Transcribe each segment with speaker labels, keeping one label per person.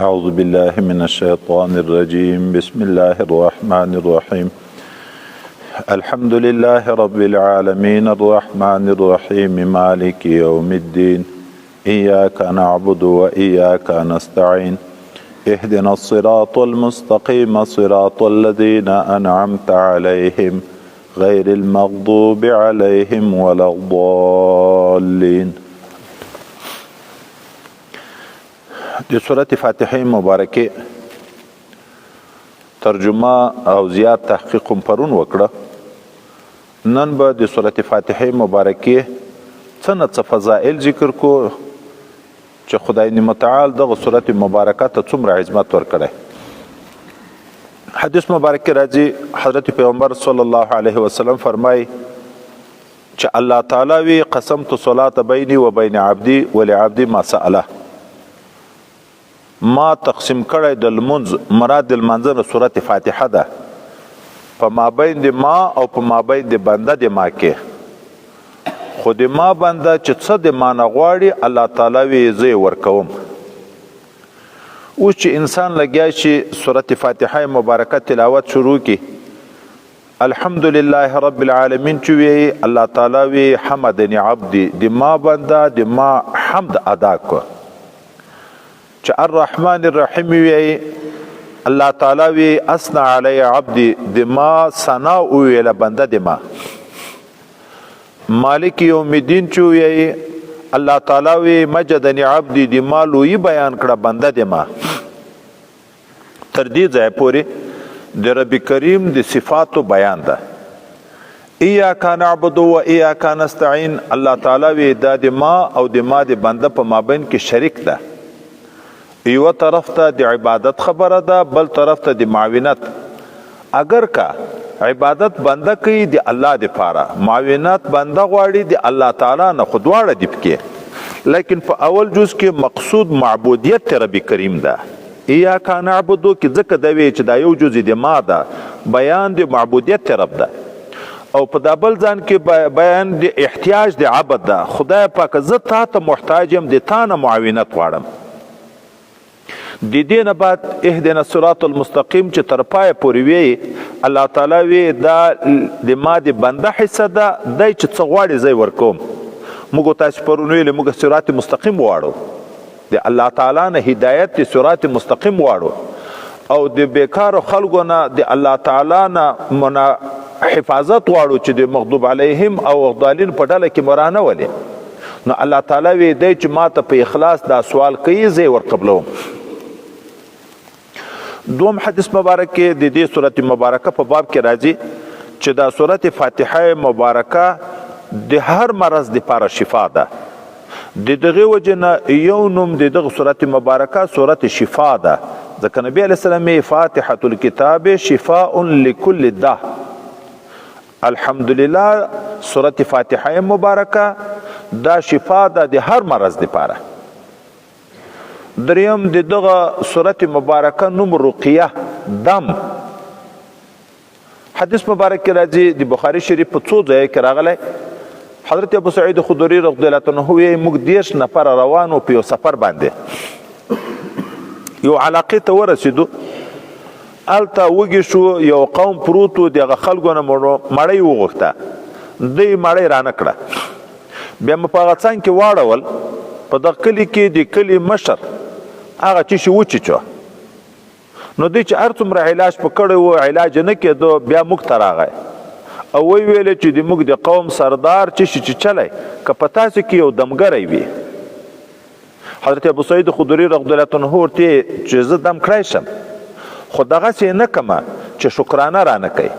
Speaker 1: أعوذ بالله من الشيطان الرجيم. بسم الله الرحمن الرحيم. الحمد لله رب العالمين الرحمن الرحيم مالك يوم الدين. إياك نعبد وإياك نستعين. اهدنا الصراط المستقيم صراط الذين أنعمت عليهم غير المغضوب عليهم ولا الضالين. د سورة فاتحه مبارکه ترجمه او زیات تحقیق پرون وکړه. نن به د سورة فاتحه مبارکه څه فضائل ذکر کو چې خدای متعال دغه سورة مبارکه ته څومره عظمت ورکړي. حدیث مبارک راځي حضرت پیغمبر صلی الله علیه وسلم فرمای چې الله تعالی وی قسمت الصلاة بیني و بین عبدي ولعبدي ما سأله. ما تقسیم کړی د لمونځ مراد د لمانځه نه سورت فاتحه ده په مابین د ما او په مابین د بنده د ما کې. خو د ما بنده چې څه د ما نه غواړي الله تعالی وی زه یې ورکوم. اوس چې انسان لګیا شي سورت فاتحه مبارکه تلاوت شروع کی الحمدلله رب العالمین چې وی الله تعالی وی حمدنی عبدی د ما بنده د ما حمد ادا کو. چې الرحمن الرحیم وی الله تعالی وی اثنى علی عبدی د ما ثنا ویل بنده د ما. مالک یوم الدین چې وی الله تعالی وی مجدنی عبدی د ما لوی بیان کړه بنده د ما. تر دې ځای پورې د رب کریم د صفاتو بیان ده. ایاک نعبد و ایاک نستعین. الله تعالی وی دا د ما او د ما د بنده په مابین کې شریک ده. یو طرف ته د عبادت خبره ده، بل طرف ته د معاونت. اگر کا عبادت بنده کوي د الله د پاره، معاونت بنده غواړي د الله تعالی نه، خو دواړه دي پکې. لیکن په اول جز کې مقصود معبودیت رب کریم ده. ایاک نعبدو کې ځکه دا وی چې دا یو جز د ما ده، بیان د معبودیت رب ده. او په دا بل ځان کې بیان د احتیاج د عبد ده. خدای پاک زه تا ته محتاج یم، د تا نه معاونت غواړم. د دې نه بعد اهدنا الصراط المستقیم چې تر پایه پورې وی الله تعالی وی دا د ما د بنده حصه ده، دی چې څه غواړي زه یې ورکوم. موږ تاسو پرون ویلې موږ صراط مستقیم غواړو، د الله تعالی نه هدایت د صراط مستقیم غواړو، او د بیکارو خلکو نه د الله تعالی نه حفاظت غواړو چې د مغضوب علیهم او ضالین په ډله کې مرانه ولې. نو الله تعالی وی دی چې ما ته په اخلاص دا سوال کوي زه یې ورقبلوم. دوم حدیث مبارک کې د دې سورت مبارکه په باب کې راځي چې دا سورت فاتحه مبارکه د هر مرض د پاره شفا ده. د دغه وجه نه یو نوم د دغه سورت مبارکه سورت شفا ده، ځکه نبی علیه السلام فاتحه الکتاب شفاء لكل داء. الحمدلله سورت فاتحه مبارکه دا شفا ده د هر مرض د پاره. دریم د دغه سورت مبارکه نوم رقیه دم. حدیث مبارک کې راځي د بخاری شریف په څو ځای کې راغلی. حضرت ابو سعید خدری رضی الله عنه موږ 10 نفر روانو په یو سفر باندې یو علاقې ته ورسېدو. هلته وږي شو، یو قوم پروت و، دغه خلکو نه مړۍ وغوښته، دوی مړۍ رانه کړه. بیا مو په هغه څنګ کې واړول. په دغه کلي کې د کلي مشر هغه چې شي وچیچو. نو دوی چې هر څومره علاج په کړی و علاج نه کېدو، بیا موږ ته راغی او وی ویلې چې د موږ د قوم سردار چې شي چلی که په تاسو کې یو دمګری وي. حضرت ابو سعید خدری رضی الله عنه ورته چې زه دم کړی شم، خو دغسې نه کمه چې شکرانه رانه کوي،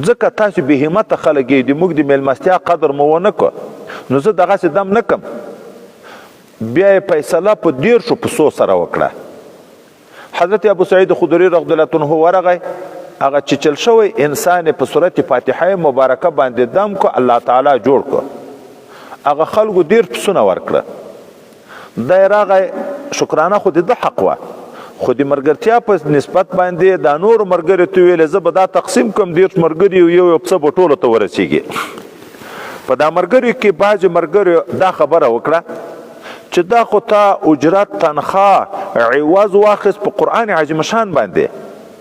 Speaker 1: ځکه تاسو بې همته خلک یې، د موږ د میلمستیا قدر مو ونه کړ، نو زه دغسې دم نه کم. بیا یې فیصله په 10 پسو سره وکړه. حضرت ابو سعید خدری رضی الله عنه ورغی، هغه چې چل شوی انسان په صورت فاتحه مبارکه باندې دم کو، الله تعالی جوړ کو. هغه خلکو 10 پسونه ورکړه. دی راغی، شکرانه خو د حق وه، خو د مرګرتیا په نسبت باندې دا نور مرګري ته ویل زه به دا تقسیم کوم 10 مرګري یو څه به ټولو ته ورسیږي. په دا مرګري کې بعضې مرګري دا خبره وکړه چې دا خو تا اجرت تنخواه عوض واخیست په قرآن عظیم شان باندې،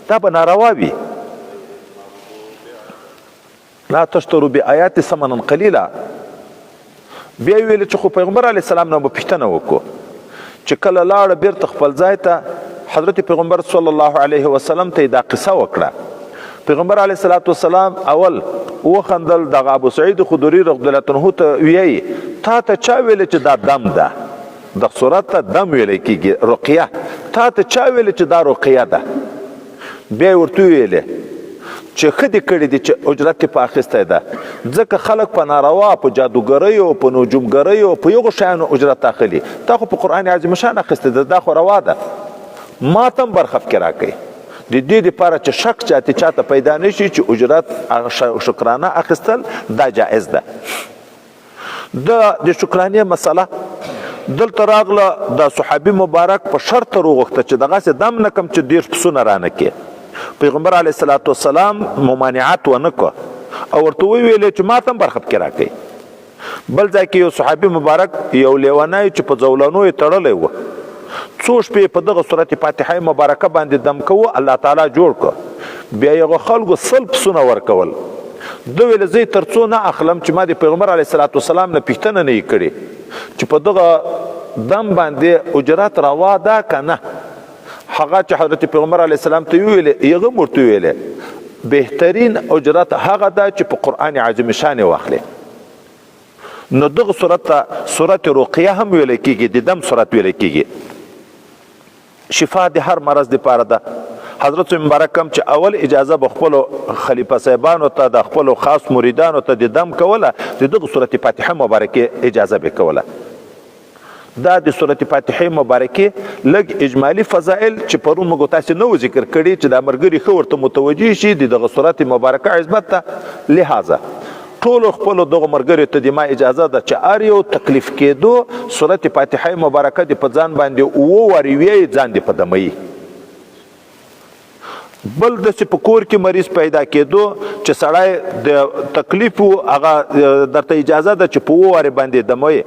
Speaker 1: دا به ناروا وي. لا تشترو بآیات ثمنا قلیلا. بیا ویل چې خو پیغمبر علیه السلام نه به پوښتنه وکړو چې کله لاړه بیرته خپل ځای ته، حضرت پیغمبر صلی الله علیه وسلم ته دا قصه وکړه. پیغمبر علیه الصلاة والسلام اول وخندل، دغه ابو سعید خدری رضی الله عنه ته ویي تا ته چا ویل چې دا دم ده؟ د صورت ته دم ویل کیږي، رقیه. تا ته چا ویل چې دا رقیه ده؟ بیا ورته ویلې چې ښه دې کړي دي چې اجرت په اخیستی ده، ځکه خلک په ناروا، په جادوګریو، په نجومګریو، په یغو شیانو اجرت اخلي. تا خو په قرآن عظیم شان اخیستی ده، دا خو روا ده. ما ته هم برخه پکې راکوي. د دې دپاره چې شک چاته پیدا نه شي چې اجرت شکرانه اخیستل دا جایز ده. د شکرانې مسله دلته راغله، د صحابي مبارک په شرط وغوښته چې دغسې دم نه کم چې 10 پسونه رانه کې. پیغمبر علیه الصلاة والسلام ممانعت ونه کړ او ورته وویلې چې ما ته هم برخه پکې راکوي. بل ځای کې یو صحابي مبارک یو لیونی چې په زولانو یې تړلی و، څو شپې په دغه صورت فاتحه مبارکه باندې دم کوو، الله تعالی جوړ کړ. بیا یو خلکو 100 پسونه ورکول. ده ویل زه تر څو نه اخلم چې ما د پیغمبر علیه الصلاة والسلام نه پوښتنه نه یې کړې چې په دغه دم باندې اجرت روا ده که نه. هغه چې حضرت پیغمبر علیه السلام ته ویلې، هغه هم ورته ویلې بهترین اجرت هغه ده چې په قرآن عظیم شان واخلې. نو دغه صورت ته صورت رقیه هم ویل کېږي، د دم صورت ویل کېږي. شفا د هر مرض دپاره ده. حضرت مبارک هم چې اول اجازه به خپلو خلیفه صاحبانو ته، د خپلو خاص مریدانو ته د دم کوله، د دغه صورت فاتحه مبارکې اجازه به کوله. دا د صورت فاتحه مبارکې لږ اجمالي فضائل چې پرون موږ تاسې نه و ذکر کړي چې دا ملګري ښه ورته متوجه شي د دغه صورت مبارکه عظمت ته. لہذا ټولو خپلو دغه ملګریو ته د ما اجازه ده چې هر یو تکلیف کېدو صورت فاتحه مبارکه دې په ځان باندې 7 وارې ویایي، ځان دې په دموي. بل داسې په کور کې مریض پیدا کېدو چې سړی د تکلیف و، هغه درته اجازه ده چې په 7 وارې باندې دموي.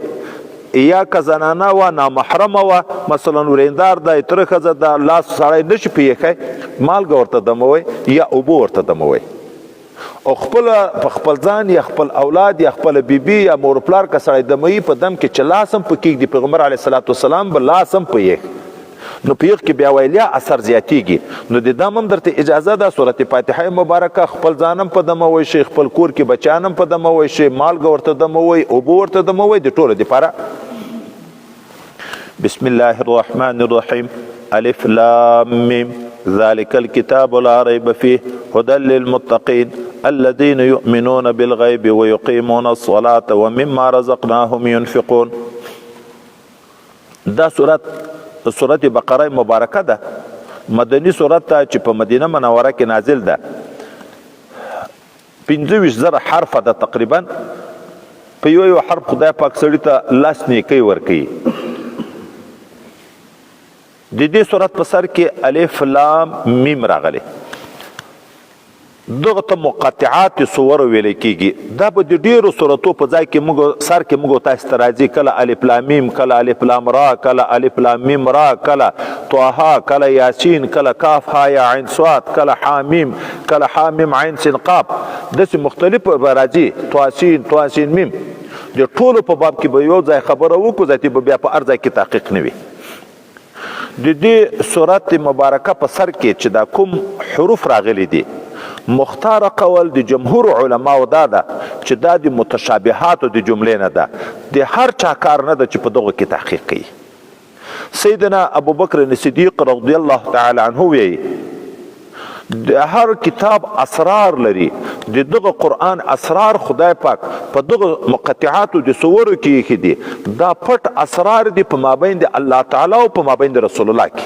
Speaker 1: یا که زنانه و نامحرمه و، مثلا وریندار ده، تره ښځه ده، لاس سړی نشي پیښی، مالګه ورته دموي یا اوبه ورته دموي. او په خپل ځان یا خپل اولاد یا خپل بیبي یا مور پلار که سړی دموي په دم کې چې لاس هم په کېږدي، پیغمبر علیه الصلاة والسلام به لاس هم په یخ، نو په یخ کې بیا ویلیا اثر زیاتیږي. نو د دم هم درته اجازه ده صورت فاتحه مبارکه خپل ځان هم په دموي شي، خپل کور کې بچیان هم په دموي شي، مالګه ورته دموي، اوبه ورته دموي، د ټولو دپاره. بسم الله الرحمن الرحیم. الف لام میم ذلك الكتاب لا ريب فيه هدى للمتقين الذين يؤمنون بالغيب ويقيمون الصلاة ومما رزقناهم ينفقون. دا سورت بقره مبارکه ده، مدنی سورت ته چې په مدینه منوره کې نازل ده. 25,000 حرف ده تقریبا. په یو حرف خدای پاک سړي ته لاس نیکۍ ورکوي. د دې سورت په سر کې الف لام میم راغلی. دغه ته مقطعات سور ویل کېږي. دا به د ډېرو سورتو په ځای کې موږ سر کې موږ تاسو ته راځي، کله الف لام میم، کله الف لام را، کله الف لام میم را، کله طه، کله یاسین، کله کاف ها یا عین صاد، کله حامیم، کله حامیم عین سین قاف. داسې مختلف به راځي، طه سین میم. د ټولو په باب کې به یو ځای خبره وکړو، ذاتي به بیا په هر ځای کې تحقیق نه وي. د دې سورت مبارکه په سر کې چې دا کوم حروف راغلي دي، مختار قول د جمهور علماو دا ده چې دا د متشابهاتو د جملې نه ده، د هر چا کار نه ده چې په دغه کې تحقیق کوي. سیدنا ابو بکر صدیق رضی الله تعالی عنه وی د هر کتاب اسرار لري، د دغه قرآن اسرار خدای پاک په دغه مقطعاتو د سورو کې دي. دا پټ اسرار دي په مابین د الله تعالی او په مابین د رسول الله کې.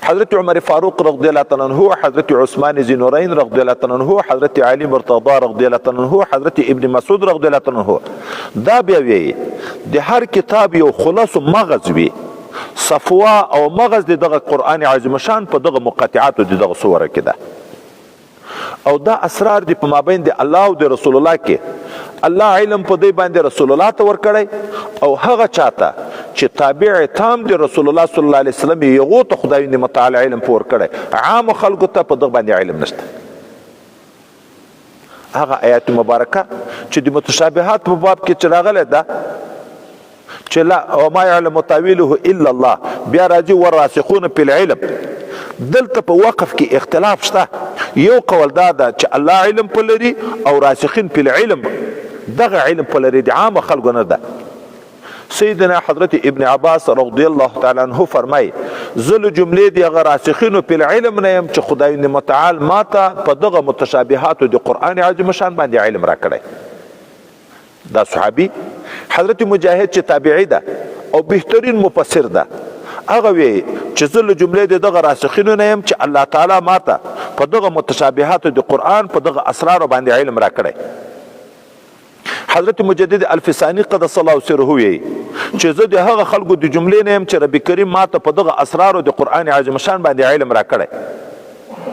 Speaker 1: حضرت عمر فاروق رضی الله تعالی عنہ، حضرت عثمان ذی نورین رضی الله تعالی عنہ، حضرت علی مرتضی رضی الله تعالی عنہ، حضرت ابن مسعود رضی الله تعالی عنہ. دا بیا وی د هر کتاب یو خلاص مغز وی، صفوا او مغز د دغه قرآن عظیم شان په دغه مقطعاتو د دغه سوره کې ده. او دا اسرار دی په مابین د الله او د رسول الله کې الله علم په دې باندې رسول الله ته ورکړی او هغه چاته چې تابع تام دی رسول الله صلی الله علیه وسلم یغو ته خدای دې متعال علم په ورکړی عام خلکو ته په دغه باندې علم نشته هغه آیات مبارکه چې د متشابهات په باب کې چې راغلی ده چې لا وما يعلم تاويله الا الله بیا راځي والراسخون في العلم دلته په وقف کې اختلاف شته یو قول دا ده چې الله علم په لري او راسخین په العلم دغه علم په لري د عام خلکو نه ده سیدنا حضرت ابن عباس رضی الله تعالی عنہ فرمای زل جمله دی هغه راسخین په العلم نه يم چې خدای متعال ماته په دغه متشابهات د قران عظیم شان باندې علم را کړی دا صحابي حضرت مجاهد چې تابعی ده او بهترین مفسر ده هغه وی چې زل جمله دغه راسخین نه يم چې الله تعالی ماته په دغه متشابهات د قران په دغه اسرار باندې علم را کړی حضرت مجدد الفسانی قدس الله سره وی چې زه د هغه خلکو د جملې نه يم چې رب کریم ماته په دغه اسرار د قران عظیم شان باندې علم را کړی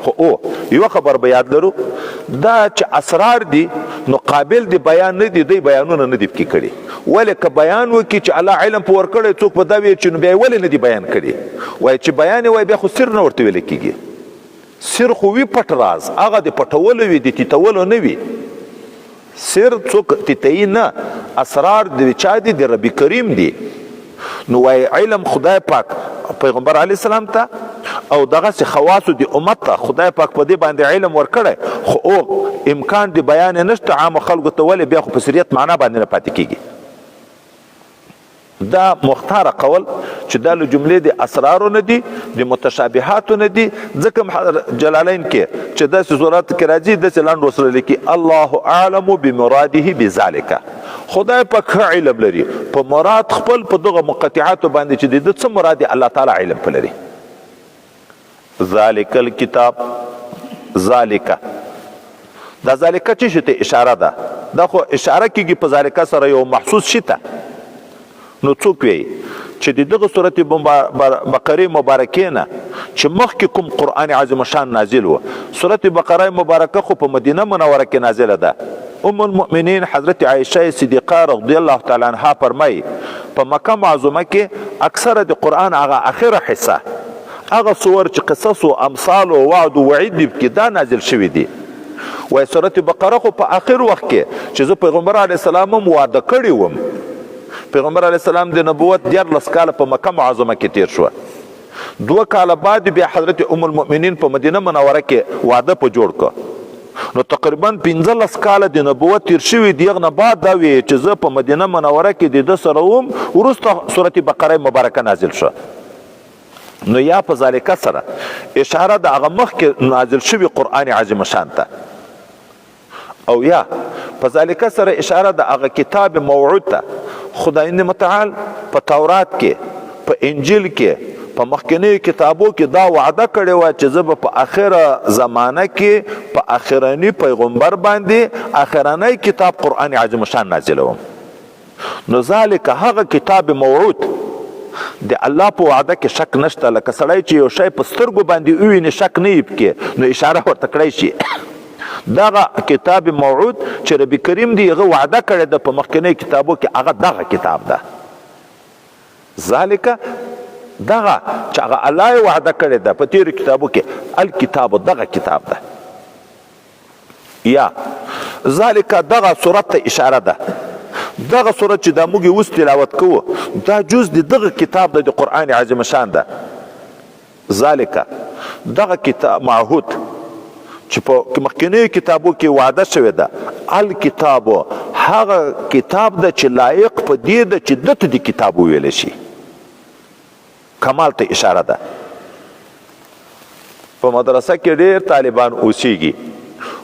Speaker 1: خو او یو خبر به یاد لرو دا چې اسرار دي نو قابل دی بیان نه دی بیانونه نه دی پکې کړي ولې که بیان وکړي چې الله علم په ور کړی څوک به دا وی چې نو بیا ولې نه دی بیان کړي وای چې بیان وای بیا خو سر نه ورته ویل کېږي سر خو وی پټ راز هغه د پټولو وی د تیتولو نه وی سر څوک تیتئی نه اسرار د چا دي د رب کریم دی نو وای علم خدای پاک پیغمبر علی السلام ته او دغه سي خواص د امت ته خدای پاک په دې باندې علم ورکړي خو او امکان دی بیان نشته عام خلکو ته ولې بیا خو په سریت معنا باندې نه پاتې کیږي دا مختار قول چې دا له جملې د اسرارو نه دي د متشابهاتو نه دي ځکه جلالین کې چې د سورات کې راځي د لاندې وسره لیکي الله اعلم بمراده بذلك خدای پاک علم لري په مراد خپل په دغه مقطعات باندې چې د څه مراد الله تعالی علم لري ذالک الکتاب ذالک دا ذالک چې شته اشاره ده دا خو اشاره کیږي په ذالک سره یو محسوس شته نو څوک وی چې دغه سورته بقره مبارکه نه چې مخکې کوم قران عظیم شان نازل و سورته بقره مبارکه خو په مدینه منوره کې نازله ده ام المؤمنین حضرت عائشه صدیقه رضی الله تعالی عنها فرمای په مکه معظمه کې اکثره د قران هغه اخره حصہ هغه سور چې قصص او امثال او وعد او وعید کې دا نازل شوی دي وای سورته بقره خو په اخر وخت کې چې زه پیغمبر علی السلام وعده کړی وم پیغمبر علی السلام د نبوت 14 کال په مکه معظمه کې تیر شو 2 کال بعد بیا حضرت ام المؤمنین په مدینه منوره کې وعده په جوړ کړ نو تقریبا 15 کال د نبوت تیر شوی دیغه بعد دا وی چې زه په مدینه منوره کې د سره وم ورسته سورته بقره مبارکه نازل شو نو یا په ذالک سره اشاره د هغه مخ کې نازل شوی قران عظیم شان ته او یا په ذالک سره اشاره د هغه کتاب موعود ته خدای متعال په تورات کې په انجیل کې په مخکنی کتابو کې دا وعده کړی و چې زه په اخره زمانه کې په اخرنی پیغمبر باندې اخرنی کتاب قران عظیم شان نازلوم نو ذالک هغه کتاب موعود د الله په وعده کې شک نشته لکه سړی چې یو شی په سترګو باندې وویني شک نه یې پکې نو اشاره ورته کړی شي دغه کتاب موعود چې رب کریم دی هغه وعده کړی ده په مخکنی کتابو کې هغه دغه کتاب ده ذالک دغه چې هغه الله وعده کړی ده په تیر کتابو کې الکتاب دغه کتاب ده یا ذالک دغه صورت ته اشاره ده دغه صورت چې د موږ اوس تلاوت کوو دا جز دغه کتاب د قران عظیم شان ده ذالک دغه کتاب معهود چې په مخکنی کتابو کې وعده شوی ده الکتاب هغه کتاب ده چې لایق په دې ده چې دته د کتاب ویل شي کمال ته اشاره ده په مدرسه کې ډیر طالبان اوسېږي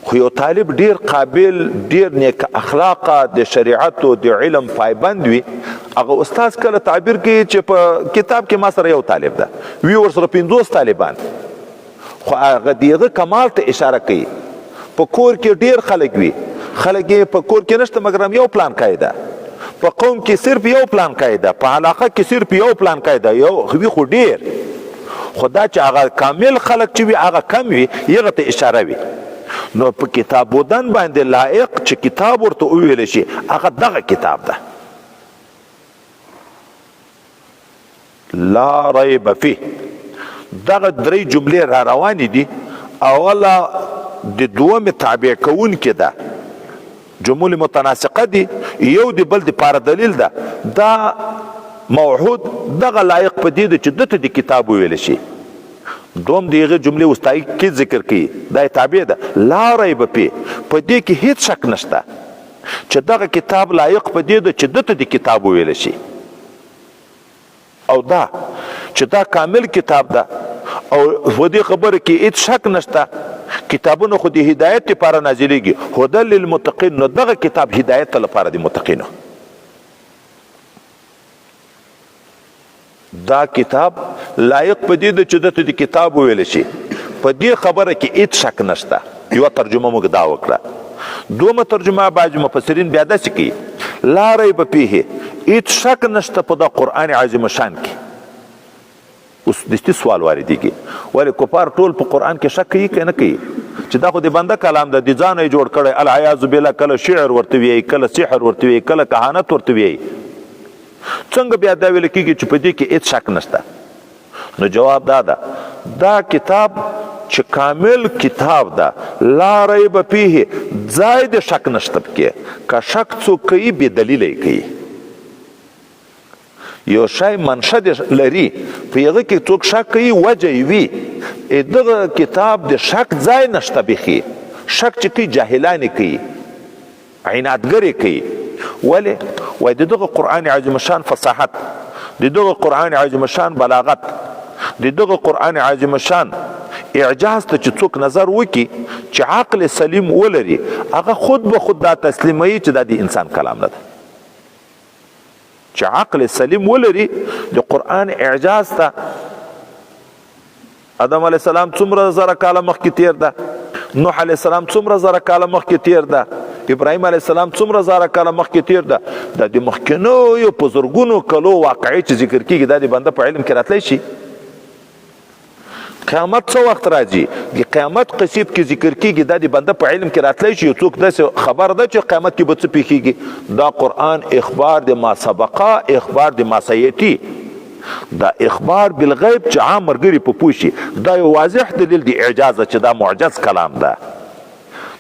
Speaker 1: خو یو طالب ډیر قابل ډیر نیک اخلاقه د شریعت او د علم پایبند وي هغه استاد کله تعبیر کوي چې په کتاب کې ما سره یو طالب ده وی ورسره 50 طالبان خو هغه دیغه کمال ته اشاره کوي په کور کې ډیر خلک وي خلک په کور کې نشته مګر یو پلان قاعده په قوم کې صرف یو پلان قاعده په علاقه کې صرف یو پلان قاعده یو خو ډیر خدا چې هغه کامل خلک چې وي هغه کم وي یغه ته اشاره وي نو په کتابودن باندې لایق چې کتاب ورته وویل شي هغه دغه کتاب ده. لا ریب فیه دغه درې جملې را روانې دي. اوله د دومې تابع کوونکې ده، جملې متناسقه دي، یو د بل دپاره دلیل ده. دا موحود دغه لایق په دې ده چې دته د کتاب وویل شي. دوم د هغې جملې وستایي کې ذکر کوي، دا یې تابع ده. لا ریب فیه په دې کې هیڅ شک نشته چې دغه کتاب لایق په دې ده چې دته د کتاب وویل شي، او دا چې دا کامل کتاب ده او په دې خبره کې هیڅ شک نشته. کتابونه خو د هدایت لپاره نازلیږي، هدى للمتقین، نو دغه کتاب هدایت لپاره د متقینو. دا کتاب لایق په دې ده چې دته د کتاب وویل شي، په دې خبره کې هیڅ شک نشته. یوه ترجمه موږ دا وکړه. دومه ترجمه بعض مفسرین بیا داسې کوي، لا ریب فیه هیڅ شک نشته په دا قرآن عظیم شان کې. اوس دستي سوال واردېږي، ولې کفار ټول په قرآن کې شک کوي که نه کوي؟ چې دا خو د بنده کلام ده، د ځانه یې جوړ کړی. العیاذ بالله کله شعر ورته ویایي، کله سحر ورته ویایي، کله کهانت ورته ویایي. څنګه بیا دا ویل کېږي چې په دې کې هېڅ شک نشته؟ نو جواب دا ده، دا کتاب چې کامل کتاب ده، لا ریب فیه ځای د شک نشته پکې. که شک څوک کوي بې دلیله یې کوي. یو شی منشه لري، په هغه کې څوک شک کوي وجه یې وي. دغه کتاب د شک ځای نشته بیخي. شک چې کوي جاهلان یې کوي، عنادګر یې کوي. ولې؟ وایي د دغه قرآن عظیم شان فصاحت، د دغه قرآن عظیم شان بلاغت، د دغه قرآن عظیم شان اعجاز ته چې څوک نظر وکړي چې عقل سلیم ولري، هغه خود به خود دا تسلیموي چې دا د انسان کلام نه ده. چې عقل سلیم ولري د قرآن اعجاز ته. آدم علیه السلام څومره زره کاله مخکې تیر ده، نوح علیه السلام څومره زره کاله مخکې تیر ده، ابراهیم علیه السلام څومره زره کاله مخکې تیر ده. دا د مخکینیو په زرګونو کلو واقعي چې ذکر کېږي دا د بنده په علم کې راتلی شي. قیامت څه وخت راځي؟ د قیامت قصید کې ذکر کېږي، دا د بنده په علم کې راتلی شي. یو څوک داسې خبر ده چې قیامت کې به څه پیښیږي. دا قرآن اخبار د ما سبقه، اخبار د ما سیأتي، دا اخبار بالغیب چې عام مرګري په پوه شي. دا یو واضح دلیل د اعجاز چې دا معجز کلام ده.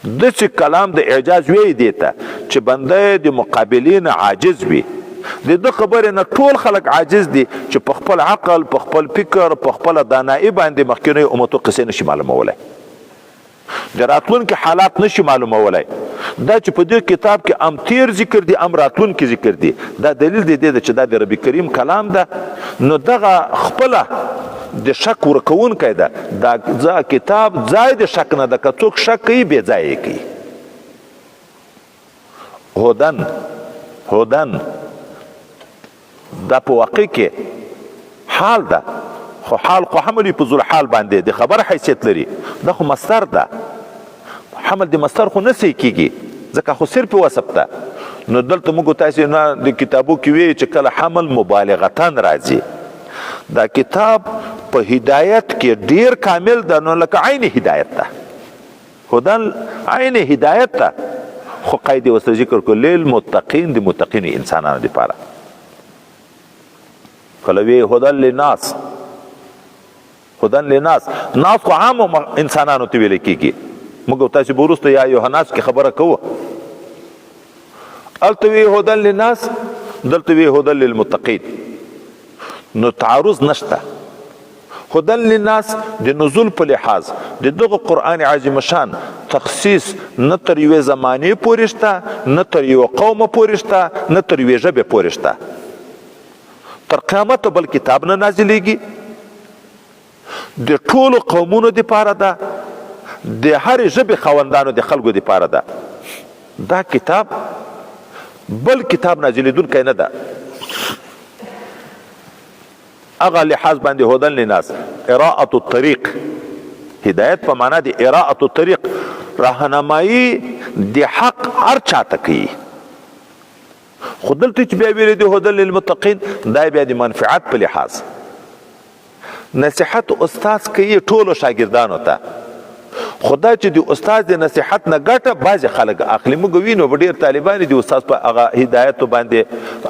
Speaker 1: داسې کلام د اعجاز وی دی ته چې بنده د مقابلین عاجز وي. د ده خبرې نه ټول خلک عاجز دي چې په خپل عقل، په خپل فکر، په خپله دانایي باندې مخکینیو امتو قصې نشي معلومولی، د راتلونکي حالات نشي معلومولی. دا چې په دې کتاب کې ام تیر ذکر دي، ام راتلونکي ذکر دي، دا دلیل دی دی چې دا د رب کریم کلام ده. نو دغه خپله د شک ورکوونکی ده. دا کتاب ځای د شک نه ده، که څوک شک کوي بې ځایه کوي. هدن دا په واقع کې حال ده، خو حال خو حمل په ذل حال باندې د خبر حیثیت لري. دا خو مصدر ده، حمل د مصدر خو نه صحیح کېږي ځکه خو صرف وصف ده. نو دلته موږ تاسې نه د کتابو کې وایي چې کله حمل مبالغتن راځي. دا کتاب په هدایت کې ډیر کامل ده، نو لکه عین هدایت ده. هدن عین هدایت ده، خو قید یې ورسره ذکر کړو للمتقین، د متقین انسانانو دپاره. کله وی هدن للناس، هدن للناس، ناس خو عام انسانانو ته ویل کېږي. موږ تاسې به وروسته یا ایها الناس کې خبره کوو. هلته وی هدن للناس، دلته وی هدن للمتقین. نو تعارض نشته. هدن للناس د نزول په لحاظ د دغه قرآن عظیم شان تخصیص نه تر یوې زمانې پورې شته، نه تر یوه قومه پورې شته، نه تر یوې ژبې پورې شته. تر قیامته بل کتاب نه نازلیږي. د ټولو قومونو دپاره ده، د هرې ژبې خاوندانو د خلکو دپاره ده. دا کتاب بل کتاب نازلیدونکی نه ده. هغه لحاظ باندې هدن للناس، اراءة الطریق، هدایت په معنا د اراءة الطریق، راهنمایي د حق هر چاته کوي. خو دلته چې بیا ویلي دي هدن للمتقین، دا بیا د منفعت په لحاظ. نصیحت استاد کوي ټولو شاګردانو ته، خدا چې د استاد د نصیحت نه ګټه بعضې خلک اخلي. موږ وینو په ډېر طالبان دي استاد په هغه هدایتو باندې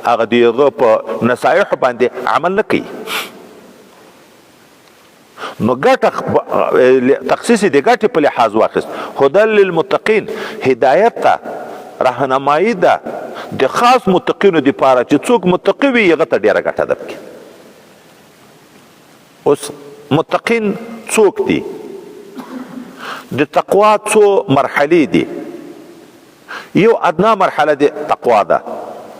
Speaker 1: هغه د هغه په نصایحو باندې عمل نه کوي، نو ګټه تخصیص د ګټې په لحاظ واخیست. هدى للمتقین هدایت ته راهنمایي ده د خاص متقینو دپاره چې څوک متقي وي هغه ته ډېره ګټه ده پکې. اوس متقین څوک دي؟ د تقوا څو مرحلې دي. یو ادنا مرحله د تقوا ده.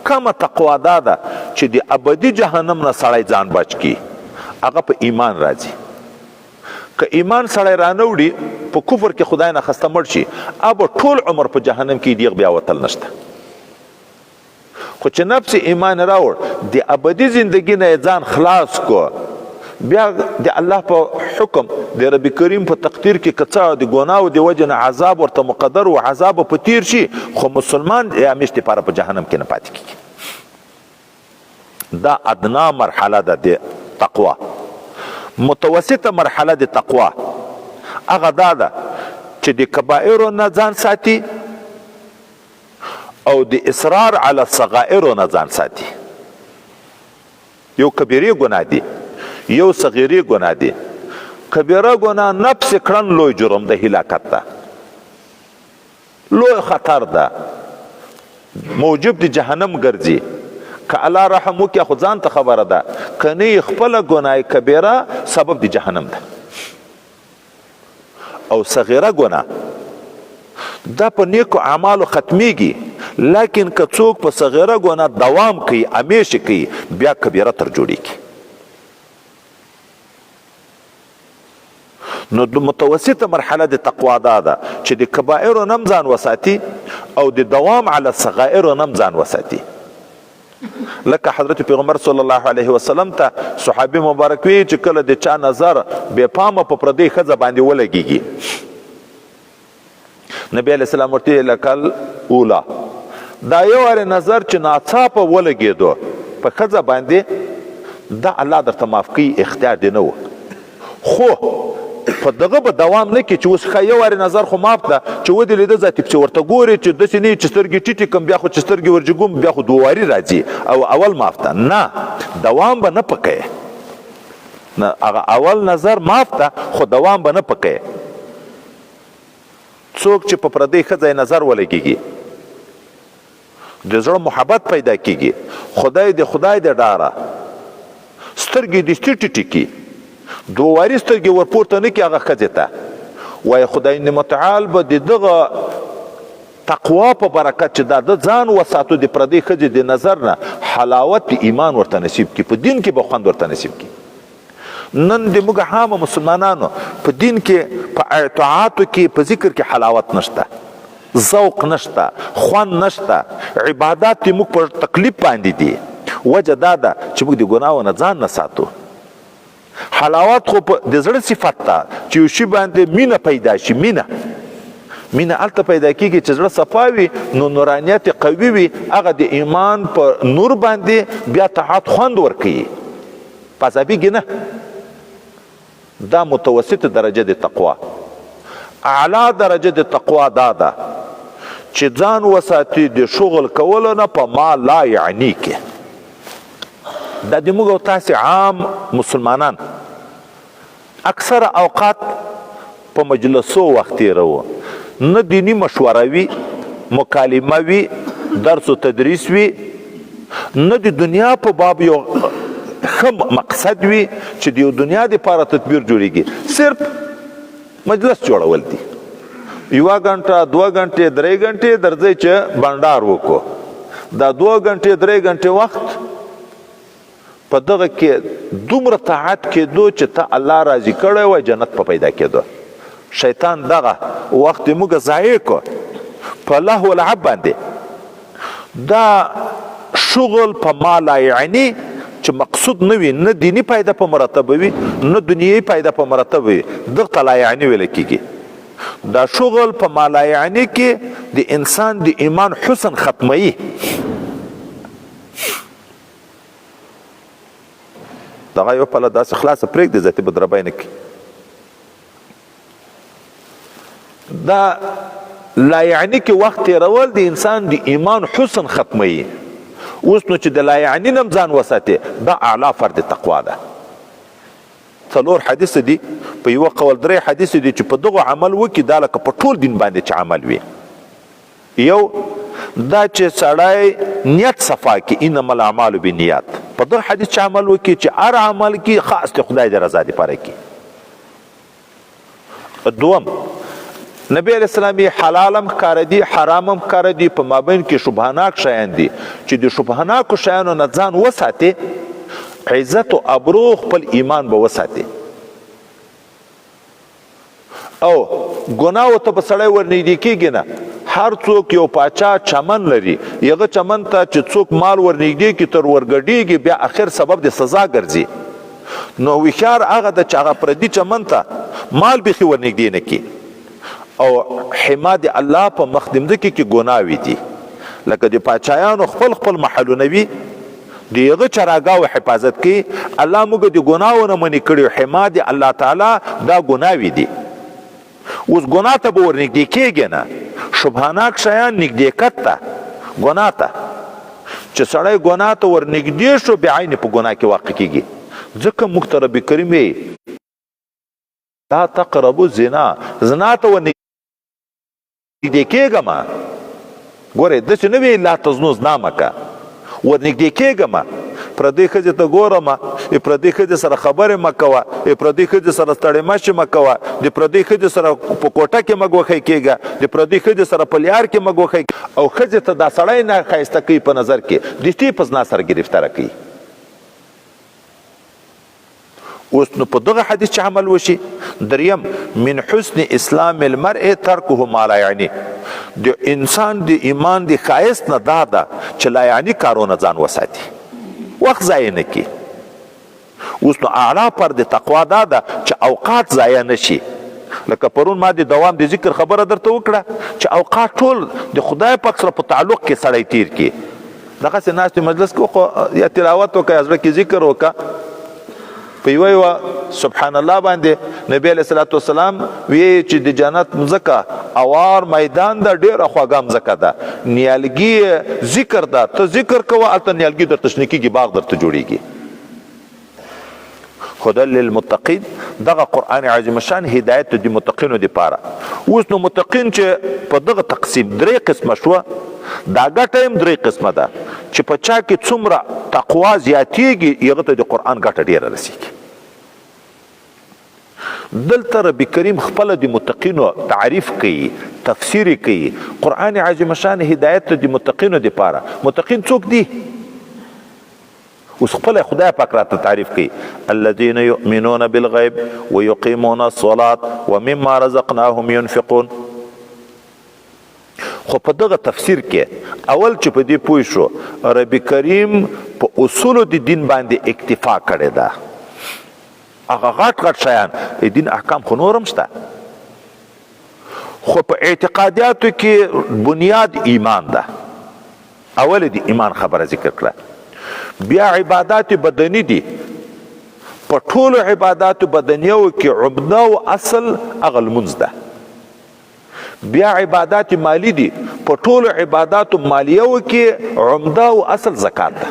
Speaker 1: کومه تقوا ده چې د ابدي جهنم نه سړی ځان بچ کی، هغه په ایمان راځي. که ایمان سړی رانوړي په کفر کې خدای نه خسته مړ شي، اب ټول عمر په جهنم کې دیغ بیا وتل نشته. خو چې نفس ایمان راوړ د ابدي زندگی نه ځان خلاص کو، بیا د الله په حکم د رب کریم په تقدیر کې کڅا د ګناو د وجه نه عذاب ورته مقدر او عذاب په تیر شي، خو مسلمان همیشه لپاره په جهنم کې نه پاتې کیږي. دا ادنا مرحله ده د تقوا. متوسطه مرحله د تقوا هغه دا ده چې د کبائرو نه ځان ساتي او د اصرار علی الصغائر نه ځان ساتي. یو کبیره ګناه دی، یو صغیری گناه دی. کبیره گناه نفس کړن لوی جرم ده، هلاکت ده، لوی خطر ده، موجب د جهنم ګرځي. که الله رحم وکړي خو ځان ته خبره ده، که نه خپله ګناه کبیره سبب د جهنم ده. او صغیره گناه دا په نیکو اعمالو ختمیږي، لیکن که څوک په صغیره گناه دوام کوي، همیشه کوي، بیا کبیره تر جوړیږي. نو د متوسطه مرحله د تقوا ده چې د کبائرو نم ځان وساتي او د دوام علی الصغائر نم ځان وساتي. لکه حضرت پیغمبر صلی الله علیه وسلم ته صحابي مبارک وی چې کله د چا نظر بے پامه په پردی ښځه باندې ولګیږي، نبی علیہ السلام ورته لکل اولا، دا یو ور نظر چې ناڅاپه ولګیدو په ښځه باندې، دا الله درته معاف کوي، اختیار دی نه و. خو په دغه به دوام نه کې چې اوس ښه یو ور نظر خو معاف ده چې ودې لیده ذاتي چې ورته ګورې چې داسې نه چې سترګې ټیټې کړم بیا خو چې سترګې ورجګوم بیا خو دوواري راځي او اول معاف ده. نه، دوام به نه پکې، نه هغه اول نظر معاف ده خو دوام به نه پکې. څوک چې په پردۍ ښځه نظر ولګېږي د زړه محبت پیدا کېږي، خدای د ډاره سترګې دې ټیټې کړي، دوواري سترګې ورپورته نه کړي هغه ښځې ته، وایي خدای متعال به د دغه تقوا په برکت چې دا د ځان وساتو د پردۍ ښځې د نظر نه حلاوت د ایمان ورته نصیب کړي، په دین کې به خوند ورته نصیب کړي. نن د موږ عامه مسلمانانو په دین کې په اطاعاتو کې په ذکر کې حلاوت نشته، ذوق نشته، خوند نشته، عبادات دې موږ په تکلیف باندې دي. وجه دا ده چې موږ د ګناهو نه ځان نه ساتو. حلاوت خو د زړه صفت ده چې یو شي باندې مینه پیدا شي. مینه هلته پیدا کېږي چې زړه صفا وي، نو نورانیت قوي وي، هغه د ایمان په نور باندې بیا طاعت خوند ورکوي، پازابیږي نه. دا متوسط درجه د تقوا. اعلی درجه د تقوا دا ده چې ځان وساتي د شغل کولو نه په ما لا یعنی کې. دا د موږ او تاسې عام مسلمانان اکثر اوقات په مجلسو وخت تېروو، نه دینی مشوره وي، مکالمه وي، درس و تدریس وي، نه د دنیا په باب یو ښه مقصد وي چې د یو دنیا دپاره تدبیر جوړیږي، صرف مجلس جوړول دي. 1 غنټه 2 غنټې 3 غنټې درځئ چې بنډار وکړو. دا 2 غنټې 3 غنټې وخت په دغه کې دومره طاعت کېدو چې ته الله راضي کړی وای، جنت په پیدا کېدو. شیطان دغه وخت موږ ضایع کړو په لهو ولعب باندې. دا شغل په ما لا یعنی چې مقصود نه وي، نه دینی پیدا په مرتبه وي، نه دنیوي پیدا په مرتبه وي، دغه ته لا یعنی ویل کېږي. دا شغل په ما لا یعنی کې د انسان د ایمان حسن ختموي. دغه یو پله داسې خلاصه پرېږدي ذاتي بدربی نه کړي. دا لا یعنی کې وخت تیرول د انسان د ایمان حسن ختموي. اوس نو چې د لا یعنی نم ځان وساتي دا اعلی فرد تقوا ده. 4 حدیث دي په یو قول 3 حدیث دي چې په دغه عمل وکي دا لکه په ټول دین باندې چې عمل وي. یو دا چې سړی نیت صفا کی انما الاعمال بالنیات، په دغه حدیث چې عمل وکي چې هر عمل کی خاص ته خدای د رضا لپاره کی. دوم نبی علیہ السلام حلالم کار دي حرامم کار دي، په مابین کې شبهناک شیان دي چې د شبهناکو شیانو نه ځان وساتي، عزت او ابرو خپل ایمان به وساتي. او ګناو ته په سړی ورنږدې کېږي نه. هر څوک یو پاچا چمن لري، یغه چمن ته چې څوک مال ورنږدې کی تر ورګډېږي بیا اخر سبب د سزا ګرځي. نو ویښار هغه د چې هغه پردي چمن ته مال بیخي ورنږدې نه کی. او حماد الله په مخدمده کې ګناوي دي، لکه د پاچایانو خپل خپل محلونه وي دیغه چراګاو حفاظت کی. الله موږ د ګناو نه منې کړي، حماد الله تعالی دا ګناوي دي. اوس ګنا ته به ورنږدې کېږي نه، شبهناک شیان نږدې کت ته ګنا ته چې سړی ګنا ته ورنږدې شو بیا عین په ګنا کې واقع کېږي. ځکه موږ ته رب کریم لا تقربوا الزنا، زنا ته ورنږدې کېږه ما ګورې داسې نه وي لا تزنو زنا مه که، ورنږدې کېږه ما پردۍ ښځې ته ګوره ما، پردۍ ښځې سره خبرې مه کوه، پردۍ ښځې سره ستړې مشې مه کوه، د پردۍ ښځې سره په کوټه کې مه ګوښی کېږه، د پردۍ ښځې سره په لیار کې مه ګوښی، او ښځې ته دا سړی نه ښایسته کوي په نظر کې د دې په زنا سره ګرفتاره کوي. اوس نو په دغه حدیث چې عمل وشي. دریم من حسن اسلام المرء ترکه ما لا یعنی، د انسان د ایمان د ښایست نه دا ده چې لا یعنی کارونه ځان وساتي، وخت ضایع نه کړي. اوس نو اعلی پر د تقوا دا ده چې اوقات ضایع نه شي. لکه پرون ما د دوام د ذکر خبره درته وکړه چې اوقات ټول د خدای پاک سره په تعلق کې سړی تیر کړي. دغسې ناستې مجلس کې یا تلاوت وکړه یا زړه کې ذکر وکړه، په یوه سبحان الله باندې نبی علیه الصلاة والسلام وی چې د جنت مځکه اوار میدان ده، ډېره خوږه مځکه ده، نیالګي ذکر ده، ته ذکر کوه هلته نیالګي درته شنه کېږي، باغ درته جوړېږي. هدی للمتقین دغه قرآن عظیم شان هدایت د متقینو دپاره. اوس نو متقین چې په دغه تقسیم 3 قسمه شوه، دا ګټه هم 3 قسمه ده چې په چا کې څومره تقوا زیاتیږي هغه ته د قرآن ګټه ډیره رسیږي. دلته رب کریم خپل د متقینو تعریف کوي، تفسیر کوي. قرآن عظیم شان هدایت د متقینو دپاره. متقین څوک دي؟ اوس خپل خدای پاک راته تعریف کوي. الذين يؤمنون بالغیب ويقيمون الصلاة ومما رزقناهم ينفقون. خو په دغه تفسیر کې اول چې په دې پوه شو رب کریم په اصولو د دین باندې اکتفا کړې ده. هغه غټ غټ شیان دین احکام خو نورم شته، خو په اعتقادیاتو کې بنیاد ایمان ده. اول د ایمان خبره ذکر کړه. بیا عبادات بدنی دي. په ټولو عبادات بدنیو کې عمده او اصل هغه لمونځ ده. بیا عبادات مالی دي. په ټولو عبادات مالیو کې عمده او اصل زکات ده.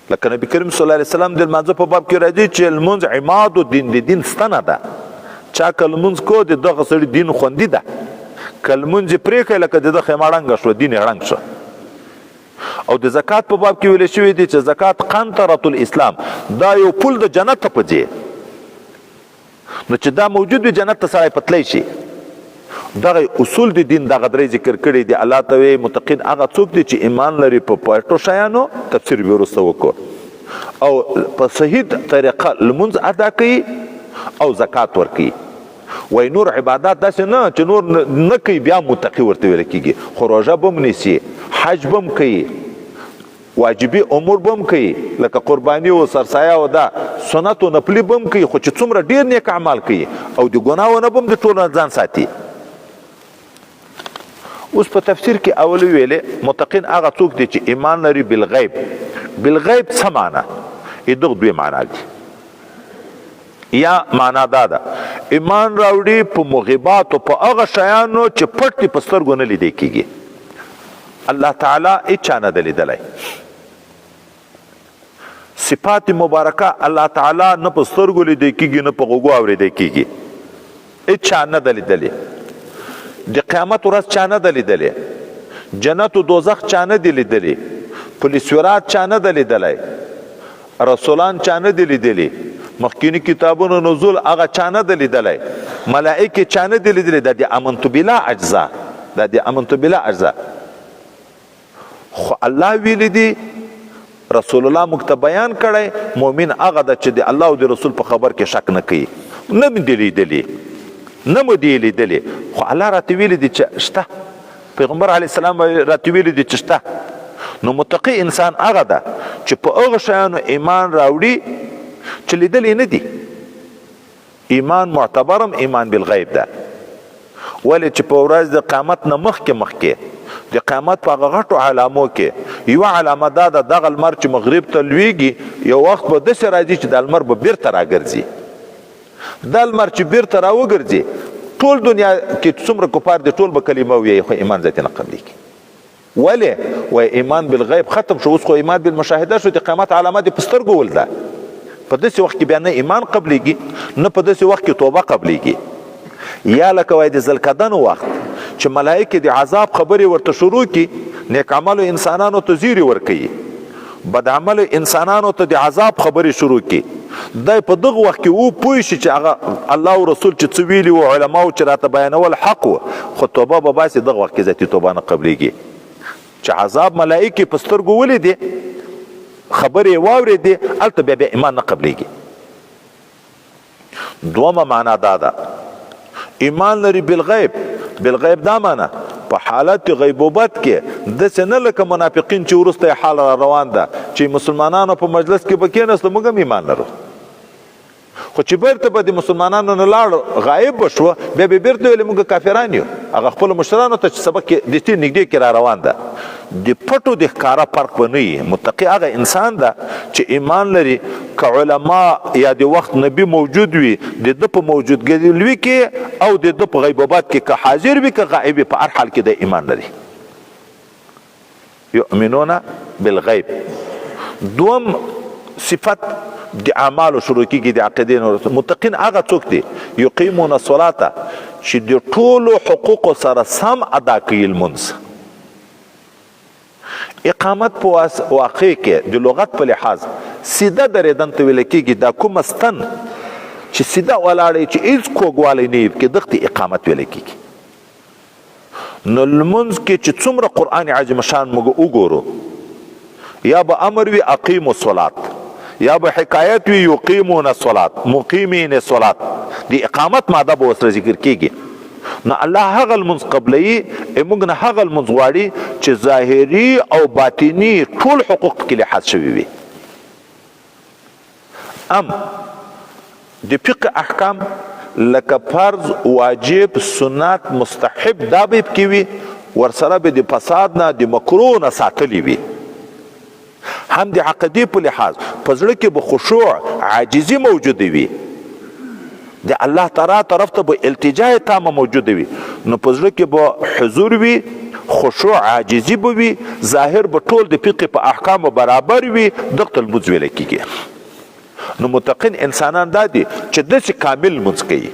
Speaker 1: لکه نبی کریم صلی الله علیه وسلم د لمانځه په باب کې راځي چې لمونځ عماد الدین، د دین ستنه ده. چا که لمونځ کو د دغه سړي دین خوندي ده، که لمونځ یې پرېښی لکه د ده خیمه ړنګه شوه، دین یې ړنګ شو. او د زکات په باب کې ویل شوي دي چې زکات قنطرة الاسلام، دا یو پل د جنت ته په ځي. نو چې دا موجود وي جنت ته سړی پتلی شي. دغه اصول د دین دغه 3 ذکر کړي دي. الله ته وایي متقین هغه څوک دي چې ایمان لري په پټو شیانو، تفسیر به وروسته وکړو، او په صحیح طریقه لمونځ ادا کوي او زکات ورکوي. وای نور عبادات داسې نه چې نور نه کوي بیا متقی ورته ویل کېږي. خو روژه به هم نیسي، حج به هم کوي، واجبي امور به هم کوي لکه قرباني او سرسایه او دا سنت او نفلي به هم کوي، خو چې څومره ډېر نیک اعمال کوي او د ګناهو نه به هم د ټولو نه ځان ساتي. اوس په تفسیر کې اول ویلې متقین هغه څوک دی چې ایمان لري بالغیب. بالغیب څه معنا؟ دغه 2 معنا دي. یا معنا دا ده ایمان راوړي په مغیباتو په هغه شیانو چې پټ دي په سترګو نه لیدل کیږي. الله تعالی هیچا نه دی لیدلی. صفات مبارکه الله تعالی نه په سترګو لیدل کیږي نه په غوږو اورېدل کیږي. هیچا نه دی لیدلی. د قیامت ورځ چا نه دی لیدلی. جنت و دوزخ چا نه دی لیدلی. پولیسورات چا نه دی لیدلی. رسولان چا نه دی لیدلی. مخکینی کتابونو نزول هغه چا نه دی لیدلی. ملائکه چا نه دی لیدلی. دا د امنتو بالله اجزا، دا د امنتو بالله اجزا. خو الله ویلی دی، رسول الله موږ ته بیان کړی، مؤمن هغه ده چې د الله او د رسول په خبر کې شک نه کوي. نه مې دی لیدلی، نه مو دی لیدلی، خو الله راته ویلی دی چې شته. پیغمبر علیه السلام راته ویلی دی چې شته. نو متقی انسان هغه ده چې په هغه شیانو ایمان راوړي چې لیدلی نه دي. ایمان معتبرم ایمان بالغیب ده. ولې چې په ورځ د قیامت نه مخکې د قیامت په هغه غټو علامو کې یوه علامه دا ده، دغه لمر چې مغرب ته لویږي یو وخت به داسې راځي چې دا لمر به بیرته راګرځي. دا لمر چې بیرته راوګرځي ټول دنیا کې څومره کفار دي ټول به کلمه ووایي، خو ایمان ذاتي نه قبلېږي. ولې وایي ایمان بالغیب ختم شو، اوس خو ایمان بالمشاهده شو. د قیامت علامه دې په سترګو ولده. په داسې وخت کې بیا نه ایمان قبلېږي نه په داسې وخت کې توبه قبلېږي. یا لکه وایي د ذلقدن وخت چې ملائکه د عذاب خبرې ورته شروع کی، نیک عملو انسانانو ته زیری ورکوي، بد عملو انسانانو ته د عذاب خبرې شروع کی. دی په دغه وخت کې و پوه شي چې هغه الله او رسول چې څه ویلي و، علماو چې راته بیانول حق و، خو توبه به باسي دغه وخت کې ذاتي توبه نه قبلېږي. چې عذاب ملائکې په سترګو ولیدې، خبرې یې واورېدې، هلته بیا ایمان نه قبلېږي. دومه معنا دا ده ایمان لري بالغیب. بالغیب دا معنا په حالت غیبوبت کې داسې نه لکه منافقین چې وروسته حال را روان ده چې مسلمانانو په مجلس کې به کېناستو موږ هم ایمان لرو، خو چې بیرته به د مسلمانانو نه لاړ غایب به شوه بیا به بیرته ویلې موږ کافران یو. هغه خپلو مشرانو ته چې سبق دستي نږدې کې را روان ده. د پټو د ښکاره فرق به نه وي. متقي هغه انسان ده چې ایمان لري که علما یا د وخت نبی موجود وي د ده په موجودګۍ کې او د ده په غیبوبات کې که حاضر وي که غایب وي، په هر حال کې د ایمان لري. یؤمنون بالغیب. دوم صفت د اعمالو شروع کیږي د عقیدې. متقین هغه څوک دي یقیمون الصلاة چې د ټولو حقوقو سره سم ادا کوي لمونځ. اقامت په واقع کې د لغت په لحاظ سیده درېدن ته ویل کېږي. دا کومه ستن چې سیده ولاړی چې هېڅ کوږوالی نه وي، پکې دغتې اقامت ویل کېږي. نو لمونځ کې چې څومره قرآن عظیم شان موږ وګورو، یا به امر وي اقیموا الصلاة، یا به حکایت وي یقیمون الصلاة، مقیمین الصلاة، د اقامت ماده به ورسره ذکر کېږي. نو الله هغه لمونځ قبلوي، موږ نه هغه لمونځ غواړي چې ظاهري او باطني ټول حقوق کې لحاظ شوي وي. د فقه احکام لکه فرض، واجب، سنت، مستحب دا به پکې وي، ورسره به د فساد نه د مکروه نه ساتلي وي. هم د عقیدې په لحاظ په زړه کې به خشوع عاجزي موجوده وي، د الله تعالی طرف ته به التجا تامه موجوده وي. نو په زړه کې به حضور وي، خشوع عاجزي به وي، ظاهر به ټول د فقه په احکامو برابر وي. دغه لمونځ ویل کېږي. نو متقین انسانان دا دي چې داسې کامل لمونځ کوي.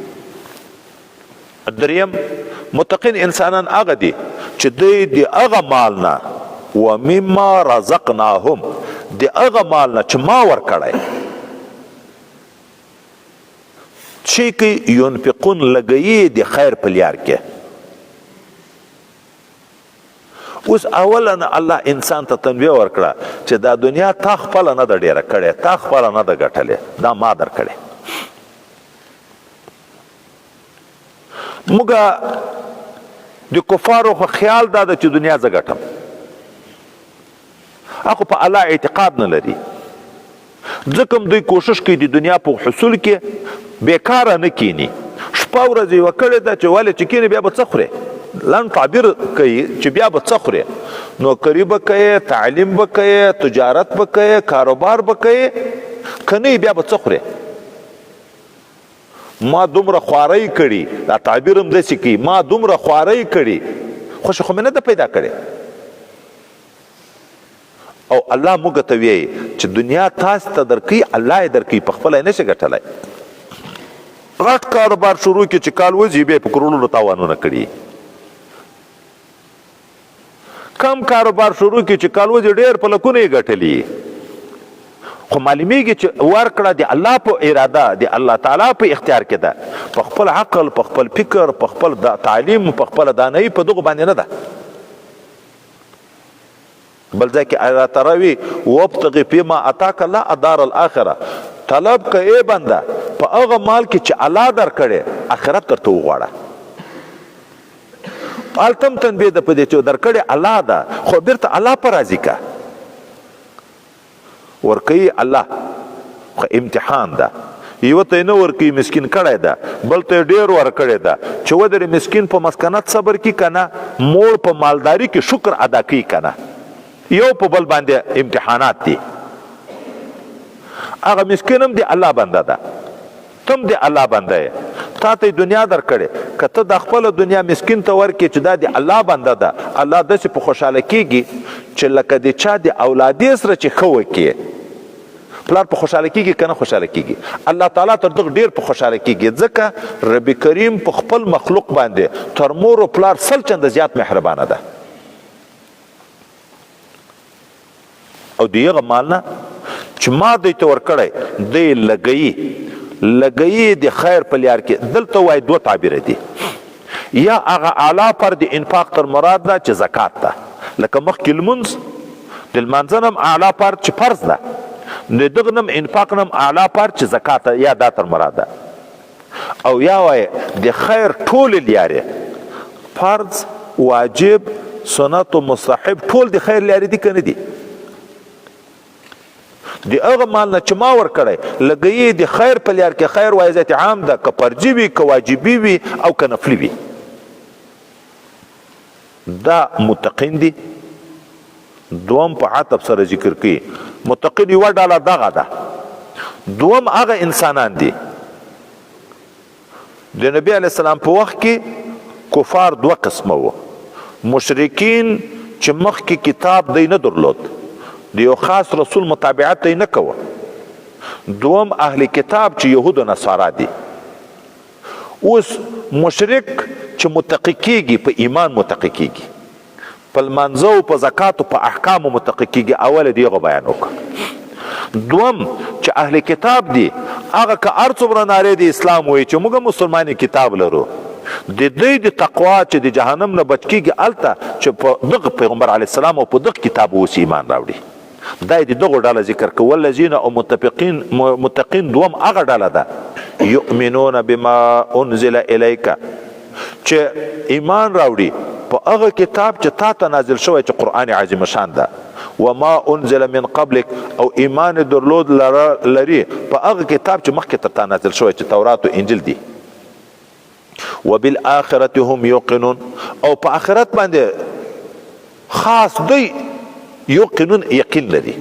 Speaker 1: دریم متقین انسانان هغه دي چې دوی د هغه مال نه و مما رزقناهم، د هغه مال نه چې ما ورکړی چې کوي ينفقون لګوي د خیر په لار کې. اوس اولا الله انسان ته تنبیه ورکړه چې دا دنیا تا خپله نه ده ډیره کړې، تا خپله نه ده ګټلې، دا ما در کړې. موږ د کفارو خو خیال دا ده چې دنیا زه ګټم، هغه په الله اعتقاد نه لري، ځکه دوی کوشش کوي د دنیا په حصول کې بیکاره نه کینی. شپه ورځ یې وکړې ده چې ولې چې کینې بیا به څه خورې، لن تعبیر کوي چې بیا به څه خورې، نوکري به کوې، تعلیم به کوې، تجارت به کوې، کاروبار به کوې، که نه بیا به څه خورې. ما دومره خوارۍ کړي، دا تعبیر هم داسې کوي، ما دومره خوارۍ کړي خوښه خو مې نه ده پیدا کړې. او الله موږ ته وایي چې دنیا تاسو ته درکوي، الله یې درکوي، په خپله یې نشي ګټلی. غټ کاروبار شروع کړي چې کال وځي بیا په کروڑونو تاوانونه کړي. کم کاروبار شروع کړي چې کال وځي ډېر په لکونه یې ګټلي. خو معلومیږي چې ورکړه د الله په اراده، د الله تعالی په اختیار کې ده، په خپل عقل، په خپل فکر، په خپل تعلیم، په خپل دانایي، په دغو باندې نه ده. بل ځای کې الله تعالی وي وابتغ فیما اتاک الله الدار الاخره، طلب که ای بنده په هغه مال کې چې الله درکړی آخرت درته وغواړه. هلته هم تنبیه ده په دې چې درکړی الله ده، خو بیرته الله په راضي که ورکوي الله، خو امتحان ده. یوه ته یې نه ورکوي مسکین کړی ده، بل ته یې ډېر ورکړی ده چې ودرې مسکین په مسکنت صبر کي که نه، موړ په مالداري کې شکر ادا کوي که نه. یو په بل باندې امتحانات دي. هغه مسکین هم د الله بنده ده، تم د الله بنده یې، تا ته دنیا درکړې، که ته د خپله دنیا مسکین ته ورکړې چې دا د الله بنده ده، الله داسې په خوشحاله کېږي چې لکه د چا د اولادې سره چې ښه وکړي. پلار په خوشحاله کېږي که نه خوشحاله کېږي؟ الله تعالی تر دغه ډېر په خوشحاله کېږي، ځکه رب کریم په خپل مخلوق باندې تر مور و پلار 100 چنده زیات مهربانه ده. او د هغه مال نه چې ما دوی ته ورکړی دی لګوي د خیر په لار کې. دلته وایي 2 تعبیره دي، یا هغه اعلی پر د انفاق تر مراد ده چې زکات ده، لکه مخکې لمونځ د لمانځه نم اعلی پر چې فرض ده، د دغه نم انفاق نم اعلی پر چې زکات ده، یا دا تر مراد ده. او یا وایي د خیر ټولې لارې، فرض، واجب، سنت و مستحب، ټول د خیر لارې دي که نه دي؟ د هغه مال نه چې ما ورکړی لګوي د خیر په لار کې، خیر وایي ذات عام ده، که فرضي وي، که واجبي وي، او که نفلي وي. دا متقین دي. دوم په عطب سره ذکر کوي، متقین یوه ډله دغه ده. دوم هغه انسانان دي د نبی علیه السلام په وخت کې کفار 2 قسمه وو. مشرکین چې مخکې کتاب دی نه درلود، د یو خاص رسول متابعت یې نه کوه. دوم اهل کتاب چې یهود و نصارا دي. اوس مشرک چې متقی کېږي، په ایمان متقی کېږي، په لمانځه او په زکات او په احکامو متقی کېږي. اوله د هغه بیان وکړه. دوم چې اهل کتاب دي، هغه که هر څومره نارې د اسلام وایي چې موږ مسلمانې کتاب لرو، د دوی د تقوا چې د جهنم نه بچ کېږي هلته چې په دغه پیغمبر علیه السلام او په دغه کتاب اوس ایمان راوړي. دا د دغو ډله ذکر کوي. والذین او متقین دوم هغه ډله ده یؤمنون بما انزل الیک، چې ایمان راوړي په هغه کتاب چې تا ته نازل شوی چې قرآن عظیم شان ده. وما انزل من قبلک، او ایمان درلود لري په هغه کتاب چې مخکې تر تا نازل شوی چې تورات او انجیل دي. وبالآخرة هم یوقنون، او په آخرت باندې خاص دوی یوقنون یقین لري.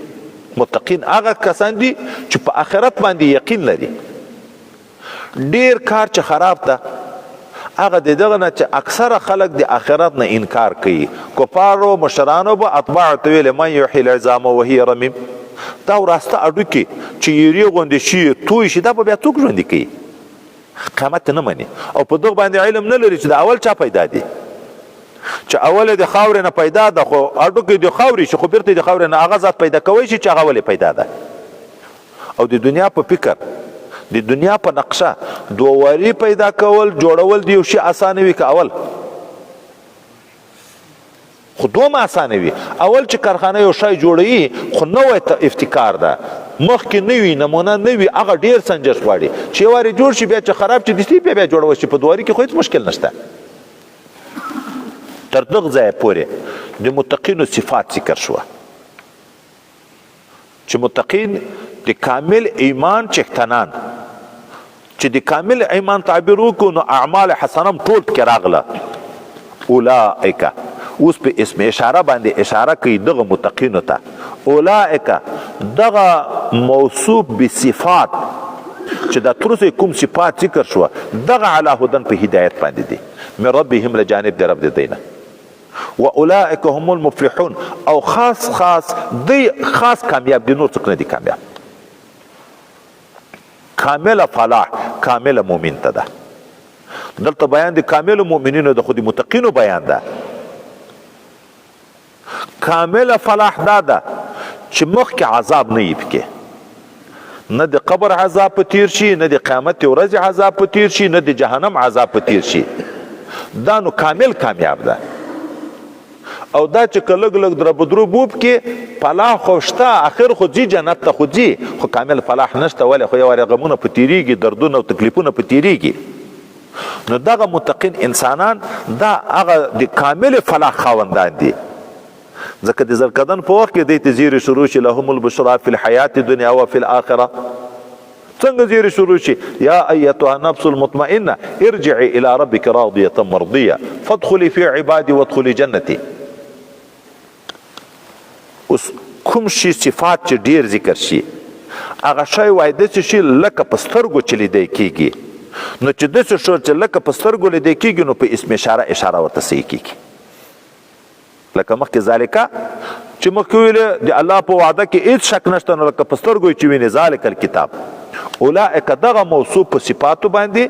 Speaker 1: متقین هغه کسان دي چې په آخرت باندې یقین لري. ډیر کار چې خراب ده هغه د دغه نه چې اکثره خلک د آخرت نه انکار کوي. کفارو مشرانو به اتباع ته ویل من یحیی العظام وهي رمیم، دا وراسته اډوکي چې یری غوندې شي توی شي، دا به بیا څوک ژوندي کوي؟ قیامت نه مني. او په دغه باندې علم نه لري چې د اول چا پیدا دي، چې اول د خاورې نه پیدا ده، خو اډوکي د خاورې شي، خو بیرته د خاورې نه هغه ذات پیدا کوی شي چې هغه ولې پیدا ده. او د دنیا په فکر، د دنیا په نقشه دوواري پیدا کول جوړول د یو شي اسانه وي که اول؟ خو دوم اسانه وي. اول چې کارخانه یو شی جوړوي خو نوی ابتکار ده، مخکې نوي نمونه نوي، هغه ډیر سنجش غواړي. چې یو وارې جوړ شي بیا چې خراب چې دستي بیا جوړول شي، په دوواري کې خو هېڅ مشکل نشته. تر دغه ځایه پورې د متقینو صفات ذکر شوه، چې متقین د کامل ایمان څښتنان، چې د کامل ایمان تعبیر وکړو نو اعمال حسنم ټول پکې راغله. اولئک، اوس په اسم اشاره باندې اشاره کوي دغه متقینو ته. اولئک دغه موصوف بصفات چې دا تر اوسه کوم صفات ذکر شو دغه علی هدن په هدایت باندې دي من ربهم لجانب د رب د دینه واولئک هم المفلحون او خاص دی خاص کامیاب دي، نور څوک نه دي کامیاب. کامل فلاح کامل مؤمن ته ده. دلته بیان د کامل مؤمنینو د خودي متقینو بیان ده. کامل فلاح دا ده چې مخکې عذاب نه یې پکې، نه د قبر عذاب په تیر شي، نه د قیامت ورځ عذاب په تیر شي، نه د جهنم عذاب په تیر شي. دا نو کامل کامیاب ده. او دا چې که لږ لږ دربدرو بوب کې فلاح خو شته، اخر خو ځي جنت ته خو ځي، خو کامل فلاح نشته. ولې؟ خو یو وارې غمونه په تیریږي، دردونه او تکلیفونه په تیریږي. نو دغه متقین انسانان دا هغه د کامل فلاح خاوندان دي. ځکه د زرکدن په وخت کې دی ته زیری شروع شي لهم البشرا فی الحیات الدنیا و فی الاخره. څنګه زیری شروع شي؟ یا ایتها النفس المطمئنه ارجعي الى ربك راضیه مرضیه فادخلي فی عبادی وادخلي جنتی. اوس کوم شي صفات چې ډیر ذکر شي هغه شی وای داسې شي لکه په سترګو چې لیدی کېږي. نو چې داسې شو چې لکه په سترګو لیدی کېږي نو په اسم اشاره ورته صحیح کېږي. لکه مخکې ذالکه چې مخکې ویلې د الله په وعده کې هېڅ شک نشته، نو لکه په سترګو یې چې وینې ذالک الکتاب. اولئک دغه موصوف په صفاتو باندې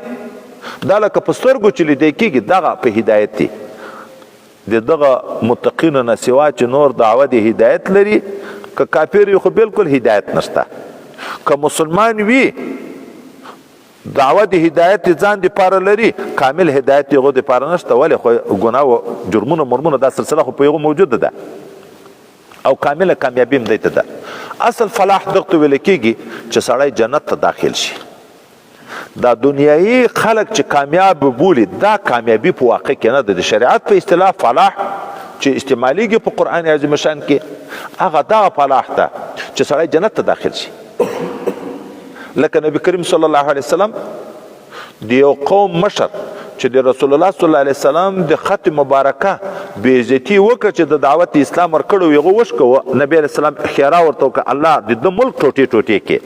Speaker 1: دا لکه په سترګو چې لیدی کېږي دغه په هدایت دي. د دغه متقینو نه سوا چې نور دعوه د هدایت لري، که کافر وي خو بالکل هدایت نشته، که مسلمان وي دعوه د هدایت ځان دپاره لري، کامل هدایت د هغو دپاره نشته. ولې؟ خو ګناه و جرمونه مرمونه دا سلسله خو په هغو موجوده ده او کامله کامیابي هم دی ته ده. اصل فلاح دغته ویل کېږي چې سړی جنت ته داخل شي. دا دنیایي خلق چې کامیاب بولي دا کامیابي په واقع کې نه ده. د شریعت په اصطلاح فلاح چې استعمالیږي په قرآن عظیم شان کې هغه دغه فلاح ده چې سړی جنت ته داخل شي. لکه نبی کریم صلی الله علیه وسلم د یو قوم مشر چې د رسول الله صلی الله علیه وسلم د خط مبارکه بې عزتي وکړه چې د دعوت اسلام ورکړی و هغه وشکوه، نبی علیه السلام خیرا ورته وکړه الله د ده ملک ټوټې ټوټې کې.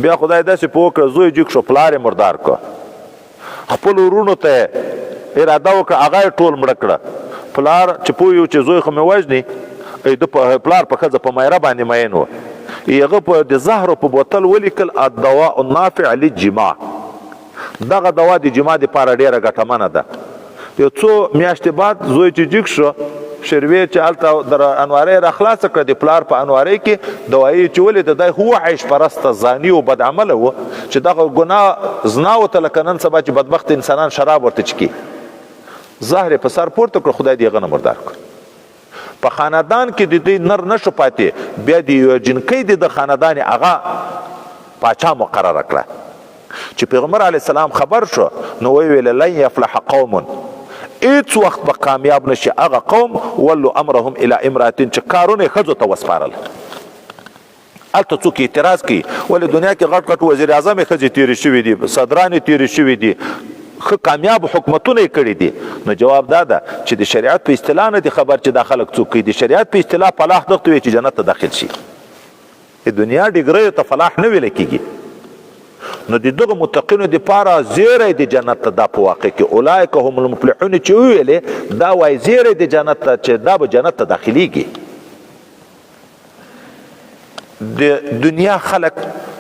Speaker 1: بیا خدای داسې په وکړه زوی جګ شو، پلار یې مردار کړه. خپلو وروڼو ته اراده وکړه هغه یې ټول مړه کړه. پلار چې پوه یو چې زوی خو مې وژني، د پلار په ښځه په مایره باندې مین و، هغه په د زهرو په بوتل ولیکل الدواء النافع للجماع. دغه دوا د جماع دپاره ډېره ګټمنه ده. یو څو میاشتې بعد زوی چې جګ شو، شروې چې هلته در انوارۍ را خلاصه کړه، د پلار په انوارۍ کې دوایي چې ولې د دی هو عیش پرسته زاني و بد عمله و چې دغه ګناه زنا وته لکه نن سبا چې بدبخت انسانان شراب ورته چکي. زهر یې په سر پورته کړه، خدای دې هغه نه مردار کړ. په خاندان کې د دې نر نشو پاتې، بیا د یو جنکۍ د خاندان هغه پاچا مقرره کړه. چې پیغمبر علیه السلام خبر شو نو ویل لن یفلح قوم، هیڅ وخت به کامیاب نشي هغه قوم ولو امرهم الی امراتین چې کارونه ښځو ته وسپارل. هلته څوک اعتراض کوي ولې دنیا کې غټ غټ وزیر اعظم یې ښځې تېرې شوي دي، صدران یې تېرې شوي دي، ښه کامیاب حکومتونه یې کړي دي. نو جواب دا ده چې د شریعت په اصطلاح نه دي خبر چې دا خلک څوک کوي. د شریعت په اصطلاح فلاح دغته وي چې جنت ته داخل شي. د دنیا ډګریو ته فلاح نه ویل کېږي. نو د دغه متقینو دپاره زیری د جنت ته دا په واقع کې اولئک هم المفلحون چې وویلې دا وایي زیری د جنت ته چې دا به جنت ته داخلیږي. د دنیا خلک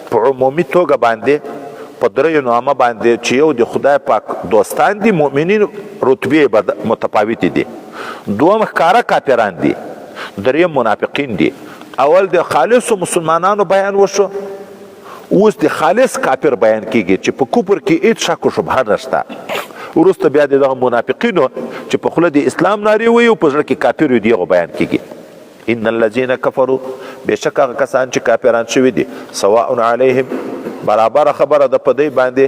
Speaker 1: په عمومي توګه باندې په دریو نامه باندې چې یو د خدای پاک دوستان دي، مؤمنین رتبې متفاوتې دي، دوم ښکاره کافران دي، دریم منافقین دي. اول د خالصو مسلمانانو بیان وشو، اوس د خالص کافر بیان کیږي چې په کفر کې هیڅ شک و شبهه نشته. وروسته بیا د دغه منافقینو چې په خوله د اسلام نارې وایي او په زړه کې کافر وي د هغو بیان کیږي. ان الذین کفروا، بېشک هغه کسان چې کافران شوي دي، سواء علیهم برابر خبره ده په دی باندې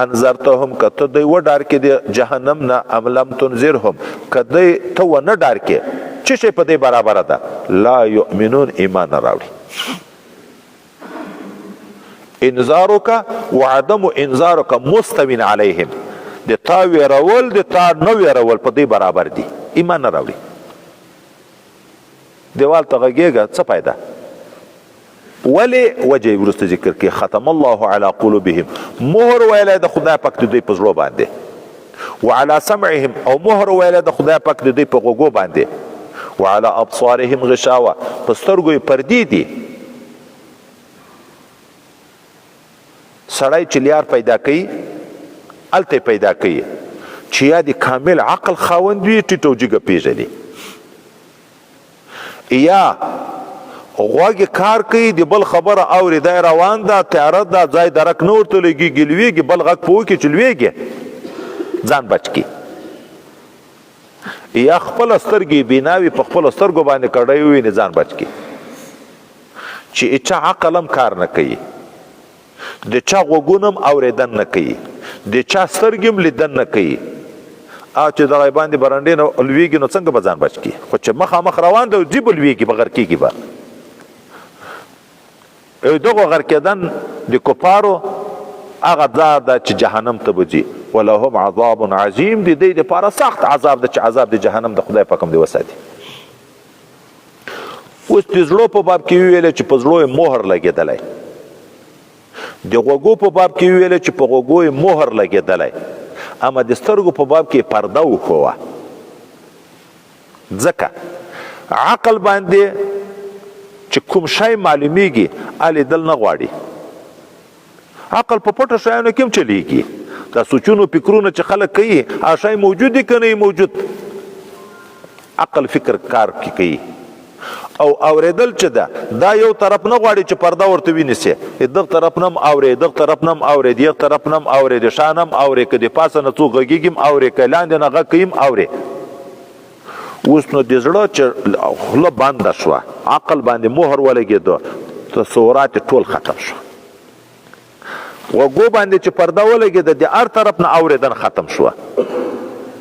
Speaker 1: انذرتهم که ته دوی وډار کې د جهنم نه ام لم تنذرهم که دوی ته ونه ډار کې څه شی په دی برابره ده لا یؤمنون ایمان نه راوړي. انذارک وعدم انذارک مستوین علیهم، د تا ویرول د تا نه ویرول په دی برابر دي، ایمان نه راوړي. دیوال ته غږېږه څه فایده؟ ولې وجه وروسته ذکر کې ختم الله علی قلوبهم مهر ویلی د خدای پاک د دوی په زړو باندې وعلى سمعهم او مهر ویلی د خدای پاک د دوی په غوږو باندې وعلى ابصارهم غشاوه په سترګو یې پردې دي. سړی چې لیار پیدا کوي هلته پیدا کوي چې یا د کامل عقل خاوند وي ټیټ او جګه پیژني یا غوږ کار کوي د بل خبره اوري دی روان ده تیاره ده ځای درک نه ورته لګېږي لویږي بل غږ په وکړي چې لویږي ځان بچ کړي یا خپله سترګې بیناوي په خپلو سترګو باندې کړی وویني ځان بچ کړي چې چا عقل هم کار نه کوي د چا غوږونه هم اورېدن نه کوي د چا سترګې هم لیدن نه کوي او چې دغه باندې برنډې نه لویږي نو څنګه به ځان بچ کړي خو چې مخامخ روان دی ځي به لویږي به غر کېږي به دغه غر کېدن د کفارو هغه ځای ده چې جهنم ته به ځي ولهم عذاب عظیم د دوی دپاره سخت عذاب ده چې عذاب د جهنم د خدای پاک هم دې وساتي. اوس د زړو په باب کې وویلې چې په زړو یې مهر لګېدلی د غوږو په باب کې وویلې چې په غوږو یې مهر لګېدلی اما د سترګو په باب کې پرده وښوه ځکه عقل باندې چې کوم شی معلومیږي الیدل نه غواړي عقل په پټو شیانو کې هم چلیږي دا سوچونو فکرونه چې خلک کوي هغه شی موجود دی که نه موجود عقل فکر کار کوي او اوریدل چې ده دا یو طرف نه غواړي چې پرده ورته وینیسي دغه طرف نه هم اوري دغه طرف نه هم اوري دغه طرف نه هم اوري د شا نه هم اوري که د پاسه نه څوک غږېږي هم اوري که لاندې نه غږ کوي هم اوري. اوس نو د زړه چې خوله بنده شوه عقل باندې مهر ولګېدو تصورات ټول ختم شو غوږو باندې چې پرده ولګېده د هر طرف نه اورېدن ختم شوه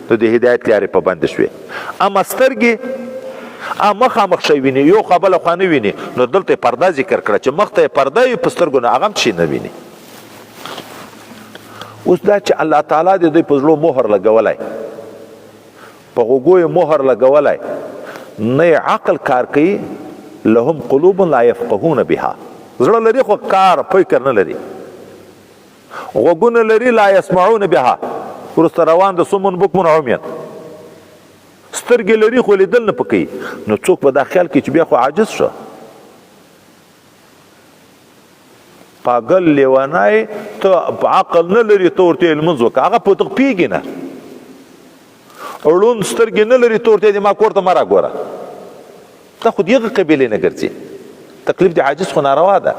Speaker 1: نو د هدایت لارې په بندې شوې اما سترګې مخامخ شی ویني یو خوا بله خوا نه ویني نو دلته یې پرده ذکر کړه چې مخ ته یې پرده وي په سترګو نه هغه هم شي نه ویني. اوس دا چې الله تعالی د دوی په زړو مهر لګولی په غوږو یې مهر لګولی نه یې عقل کار کوي لهم قلوب لا یفقهون بها زړه لري خو کار فکر نه لري غوږونه لري لا یسمعون بها وروسته روان د صمون بکمون عمین سترګې لري خو لیدل نه پکوي نو څوک به دا خیال کوي چې بیا خو عاجز شو پاگل لیونای ته عقل نه لري ته ورته یې لمونځ وکړه هغه په دغه پوهېږي نه ړوند سترګې نه لري ته ورته یې ما کور ته مه راګوره دا خو د هغه قبیلې نه ګرځي تکلیف د عاجز خو ناروا ده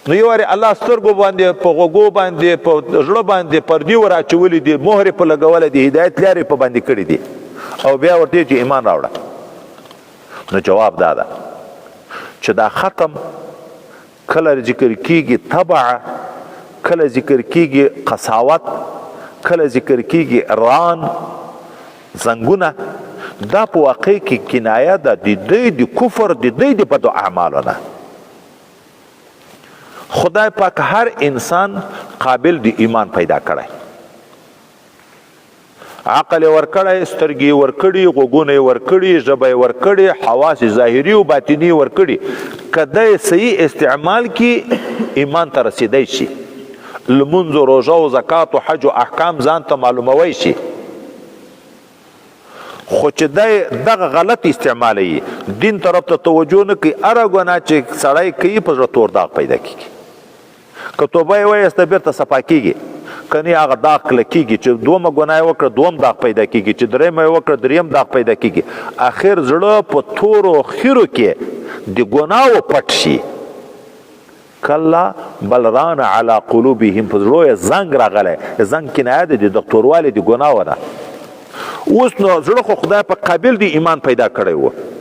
Speaker 1: نو یو وارې الله سترګو باندې په غوږو باندې په زړه باندې پردې ور اچولي دي مهرې په لګولی د هدایت لارې په باندې کړي دي او بیا ورته چې ایمان راوړه نو جواب دا ده چې دا ختم کله ذکر کیږي تبع کله ذکر کیږي قساوت کله ذکر کیږي ران زنګونه دا په واقع کې کنایه ده د دوی د کفر د دوی د بدو اعمالو نه خدای پاک هر انسان قابل د ایمان پیدا کړی عقل یې ورکړی سترګې یې ورکړي غوږونه یې ورکړي ژبه یې ورکړي حواس ظاهري او باطني یې ورکړي که دی صحیح استعمال کی ایمان ته رسیدی شي لمونځ و روژه و زکات و حج و احکام ځان ته معلوموی شي خو چې دی دغه غلط استعمالوي دین طرف ته توجه نه کوي هره ګناه چې سړی کوي په زړه تور داغ پیدا کېږي که توبه یې وایسته بیرته صفا کېږي کنی هغه داغ کلکېږي چې دومه ګناه یې وکړه دوم داغ پیدا کېږي چې درېیمه یې وکړه درېیم داغ پیدا کېږي اخر زړه په تورو خیرو کې د ګناهو پټ شي کله بل ران علی قلوبهم په زړو یې زنګ راغلی زنګ کنایه ده د دکتوروالی د ګناهو نه اوس نو زړه خو خدای په قابل دی ایمان پیدا کړی و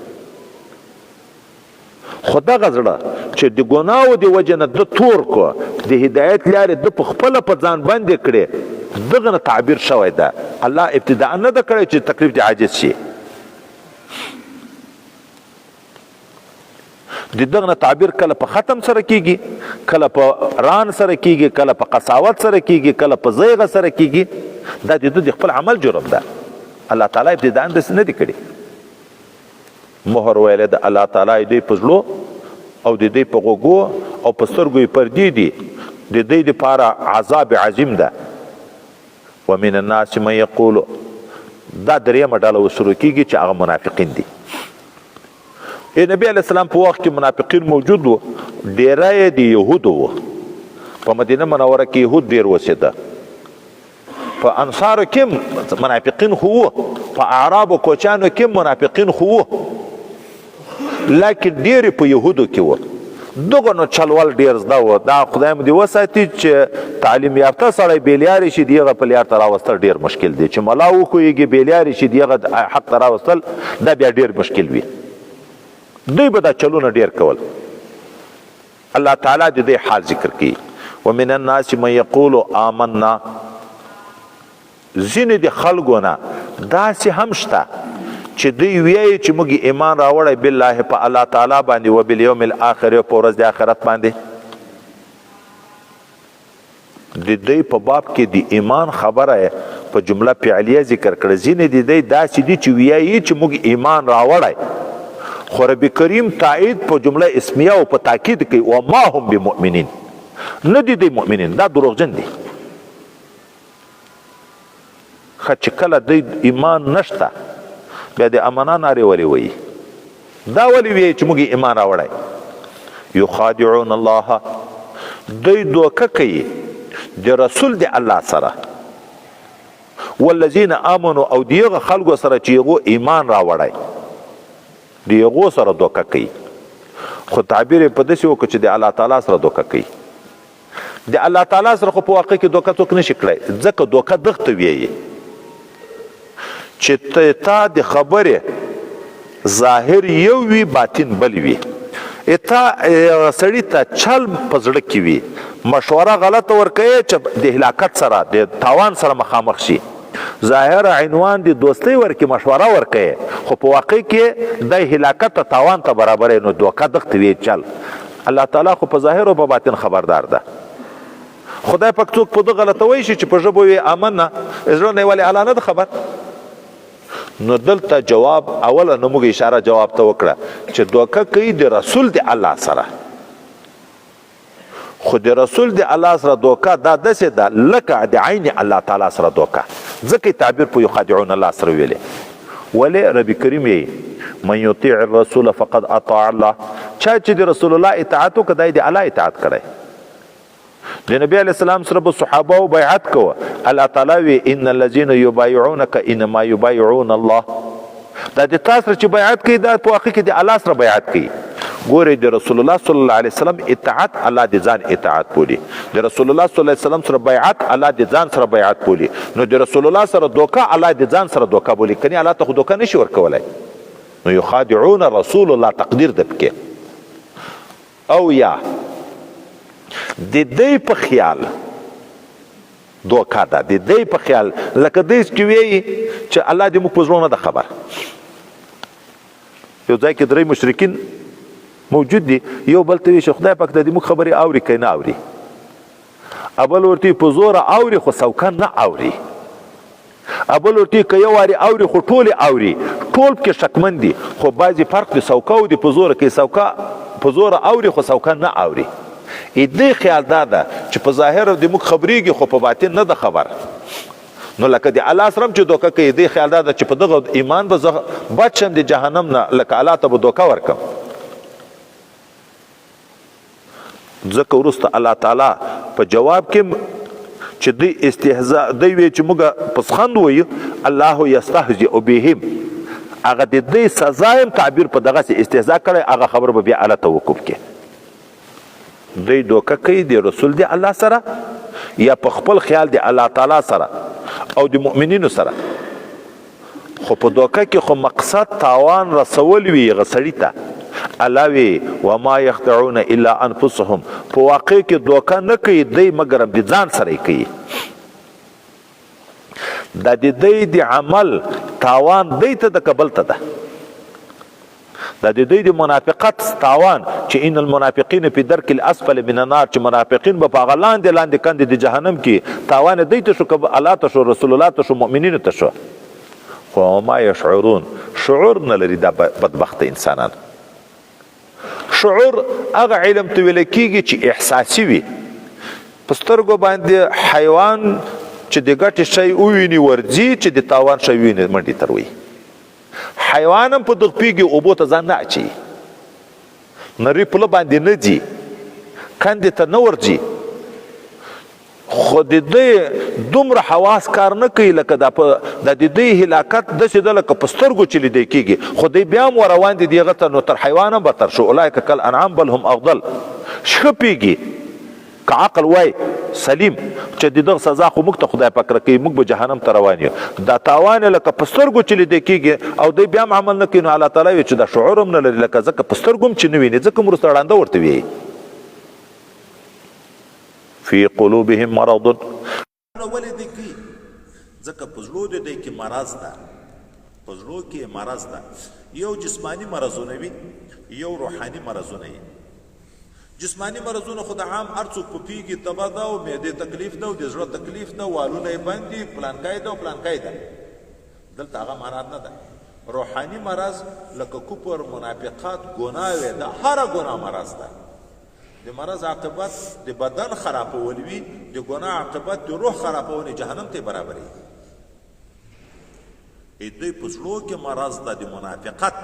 Speaker 1: خو دغه زړه چې د ګناهو د وجې نه ده تور کو د هدایت لارې ده په خپله په ځان باندې کړې دغه نه تعبیر شوی ده الله ابتداء نه ده کړی چې تکلیف د عاجز شي د دغه نه تعبیر کله په ختم سره کیږي کله په ران سره کیږي کله په قساوت سره کیږي کله په زیغه سره کیږي دا د خپل عمل جرم ده الله تعالی ابتداء داسې نه دی کړي مهر ویلی د الله تعالی دوی په زړو او د دې په غوږو او په سترګو یې پردې دي، د دې دپاره عذاب عظیم ده. ومن الناس من یقول، دا درېیمه ډله وشروع کېږي چې هغه منافقین دي. نبی علیه السلام په وخت کې منافقین موجود وو، ډیری یې د یهودو وو. په مدینه منوره کې یهود ډېر اوسېده. په انصارو کې منافقین خو وو، په اعرابو کوچیانو کې منافقین خو وو، لیکن ډېرې په یهودو کې وو. دغه نو چلول ډېر زده وو. دا خدای مو دې وساتي چې تعلیم یافته سړی بېلیارې شي، د هغه په لیار ته راوستل ډېر مشکل دی. چې ملا وښویږي بېلیارې شي، د هغه حق ته راوستل دا بیا ډېر مشکل وي. دوی به دا چلونه ډېر کول. الله تعالی د دې حال ذکر کوي. ومن الناس من یقول آمنا، ځینې د خلکو نه داسې هم شته چې دوی وایي چې موږ ایمان راوړی بالله، په الله تعالی باندې، و بالیوم الاخر، په ورځ د آخرت باندې. د دوی په باب کې د ایمان خبره په جمله فعلیه ذکر کړه. ځینې د دوی داسې دي چې وایي چې موږ ایمان راوړی، خو رب کریم تایید په جمله اسمیه او په تاکید کوي وما هم بمؤمنین، نه دي دوی مؤمنین، دا دروغجن دي. ښه چې کله دوی ایمان نشته بیا د امنا نارې ولې وایي؟ دا ولې وایي چې موږ ایمان راوړی؟ یخادعون الله، دوی دوکه کوي د رسول د الله سره، والذین آمنوا، او د هغه خلکو سره چې هغو ایمان راوړی، د هغو سره دوکه کوي. خو تعبیر یې په داسې وکړو چې د الله تعالی سره دوکه کوي. د الله تعالی سره خو په واقع کې دوکه څوک نشي کړی، ځکه دوکه دغه ته وایي چې تا د خبرې ظاهر یو وي باطن بل وي. تا سړي ته چل په زړه کې وي، مشوره غلطه ورکوي چې د هلاکت سره د تاوان سره مخامخ شي. ظاهر عنوان د دوستۍ ورکې مشوره ورکوي، خو په واقع کې د هلاکت ته تاوان ته برابر، نو دوکه دغه ته وي چل. الله تعالی خو په ظاهر او په باطن خبردار ده. خدای پاک څوک په دغه غلطوي شي چې په ژبه وي آمنا، زړه نه ولې اعلی نه ده خبر. نو دلته جواب اوله نو موږ اشاره جواب ته وکړه چې دوکه کوي د رسول د الله سره. خو د رسول د الله سره دوکه دا داسې ده لکه د عین الله تعالی سره دوکه، ځکه تعبیر په یخادعون الله سره ویلې. ولې رب کریم یې من یطیع الرسول فقد اطاع الله، چا چې د رسول الله اطاعت وکړه دی د الله اطاعت کړی. د نبی علیه السلام سره به صحابه بیعت کوه. الله تعالی وی ان الذين يبايعونك انما يبايعون الله، دا د تاسو سره چې بیعت کوي دا په واقع کې د الله سره بیعت کوي. ګورې د رسول الله صلی الله علیه وسلم اطاعت الله د ځان اطاعت بولي، د رسول الله صلی الله علیه وسلم سره بیعت الله د ځان سره بیعت بولي. نو د رسول الله سره دوکه الله د ځان سره دوکه بولي، کني الله ته خو دوکه نشي ورکولای. نو یخادعون رسول الله تقدیر ده پکې. او یا د دې په خیال دوکه ده، د دې په خیال لکه دې چې وایي چې الله دې موږ په زړه نه ده خبر. یو ځای کې درې مشرکین موجود دي، یو بل ته وایي چې خدای پاک د دې موږ خبرې اوري که نه اوري. ابل ورته په زوره اوري خو سوکن نه اوري. ابل ورته که یو وارې اوري خو ټولې اوري، ټول پکې شکمن دي، خو بعضې فرق د سوکه او د په زوره کې سوکه په زوره اوري خو سوکن نه اوري. دې خیال دا ده چې په ظاهر د موږ خبرېږي خو په باطن نه ده خبر. نو لکه د الله سره چې دوکه کوي، دې خیال دا ده چې په دغه ایمان به زه بچ شم د جهنم نه، لکه الله ته به دوکه ورکم. ځکه وروسته الله تعالی په جواب کې چې دوی استهزاء دوی وایي چې موږ پسخند وایو، الله یستهزئ بهم، هغه د دوی سزا هم تعبیر په دغسې استهزاء کړی، هغه خبر به بیا الله ته وقوف کې. دوی دوکه کوي د رسول د الله سره یا په خپل خیال د الله تعالی سره او د مؤمنینو سره. خو په دوکه کې خو مقصد تاوان رسول وي هغه سړي ته. الله وی وما یخدعون الا انفسهم، په واقع کې دوکه نه کوي دوی مګر د ځان سره کوي. د دوی د عمل تاوان دوی ته د کبل ته ده، د دوی د منافقت تاوان چې ان المنافقین فی درک الاسفل من النار، چې منافقین به په هغه لاندې لاندې کندې د جهنم کې تاوان دوی ته شو، که الله ته شو، رسول الله ته شو، مؤمنینو ته شو. خو ما یشعرون، شعور نه لري دا بدبخت انسانان. شعور هغه علم ته ویل کېږي چې احساسي وي. په سترګو باندې حیوان چې د ګټې شی وویني ورځي، چې د تاوان شی وویني منډې تر وي. حیوان هم په دغه پیږي اوبو ته ځان نه اچوي، نري پوله باندې نه ځي، کندې ته نه ورځي، خو د دوی دومره حواس کار نه کوي لکه د دوی هلاکت داسې ده لکه په سترګو چې لیدی کېږي، خو دوی بیا هم ورروان دي دغه ته، نو تر حیوان هم بدتر شو. اولئک کالانعام بل هم افضل. ښه پیږي که عقل وای سلیم چې د دغه سزا خو موږ ته خدای پاک راکوي، موږ به جهنم ته روان یو. دا تاوان لکه په سترګو چې لیدی کېږي او دوی بیا هم عمل نه کوي، نو الله تعالی وایي چې دا شعور هم نه لري، لکه ځکه په سترګو هم چې نه ویني، ځکه هم وروسته ړانده ورته وایي. فی قلوبهم مرض، ولې دی کوي؟ ځکه په زړو د دوی کې مرض ده، په زړو کې مرض ده. یو جسمانی مرضونه وي، یو روحاني مرضونه وي. جسمانی مرضونه خو د عام هر څوک په پیږي، تبه ده او معدې تکلیف ده او د زړه تکلیف ده، والونه یې بند دي، پلانکای ده او پلانکای ده. دلته هغه مرض نه ده. روحاني مرض لکه کفر، منافقت، ګناه وي، د هره ګناه مرض ده. د مرض عاقبت د بدن خرابول وي، د ګناه عاقبت د روح خرابول، جهنم ته برابر وي. دوی په زړو کې مرض ده د منافقت.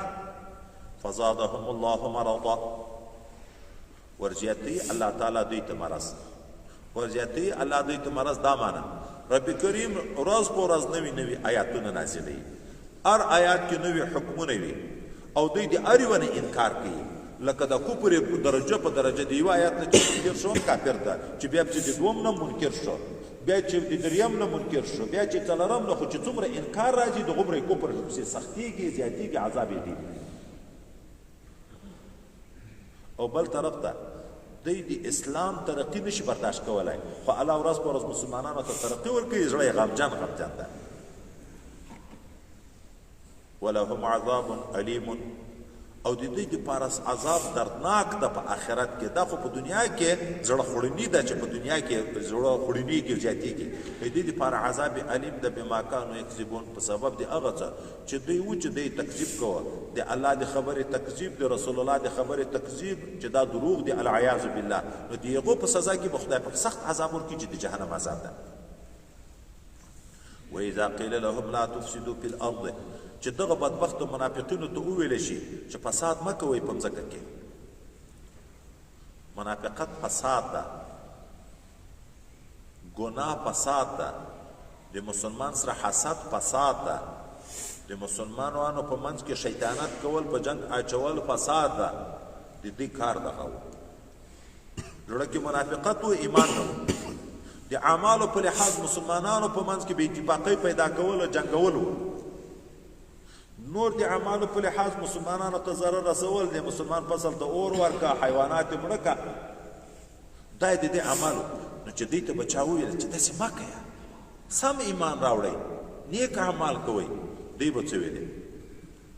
Speaker 1: فزادهم الله مرضا، ورزیاتی الله تعالی دوی ته مرض، ورزیاتی الله دوی ته مرض. دا معنا رب کریم ورځ په ورځ نوي نوي آیاتونه نازلوي، هر آیات کې نوي حکمونه وي او دوی د هر یو نه انکار کوي. لکه د کفر درجه په درجه دی، یو آیات نه چې منکر شو کافر ده، چې بیا چې د دوم نه منکر شو، بیا چې د دریم نه منکر شو، بیا چې څلورم نه، خو چې څومره انکار راځي د غومره کفر سختیږي، زیاتیږي، عذاب یې دی. او بل طرف ته دوی د اسلام ترقي نشي برداشت کولی، خو الله ورځ په ورځ مسلمانانو ته ترقي ورکوي، زړه یې غمجن ده. ولهم عذاب علیم، او د دوی دپاره عذاب دردناک ده په آخرت کې. دا خو په دنیا کې زړه خوړني ده، چې په دنیا کې زړه خوړنېږي، زیاتېږي. د دوی دپاره عذاب علیم ده بما کانوا یکذبون، په سبب د هغه څه چې دوی و چې دوی تکذیب کوه، د الله د خبرې تکذیب، د رسول الله د خبرې تکذیب، چې دا دروغ دي، العیاذ بالله. نو د هغو په سزا کې به خدای پاک سخت عذاب ورکړي، چې د جهنم عذاب ده. واذا قیل لهم لا تفسدوا فی الارض، چې دغه بدبختو منافقینو ته وویل شي چې فساد مه کوئ په مځکه کې. منافقت فساد ده، ګناه فساد ده، د مسلمان سره حسد فساد ده، د مسلمانانو په منځ کې شیطانت کول، په جنگ اچول فساد ده. د دې کار دغه و، زړه کې منافقت و، ایمان نه و. د اعمالو په لحاظ مسلمانانو په منځ کې بې اتفاقۍ پیدا کول او جنګول و. نور د اعمالو په لحاظ مسلمانانو ته ضرر رسول، د مسلمان فصل ته اور ورکا، حیوانات مړه کا، دا د دې اعمالو. نو چې دوی ته به چا وویل چې داسې مه کوه، سم ایمان راوړئ، نیک اعمال کوئ، دوی به څه ویلې؟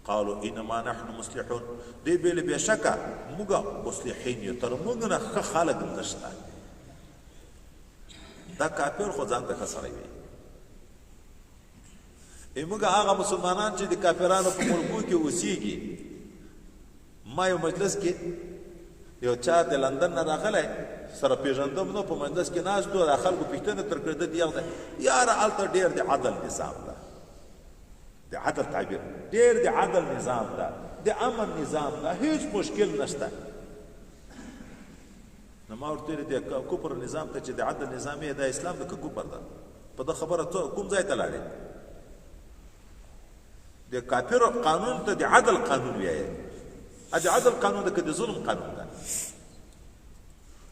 Speaker 1: قالو انما نحن مصلحون، دوی ویلې بېشکه موږ مصلحین یو، تر موږ نه ښه خلک نشته. دا کافر خو ځان ته ښه سړی وي. موږ هغه مسلمانان چې د کافرانو په ملکو کې اوسېږي. ما یو مجلس کې یو چا د لندن نه راغلی، سره پېژندم نو، په مجلس کې ناست و، د خلکو پوښتنه تر کړې ده د یغ ده، یاره هلته ډېر د عدل نظام ده، د عدل تعبیر ډېر د عدل نظام ده، د امن نظام ده، هیڅ مشکل نشته. نو ما ورته ویلې د کفر نظام ته چې د عدل نظام یې د اسلام ده که کفر ده؟ په ده خبره کوم ځای ته لاړې؟ د کافر قانون ته د عدل قانون وایي. د عدل قانون ده که د ظلم قانون ده؟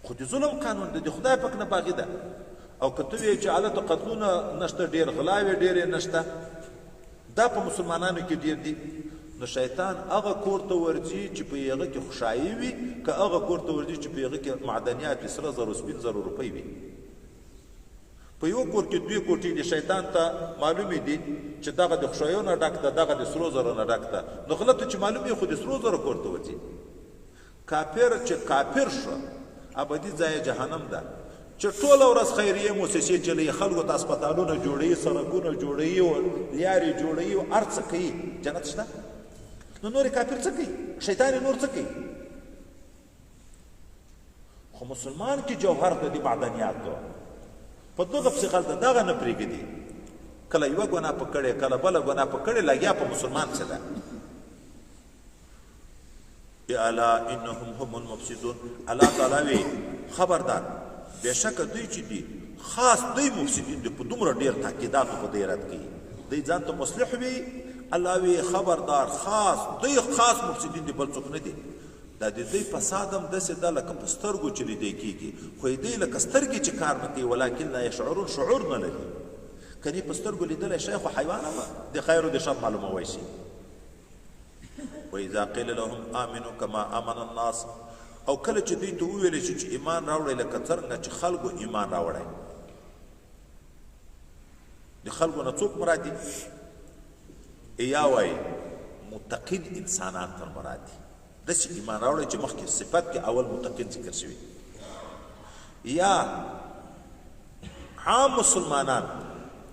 Speaker 1: خو د ظلم قانون ده، د خدای پاک نه باغي ده. او که ته وایې چې هلته قتلونه نشته، ډېر غلاوې ډېرې نشته، دا په مسلمانانو کې ډېر دي. نو شیطان هغه کور ته ورځي چې په هغه کې خوشحایي وي، که هغه کور ته ورځي چې په هغه کې معدنیات، سره زر، سپین زر روپۍ وي. په یو کور کې دوی کوټې د شیطان ته معلومې دي چې دغه د خوشحیو نه ډک ده، دغه د سرو زرو نه ډک ده. نو غلط چې معلومې خو د سرو زرو کور ته ورځي. کافر چې کافر شو، ابدي ځای جهنم ده. چې ټوله ورځ خیریه موسسې چلوي، خلکو ته هسپتالونه جوړوي، سړکونه جوړوي، لیارې جوړوي، هر څه کوي، جنت شته؟ نو نور کافر څه کوي؟ شیطان نور څه کوي؟ خو مسلمان کې جوهر د دې معدنیاتو په دغه پسې غلطه دغه نه پرېږدي کله یوه ګناه پکړې کله بله ګناه پکړې لګیا په مسلمان څه ده الا انهم هم المفسدون الله تعالی وی خبردار بېشکه دوی چې دي خاص دوی مفسدین دي په دومره ډېر تاکیداتو په دې رد کوي دوی ځان ته مصلح وي الله وی خبردار خاص دوی خاص مفسدین دي بل څوک نه دي دا د دوی فساد هم داسې ده لکه په سترګو چې لیدی کېږي خو یې دوی لکه سترګې چې کار نه کوي ولکن لا یشعرون شعور نه لري کنی په سترګو لیدلی شی خو حیوان هم د خیر و د شر معلوموی شي واذا قیل لهم آمنوا کما آمن الناس او کله چې دوی ته وویلی شي چې ایمان راوړئ لکه څرنګه چې خلکو ایمان راوړی د خلکو نه څوک مراد دي یا وایي متقین انسانان تر مراد دي داسې ایمان راوړی چې مخکې صفت کې اول متقین ذکر شوي یا عام مسلمانان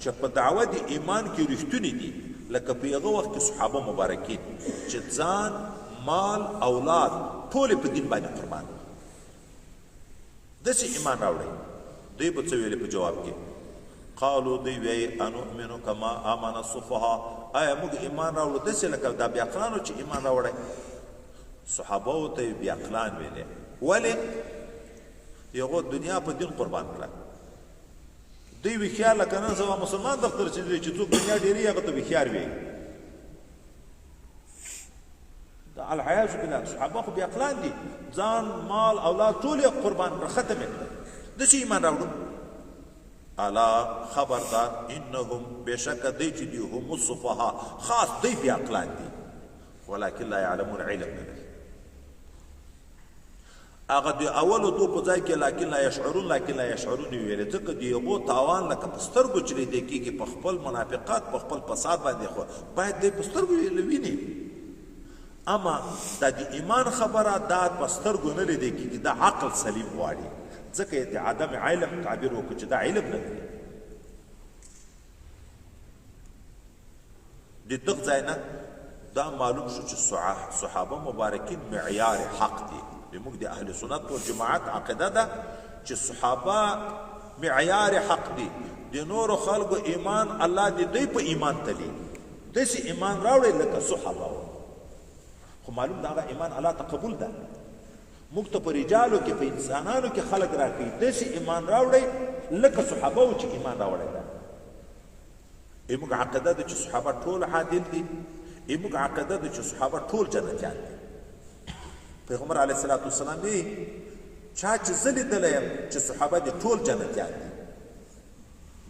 Speaker 1: چې په دعوه د ایمان کې رښتونی دي لکه په هغه وخت کې صحابه مبارکین چې ځان مال اولاد ټول په دین باندې قربان داسې ایمان راوړی دوی به څه ویلې په جواب کې قالو دوی وایي انؤمنو کما آمن السفهاء آیا موږ ایمان راوړو داسې لکه دا بیعقلانو چې ایمان راوړی صحابو ته بیعقلان ویلې ولې هغو دنیا په دین قربان کړه دوی ویښیار لکه نن سبا مسلمان دفتر چې دی چې څوک دنیا ډېري هغه ته ویښیار وي د الحیاذ بالله صحابه خو بیعقلان دي ځان مال اولاد ټول یې قربان کړه ختم یې کړه داسې ایمان راوړو الا خبردار انهم بېشکه دی چې دي هم الصفها خاص دوی بیعقلان دي ولکن لا یعلمون علم نه لري هغه د اولو دو په ځای کې لکن لا یشعرون ویلې ځکه د هغو تاوان لکه په سترګو چې لیدی کېږي په خپل منافقات په خپل فساد باندې خو باید دی په سترګو ویني اما دا د ایمان خبره دا په سترګو نه لیدی کېږي دا عقل سلیم غواړي ځکه د عدم علم تعبیر وکړو چې دا علم نه لري د دغه ځای نه دا معلوم شو چې صحابه مبارکین معیار حق دي موږ د اهل سنت و جماعت عقیده ده چې صحابه معیار حق دي د نورو خلکو ایمان الله دې دوی په ایمان تلي داسې ایمان راوړی لکه صحابه خو معلوم ده هغه ایمان الله ته قبول ده موږ ته په رجالو کې په انسانانو کې خلک راکوي داسې ایمان راوړی لکه صحابه و چې ایمان راوړی ده موږ عقیده ده چې صحابه ټول عادل دي موږ عقیده ده چې صحابه ټول جنتیان دي پیغمبر علیه الصلاة والسلام وی چا چې زه لیدلی یم چې صحابه دي ټول جنتیان دي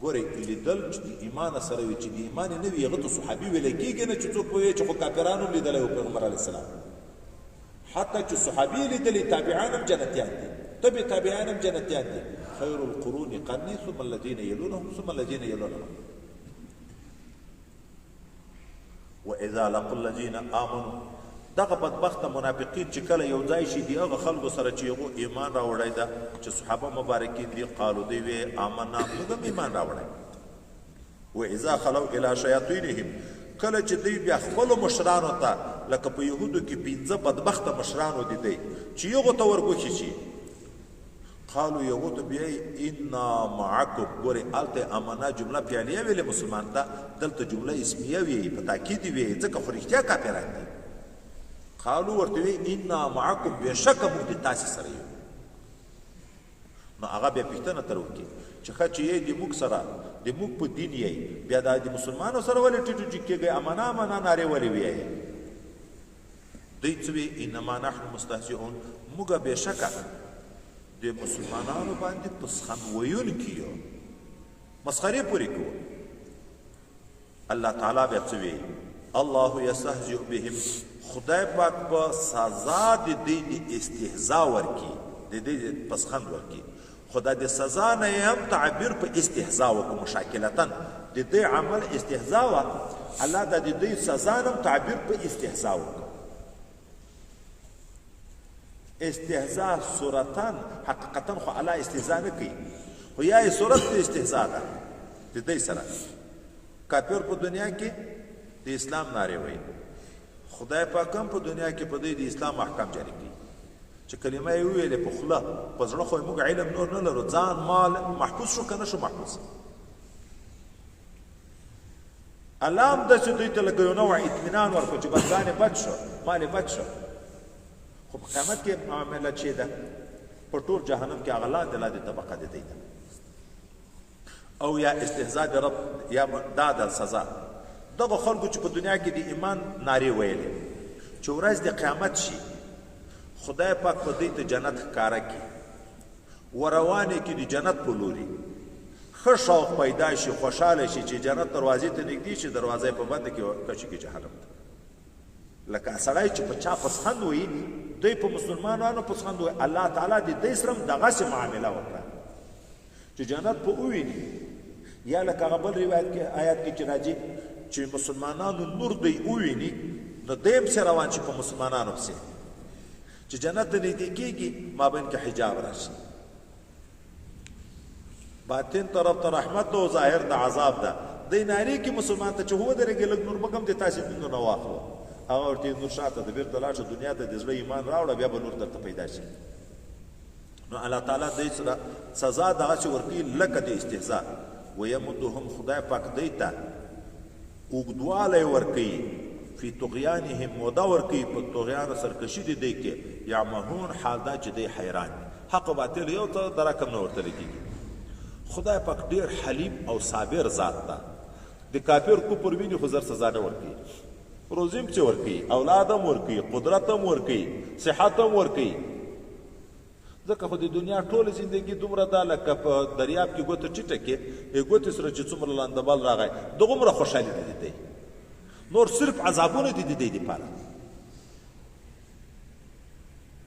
Speaker 1: ګورئ لیدل چې د ایمان سره وي چې د ایمان نه وي هغه ته صحابي ویلی کېږي نه چې څوک ووایي چې خو کافرانو هم لیدلی و پیغمبر علیه السلام حتی چې صحابي یې لیدلي تابعان هم جنتیان دي تبع تابعان هم جنتیان دي خیر القرون قرني ثم الذین یلونهم ثم الذین یلونهم واذا لقوا الذین آمنوا دغه بدبخت منافقین چې کله یو ځای شي د هغه خلکو سره چې هغو ایمان راوړی ده چې صحابه مبارکین دي قالو دوی وی آمنا موږ هم ایمان راوړی و اذا خلو الی شیاطینهم کله چې دوی بیا خپلو مشرانو ته لکه په یهودو کې 15 بدبخته مشرانو دي دی چې هغو ته ورګوښي شي قالو یهو ته بیا انا معکم ګورې هلته امنا جمله فعلیه ویلې مسلمان ته دلته جمله اسمیه وی په تاکید وی ځکه خو رښتیا کافران دي قالو ورته وی انا معکم بېشکه موږ د تاسې سره یو نو هغه بیا پوښتنه تر وکړي چې ښه چې یې د موږ سره د موږ په دین یې بیا دا د مسلمانو سره ولې ټیټو جیک کېږئ امنا امنا نارې ولې ویایې دوی څه وی انما نحن مستهزئون موږ بېشکه د مسلمانانو باندې پسخند ویونکي یو مسخرې پورې کوو الله تعالی بیا څه وی الله یستهزئ بهم خدای پاک په سزا د دې د استهزا ورکي د دې پسخند ورکي خدا د سزا نه هم تعبیر په استهزا وکړو مشاکلتا د دې عمل استهزا و الله د دې سزا نه تعبیر په استهزا وکړو استهزا صورتن حقیقتا خو الله استهزا نه کوي خو یا صورت د استهزا ده د دې سره کافر په دنیا کې د اسلام نارې وایي خدای پاک هم په دنیا کې په دې د اسلام احکام جاری کړي چې کلمه یې وویلې په خوله په زړه خو موږ علم نور نه لرو ځان مال محفوظ شو که نه شو محفوظ الله هم داسې دوی ته لکه یو نوع اطمینان ورکړو چې بس ځان یې بچ شو مال یې بچ شو خو په قیامت کې معامله چې ده په ټول جهنم کې هغه لاندې طبقه د دی ده او یا استهزاء د رب یا دا د سزا دغه خلکو چې په دنیا کې د ایمان نارې ویلې چې ورځ د قیامت شي خدای پاک په دوی ته جنت ښکاره کړي وروانې کې د جنت په لوري ښه شوق پیدا شي خوشحاله شي چې جنت دروازې ته نږدې شي دروازه یې په بنده کې کشي کې جهنم ته لکه سړی چې په چا پسخند وي دوی په مسلمانانو پسخند وي الله تعالی د دوی سره هم دغسې معامله وکړه چې جنت په وویني یا لکه هغه بل روایت کې آیات کې چې راځي چې مسلمانانو نور دوی وویني نو دوی هم پسې روان شي په مسلمانانو پسې چې جنت ته نږدې کېږي مابین کې حجاب راشي باطن طرف ته رحمت او ظاهر د عذاب ده دی نارې کې مسلمان ته چې ودرېږي لږ نور به کم د تاسې دونه نه واخلو هغه ورته نور شاته د بیرته لاړ شه دنیا ته د زړه ایمان راوړه بیا به نور درته پیدا شي نو الله تعالی دوی سره سزا دغسې ورکوي لکه د استهزاء ویمدهم خدای پاک دوی ته اوږدوالی ورکوي فی طغیانهم موده ورکوي په طغیان سرکشي د دوی کې یعمهون حال دا چې دوی حیران حق و باطل یو ته د رقم نه ورته لګېږي خدای پاک ډیر حلیم او صابر ذات ده د کافر کفر ویني خو زر سزا نه ورکوي روزي هم چې ورکوي اولاد هم ورکوي قدرت هم ورکوي صحت هم ورکوي ځکه خو د دنیا ټوله زندګي دومره ده لکه په دریاب کې ګوته ټیټه کې ګوتې سره چې څومره لاندبال راغی دغومره خوشحالي دي دی نور صرف عذابونه دي د دې دپاره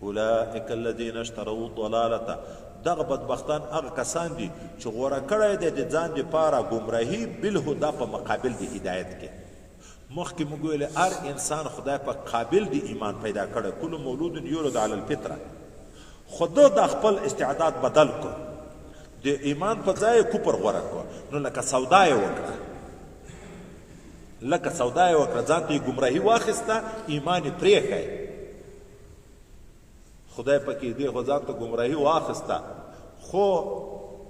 Speaker 1: اولئک الذین اشتروا الضلالة دغه بدبختان هغه کسان دي چې غوره کړی دی د ځان دپاره ګمراهي بالهدا په مقابل د هدایت کې مخکې موږ ویلې هر انسان خدای په قابل د ایمان پیدا کړی کل مولود یولد علی الفطره خو ده د خپل استعداد بدل کړ د ایمان په ځای کفر غوره کړ نو لکه سودا یې وکړه ځان ته یې ګمراهي واخیسته ایمان یې پرېښی خدای پکې دې خو ځان ته ګمراهي واخیسته خو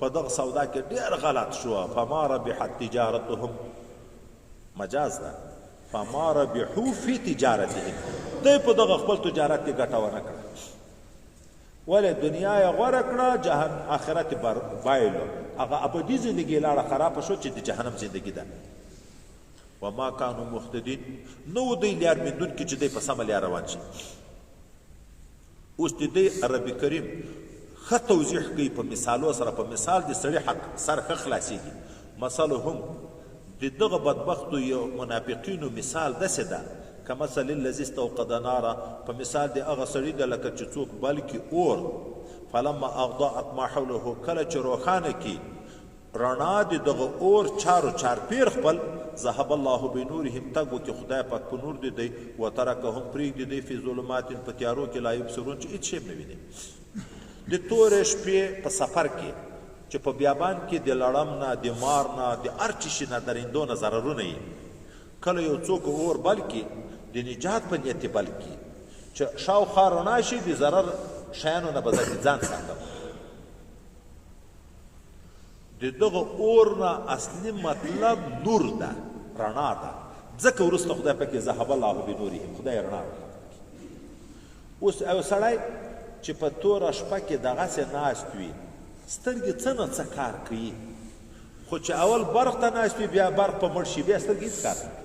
Speaker 1: په دغه سودا کې ډېر غلط شو فما ربحت تجارتهم مجاز ده فما ربحوا فی تجارتهم دوی په دغه خپل تجارت کې ګټه ونه کړه ولې دنیا یې غوره کړه آخرت یې بایلو هغه ابدي زندګي یې لاړه خرابه شو چې د جهنم زندګي ده وما کانوا مهتدین نو دوی لار موندونکي چې دوی په سمه لار روان شي اوس د دې عربي کریم ښه توضیح کوي په مثالو سره په مثال د سړي حق سر ښه خلاصېږي مثلهم د دغه بدبختو یو منافقینو مثال داسې ده کمثل الذي استوقد نارا په مثال د هغه سړي ده لکه چې څوک بلکې اور فلما اضاءت ما حوله کله چې روښانه کي رڼا د دغه اور چارو چارپیر خپل ذهب الله بنورهم تګ وکړي خدای پاک په نور دی وترکهم پرېږدي دی فی ظلمات په تیارو کې لا یبصرون چې هېڅ شی نه ویني د تورې شپې په سفر کې چې په بیابان کې د لړم نه د مار نه د هر چی شي نه درندو نه ضررونه یي کله یو څوک اور بل کړي د نجات په نیت بل کړي چې شاوخوا رڼا شي د ضرر شیانو نه به ځان ساتم د دغه اور نه اصلي مطلب نور ده رڼا ده ځکه وروسته خدای پکې ذهب الله بنورهم خدای رڼا اوس یو سړی چې په توره شپه کې دغسې ناست وي سترګې څه نه څه کار کوي خو چې اول برق ته ناست وي بیا برق په مړ شي بیا سترګې هېڅ کار نه کوي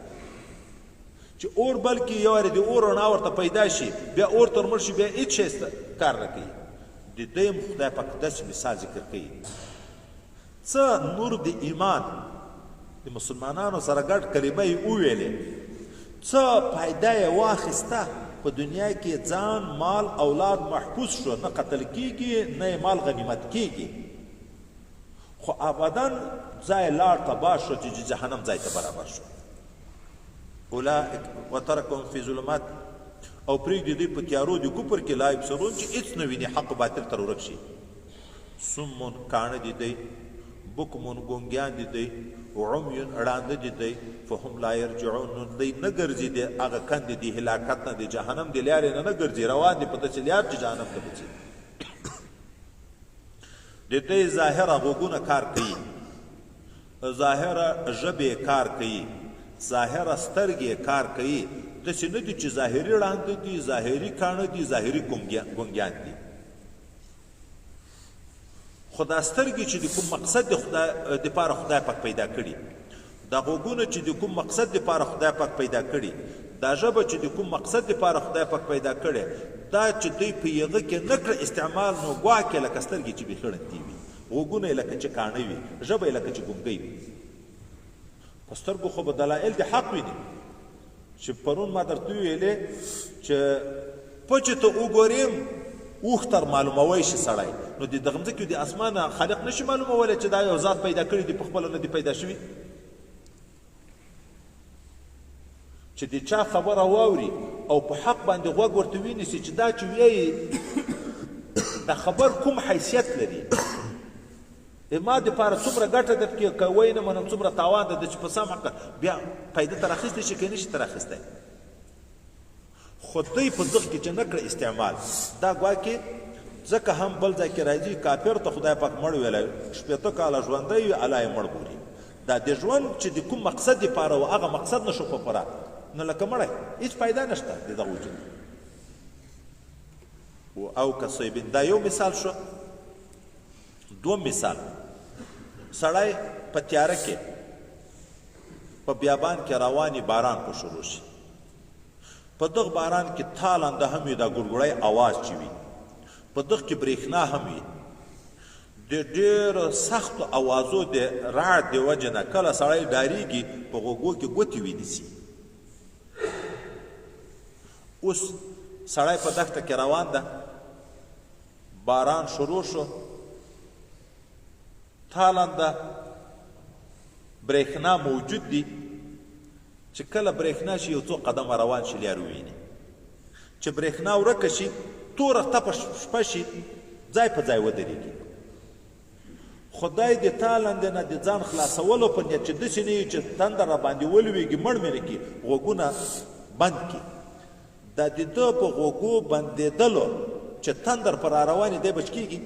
Speaker 1: چې اور بل کې یو وارې د اور رڼا ورته پیدا شي بیا اور تر مړ شي بیا هېڅ شی کار نه کوي د دې هم خدای پاک داسې مثال ذکر کوي څه نور د ایمان د مسلمانانو سره ګډ کلمه یې وویلې څه فایده یې واخیسته په دنیا کې ځان مال اولاد محفوظ شو نه قتل کیږي نه یې مال غنیمت کیږي خو ابدا ځای لاړ تباه شو چې جهنم ځای ته برابر شو اولئک وترکهم فی ظلمات او پرېږدي دوی په تیارو د کفر کې لا یبصرون چې هېڅ نه ویني حق باطل تر ورک شي سمون کاڼه دي دی بکمون ګونګیان دي دی عمي ړانده دي دی فهم لا يرجعون نو دی نه ګرځي دی هغه کندې دي هلاکت نه دی جهنم دی لارې نه ګرځي روان دي په داسې لار چې جهنم ته ځي د دې ظاهره غوږونه کار کوي ظاهره ژبې کار کوي ظاهره سترګې کار کوي داسې نه دي چې ظاهري ړانده دي ظاهري کاڼه دي ظاهري ګونګیان دي خدا سترګې چې د کوم مقصد د خدای دپاره خدای پاک پیدا کړي دا غوږونه چې د کوم مقصد دپاره خدای پاک پیدا کړي دا ژبه چې د کوم مقصد دپاره خدای پاک پیدا کړي دا چې دوی په هغه کې نه کړه استعمال نو ګواکې لکه سترګې چې بیخي ړندې وي غوږونه یې لکه چې کاڼه وي ژبه یې لکه چې ګونګۍ وي په سترګو خو به دلایل د حق ویني چې پرون ما درته ویلې چې پچې ته وګوریم اوښ تر معلوموی شي سړی نو د دغه مځکې د اسمانه خالق نشي معلومولی چې دا یو ذات پیدا کړي دي په خپله نه دي پیدا شوي چې د چا خبره واوري او په حق باندې غوږ ورته ونیسي چې دا چې ویایي دا خبر کوم حیثیت لري ما دپاره څومره ګټه ده پکې که وی نه منم څومره تاوان ده چې په سم حق بیا پیدا تر اخیستی شي که نشي تر اخیستی خو دوی په دغه کې چې نه کړه استعمال دا ګواکې ځکه هم بل ځای کې راځي کافر ته خدای پاک مړ ویلی شپېته کاله ژوندی وي الله یې مړ بولي دا د ژوند چې د کوم مقصد دپاره و هغه مقصد نه شو په پوره نه لکه مړی هېڅ فایده نشته د دغه وجود او کصیبین دا یو مثال شو دوم مثال سړی په تیاره کې په بیابان کې رواني باران په شروع شي په دغه باران کې تالنده هم وي دا ګړګړی اواز چې وي په دغه کې برېښنا هم وي د ډېرو سختو اوازو د رعد د وجې نه کله سړی ډارېږي په غوږو کې ګوتې ونیسي اوس سړی په دښته کې روان ده باران شروع شو تالنده برېښنا موجود دي چې کله برېښنا شي یو څو قدمه روان شي لار وویني چې برېښنا ورکه شي توره تپه شپه شي ځای په ځای ودرېږي خدای د تالنده نه د ځان خلاصولو په نیت چې داسې نه وي چې تندر راباندې ولوېږي مړ مې نه کړي غوږونه بند کړي دا د ده په غوږو بندېدلو چې تندر په راروانې دی بچ کېږي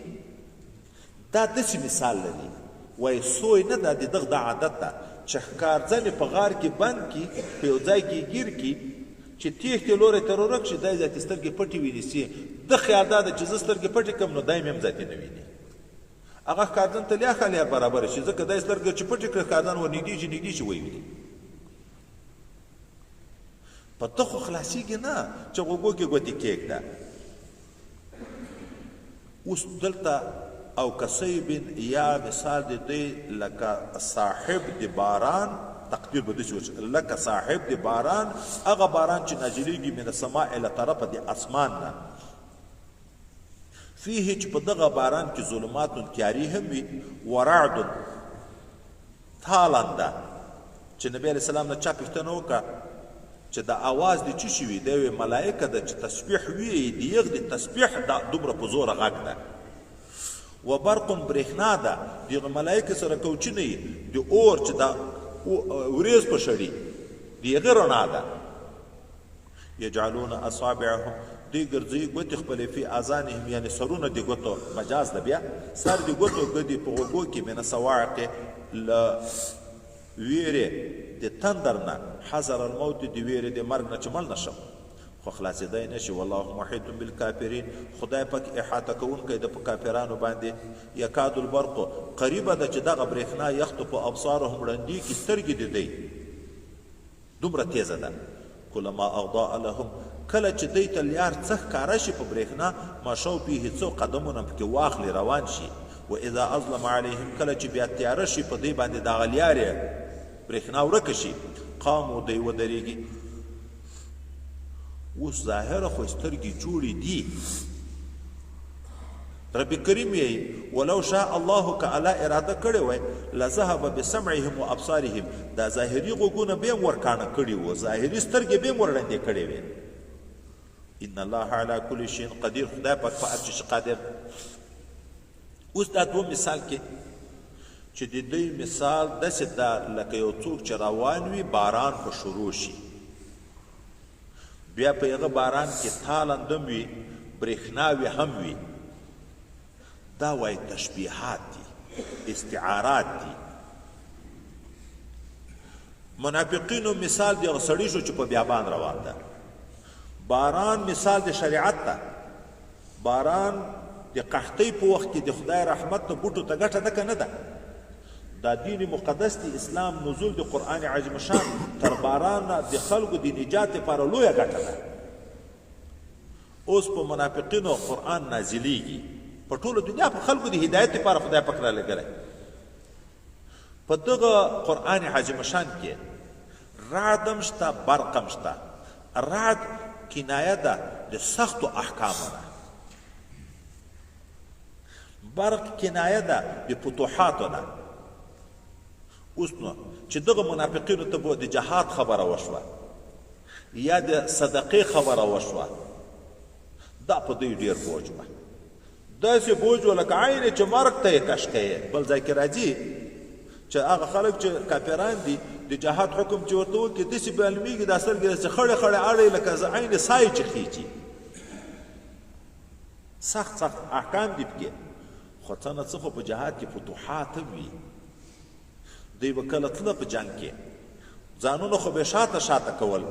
Speaker 1: دا داسې مثال لري وایي سوی نه ده د دغه د عادت ده چې ښکارځنې په غار کې بند کړي په یو ځای کې ګیر کړي چې تېښتې لوري ته ورک شي دی ذاتې سترګې پټې ونیسي ده خیال دا ده چې زه سترګې پټې کړم نو دی مې هم ذاتې نه ویني هغه ښکارځن ته لیا خالیا برابره شي ځکه دی سترګې چې پټې کړه ښکارځن ور نږدې شي نږدې شي ویې ویني په ته خو خلاصېږي نه چې غوږو کې ګوتې کېږده اوس دلته او کصیبن یا مثال د دی لکه صاحب د باران تقدیر به داسې وشي لکه صاحب د باران هغه باران چې نازلېږي من السماء له طرفه د اسمان نه فيه چې په دغه باران کې ظلمات تیاري هم وي ورعد تالنده چې نبی علیه السلام نه چا پوښتنه وکړه چې د اواز د څه شي وي دی وی ملایکه ده چې تسبیح وي د یغ د تسبیح دا دومره په زوره غږ ده و برق برېښنا ده دغه ملایکې سره کوچنی د اور چې دا وریځ په شړي د هغې رڼا ده یجعلون اصابعهم دوی ګرځوي ګوتې خپلې فی اذانهم یعنې سرونه د ګوتو مجاز ده بیا سر د ګوتو ګدي په غوږو کې من الصواعق له ویرې د تندر نه حذر الموت د ویرې د مرګ نه چې مړ نه شم خو خلاصېدی نه شي والله محیط بالکافرین خدای پاک احاطه کوونکی د په کافرانو باندې یکاد البرق قریبه ده چې دغه برېښنا یخطف ابصارهم ړندې کي سترګې د دی دومره تیزه ده کلما اغضاء لهم کله چې دوی ته لار څه ښکاره شي په برېښنا مشو فیه څو قدمونه پکې واخلي روان شي و اذا اظلم علیهم کله چې بیا تیاره شي په دوی باندې دغه لیارې برېښنا ورکه شي قامو دوی ودرېږي اوس ظاهره خو سترګې جوړې دي رب کریم یې ولو شاء الله که الله اراده کړې وای لذهب بسمعهم و ابصارهم دا ظاهري غوږونه به هم ورکاڼه کړي وو ظاهري سترګې به هم ورړندې کړې وې ان الله على كل شيء قدیر خدای پاک په هر څه قادر اوس دا دوه مثال کې چې د دوی مثال داسې ده لکه یو څوک چې روان وي باران په شروع شي، بیا په هغه باران کې تالنده وي، برېښنا وي هم وي. دا وایي تشبیحات دي، استعارات دي. منافقینو مثال د هغه سړي شو چې په بیابان روان ده. باران مثال د شریعت ده. باران د قحطۍ په وخت کې د خدای رحمت نه بوټو ته ګټه ده که نه ده؟ دا دین مقدس دی، اسلام نزول د قرآن عظیم شان تر بارانه د خلکو د نجات لپاره لویه ګټه ده. اوس په منافقینو قرآن نازلیږي، په ټوله دنیا په خلکو د هدایت لپاره خدای پاک رالیږلی. په دغه قرآن عظیم شان کې رعد هم شته، برق هم شته. رعد کنایه ده د سختو احکامو نه، برق کنایه ده د فتوحاتو نه. اوس نو چې دغه منافقینو ته به د جهاد خبره وشوه یا د صدقې خبره وشوه، دا په دوی ډېر بوج وه. داسې بوج و لکه عین چې مرګ ته یې کش کوې. بل ځای کې راځي چې هغه خلک چې کافران دي د جهاد حکم چې ورته وکړي داسې معلومېږي دا سترګې داسې خړې خړې اړوي لکه عین سایې چې خیچي. سخت سخت احکام دي پکې، خو څه نه څه خو په جهاد کې فتوحات هم وي. دوی به کله تله په جنګ کې ځانونه خو به شاته شاته کول،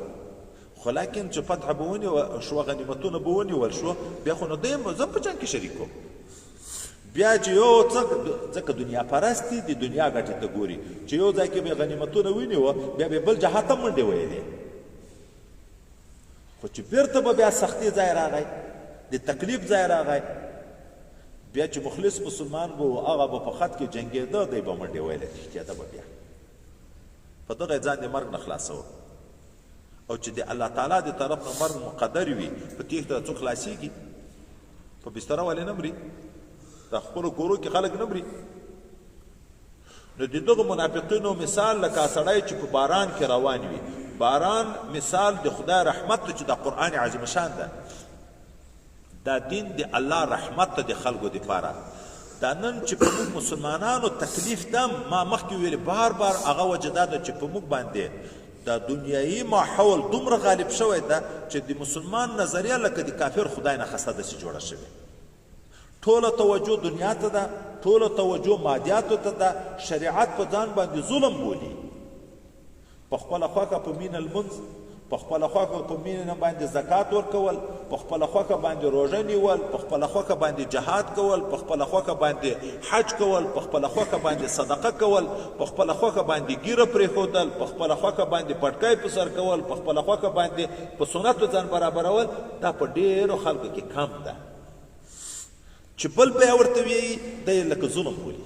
Speaker 1: خو لیکن چې فتح به ونیول شوه، غنیمتونه به ونیول شو، بیا خو نو دوی زه په جنګ کې شریک وم. بیا چې یو ځکه دنیا پرست دي، د دنیا ګټې ته ګوري، چې یو ځای کې به غنیمتونه ونیوه بیا به بل جهاد ته منډې ویلې. خو چې بیرته به بیا سختي ځای راغی، د تکلیف ځای راغی، بیا چې مخلص مسلمان به و هغه به په خط کې جنګېده، دی به منډې ویلې تښتېده به بیا. په دغه ځان د مرګ نه خلاصوه. او چې د الله تعالی د طرف نه مرګ مقدر وي، په تېښته څوک خلاصېږي؟ په بستره ولې نه مري؟ د خپلو کورو کې خلک نه مري. نو د دغه منافقینو مثال لکه سړی چې په باران کې روان وي. باران مثال د خدای رحمت ته چې د قرآن عظیم شان ده. دا دین د الله رحمت ته د خلکو دپاره. دا نن چې په موږ مسلمانانو تکلیف ده، ما مخکې ویلې بار بار هغه وجه دا ده چې په موږ باندې دا دنیایي ماحول دومره غالب شوی ده چې د مسلمان نظریه لکه د کافر خدای نه خسته داسې جوړه شوې. ټوله توجه دنیا ته ده، ټوله توجه مادیاتو ته ده. شریعت په ځان باندې ظلم بولي. په خپله خوښه په مینه لمونځ، په خپله خوښه په مینه باندې زکات ورکول، په خپله خوښه باندې روژه نیول، په خپله خوښه باندې جهاد کول، په خپله خوښه باندې حج کول، په خپله خوښه باندې صدقه کول، په خپله خوښه باندې ګیره پرېښودل، په خپله خوښه باندې پټکی په سر کول، په خپله خوښه باندې په سنتو ځان برابرول. دا په ډېرو خلکو کې کم ده. چې بل بیا ورته وایي دی یې لکه ظلم بولي،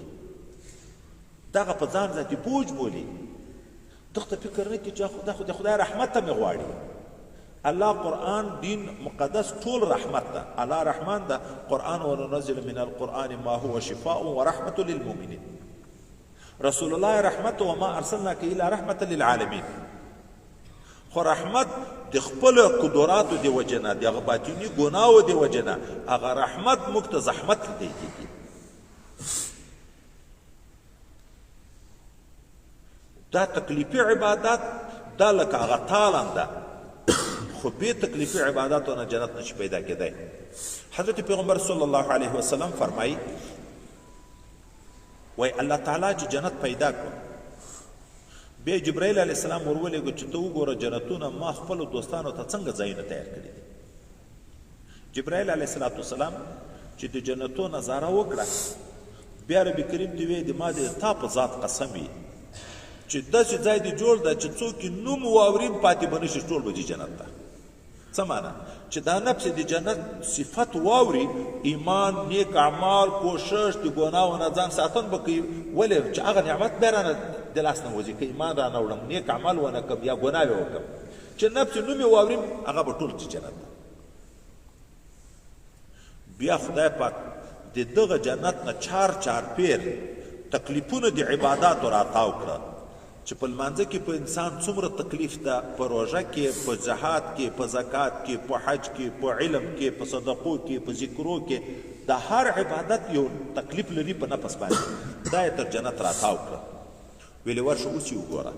Speaker 1: دغه په ځان ذاتي بوج بولي. دغه ته فکر نه کړي چې دا خو د خدای رحمت ته مې غواړي. الله قرآن دین مقدس ټول رحمت ده. الله رحمان ده. قرآن وننزل من القرآن ما هو شفاء ورحمة للمؤمنين. رسول الله رحمت وما ارسلناک الا رحمة للعالمين. خو رحمت د خپل قدراتو د وجنه، د هغه باطني ګناو د وجنه، هغه رحمت موږ ته زحمت لیدی کېږي. دا تکلیفي عبادت دا لکه هغه تالنده، خو بې تکلیفي عباداتو نه جنت نشي پیدا کېدی. حضرت پیغمبر صلی الله علیه وسلم فرمایي، وای الله تعالی چې جنت پیدا کړ، بیا جبرائیل علیه السلام ورولېږه چې ته وګوره جنتونه ما خپلو دوستانو ته څنګه ځایونه تیار کړي دي. جبرائیل علیه السلام چې د جنتو نظاره وکړه، بیا رب کریم ته ویې د ما د تا په ذات قسم وي چې داسې ځای دې جوړ ده چې څوک یې نوم واوري پاتې به نشي، ټول به ځي جنت ته. څه معنا؟ چې دا نفس د جنت صفت واوري، ایمان، نیک اعمال، کوشش، د ګناهو نه ځان ساتن به کوي. ولې؟ چې هغه نعمت بیا رانه د لاس نه وځي، که ایمان رانه وړم، نیک عمل ونه کړم یا ګناه یې وکړم، چې نفس نوم یې واوري هغه به ټول ځي جنت ته. بیا خدای پاک د دغه جنت نه چار پیر تکلیفونه د عباداتو راتاو کړه. چې په لمانځه کې په انسان څومره تکلیف ده، په روژه کې، په جهاد کې، په زکات کې، په حج کې، په علم کې، په صدقو کې، په ذکرو کې، د هر عبادت یو تکلیف لري په نفس باندې. دا یې تر جنت راتاو کړه ویلې ورشه اوس یې وګوره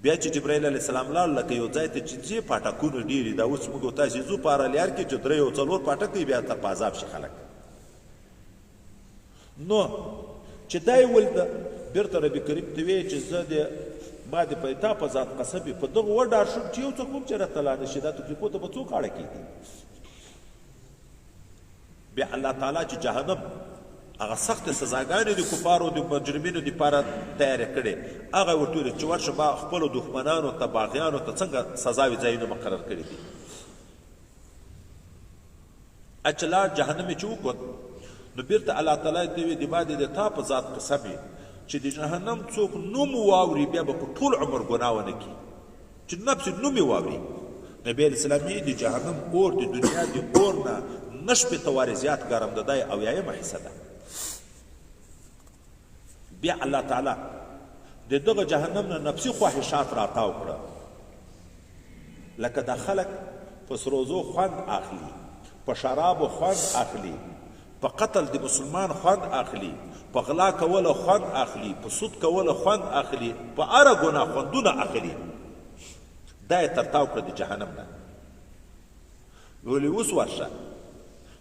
Speaker 1: بیا چې جبرائیل علیه السلام لاړ لکه یو ځای ته چې ځې پاټکونه ډېر دي دا اوس موږ او تاسې ځو په ارلیار کې چې 3 او 4 پاټک دی بیا تر په عذاب شي خلک نو چې دا یې ولده بېرته ربي کریم ته ویې چې زه د ما د پیتا په ذات قسم په دغه وډار شوم چې یو څوک هم چې راته لا نشي دا تکلیفو ته به څوک اړه کېږي بیا الله تعالی چې جهنم هغه سخت سزاګانې د کفارو د مجرمینو دپاره تیارې کړې هغه ورته ویل چې ورشه ما خپلو دښمنانو ته باغیانو ته څنګه سزاوي ځایونه مقرر کړي دي چې لاړ جهنم یې چې وکوت نو بیرته الله تعالی ته ویې د ما د تا په ذات قسم چې د جهنم څوک نوم واوري بیا به په ټول عمر ګناه ونه کړي چې نفس نوم یې واوري نبی علیه السلام یې د جهنم اور د دنیا د اور نه نه شپې ته وارې زیات ګرم ده دا یې اویایمه حصه ده بیا الله تعالی د دغه جهنم نه نفسي خواهشات راتاو کړه لکه دا خلک په سروزو خوند اخلي په شرابو خوند اخلي په قتل د مسلمان خوند اخلي په غلا کولو خوند اخلي په سود کولو خوند اخلي په هره ګناه خوندونه اخلي دا یې ترتاو کړه د جهنم نه ولې اوس ورشه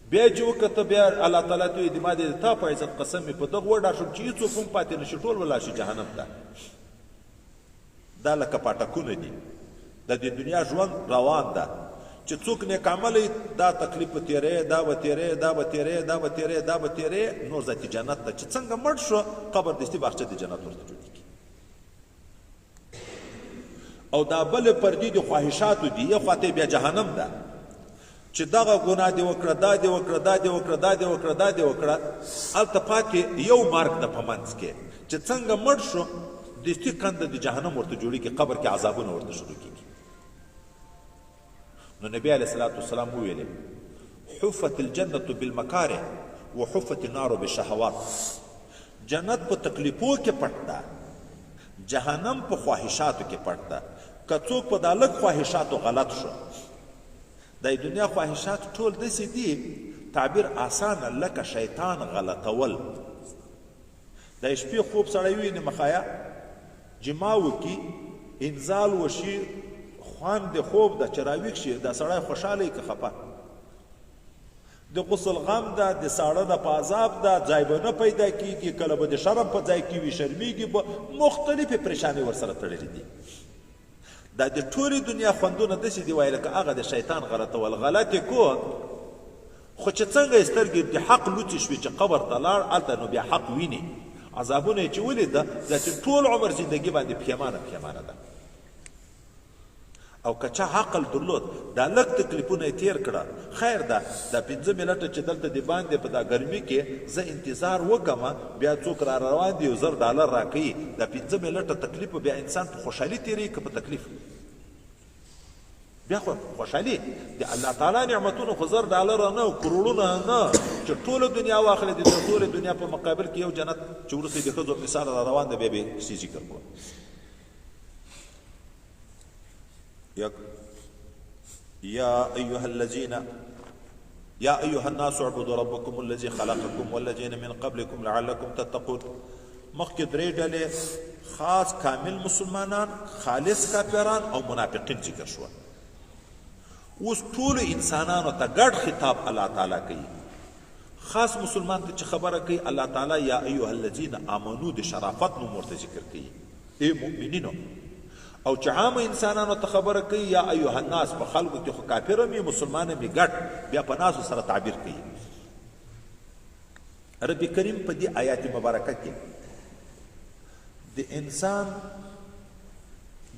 Speaker 1: بیا چې وکته بیا الله تعالی ته د ما د تا په عزت قسم مې په دغه وډار شوم چې هېڅوک هم پاتې نه شي ټول ولاړ شي جهنم ته دا لکه پاټکونه دي د دې دنیا ژوند روان ده چې څوک نیک عمله دا تکلیف به تېرې دا به تېرې دا به تېرې دا به تېرې دا به تېرې نور ذاتي جنت ته چې څنګه مړ شو قبر دستي باغچه د جنت ورته جوړېږي او دا بلې پردې د خواهشاتو دي یو خواته بیا جهنم ده چې دغه ګناه دې وکړه دا دې وکړه دا دې وکړه دا دې وکړه دا دې وکړه هلته پاتې یو مرګ ده په منځ کې چې څنګه مړ شو دستي کنده د جهنم ورته جوړېږي قبر کې عذابونه ورته شروع کېږي نو نبی علیه الصلاة والسلام وویلې حفت الجنة بالمکاره وحفت النار بالشهوات جنت په تکلیفو کې پټ ده جهنم په خواهشاتو کې پټ ده که څوک په دا لږ خواهشاتو غلط شو د دنیا خواهشات ټول داسې دي تعبیر آسانه لکه شیطان غلطول د شپې خوب سړی ویني مخایه جما وکي انزال وشي خوان د خوب د چراویک شي دا سړی خوشحاله که خفه د غسل غم ده د ساړه د په عذاب ده ځای به نه پیدا کېږي کله به د شرم په ځای کې وي شرمېږي به مختلفې پریشانۍ ورسره تړلې دي دا د ټولې دنیا خوندونه داسې دي وایي لکه هغه د شیطان غلطول غلط یې کو خو چې څنګه یې سترګې د حق لوڅې شوې چې قبر ته لاړ هلته نو بیا حق ویني عذابونه یې چې ولیده دا چې ټول عمر زندګي باندې پښیمانه ده او که چا عقل درلود دا لږ تکلیفونه یې تېر کړه خیر ده دا 5 منټه چې دلته د باندې په دا ګرمي کې زه انتظار وکړم بیا څوک را روان دي $1000 راکوي دا 5 منټه تکلیف بیا انسان په خوشحالي تېروي که په تکلیف بیا خو خوشحالي د الله تعالی نعمتونه خو $1000 نه او کروړونه نه چې ټوله دنیا واخلې د ټولې دنیا په مقابل کې یو جنت چې وروسته د ښځو مثال را روان دی بیا به کیسې ذکر کړو يا أيها الناس اعبدوا ربكم الذي خلقكم والذين من قبلكم لعلكم تتقون مخکې درې ډلې خاص کامل مسلمانان خالص کافران او منافقین ذکر شو اوس ټول انسانانو ته ګډ خطاب الله تعالی کوي خاص مسلمان ته چې خبره کوي الله تعالی یا ایها الذین آمنو د شرافت نوم ورته ذکر کوي ای مؤمنینو او چې عام انسانانو ته خبره کوي یا ایها الناس په خلکو کې خو کافر هم مسلمان هم ګډ بیا په ناسو سره تعبیر کوي رب کریم په دې آیات مبارکه کې د انسان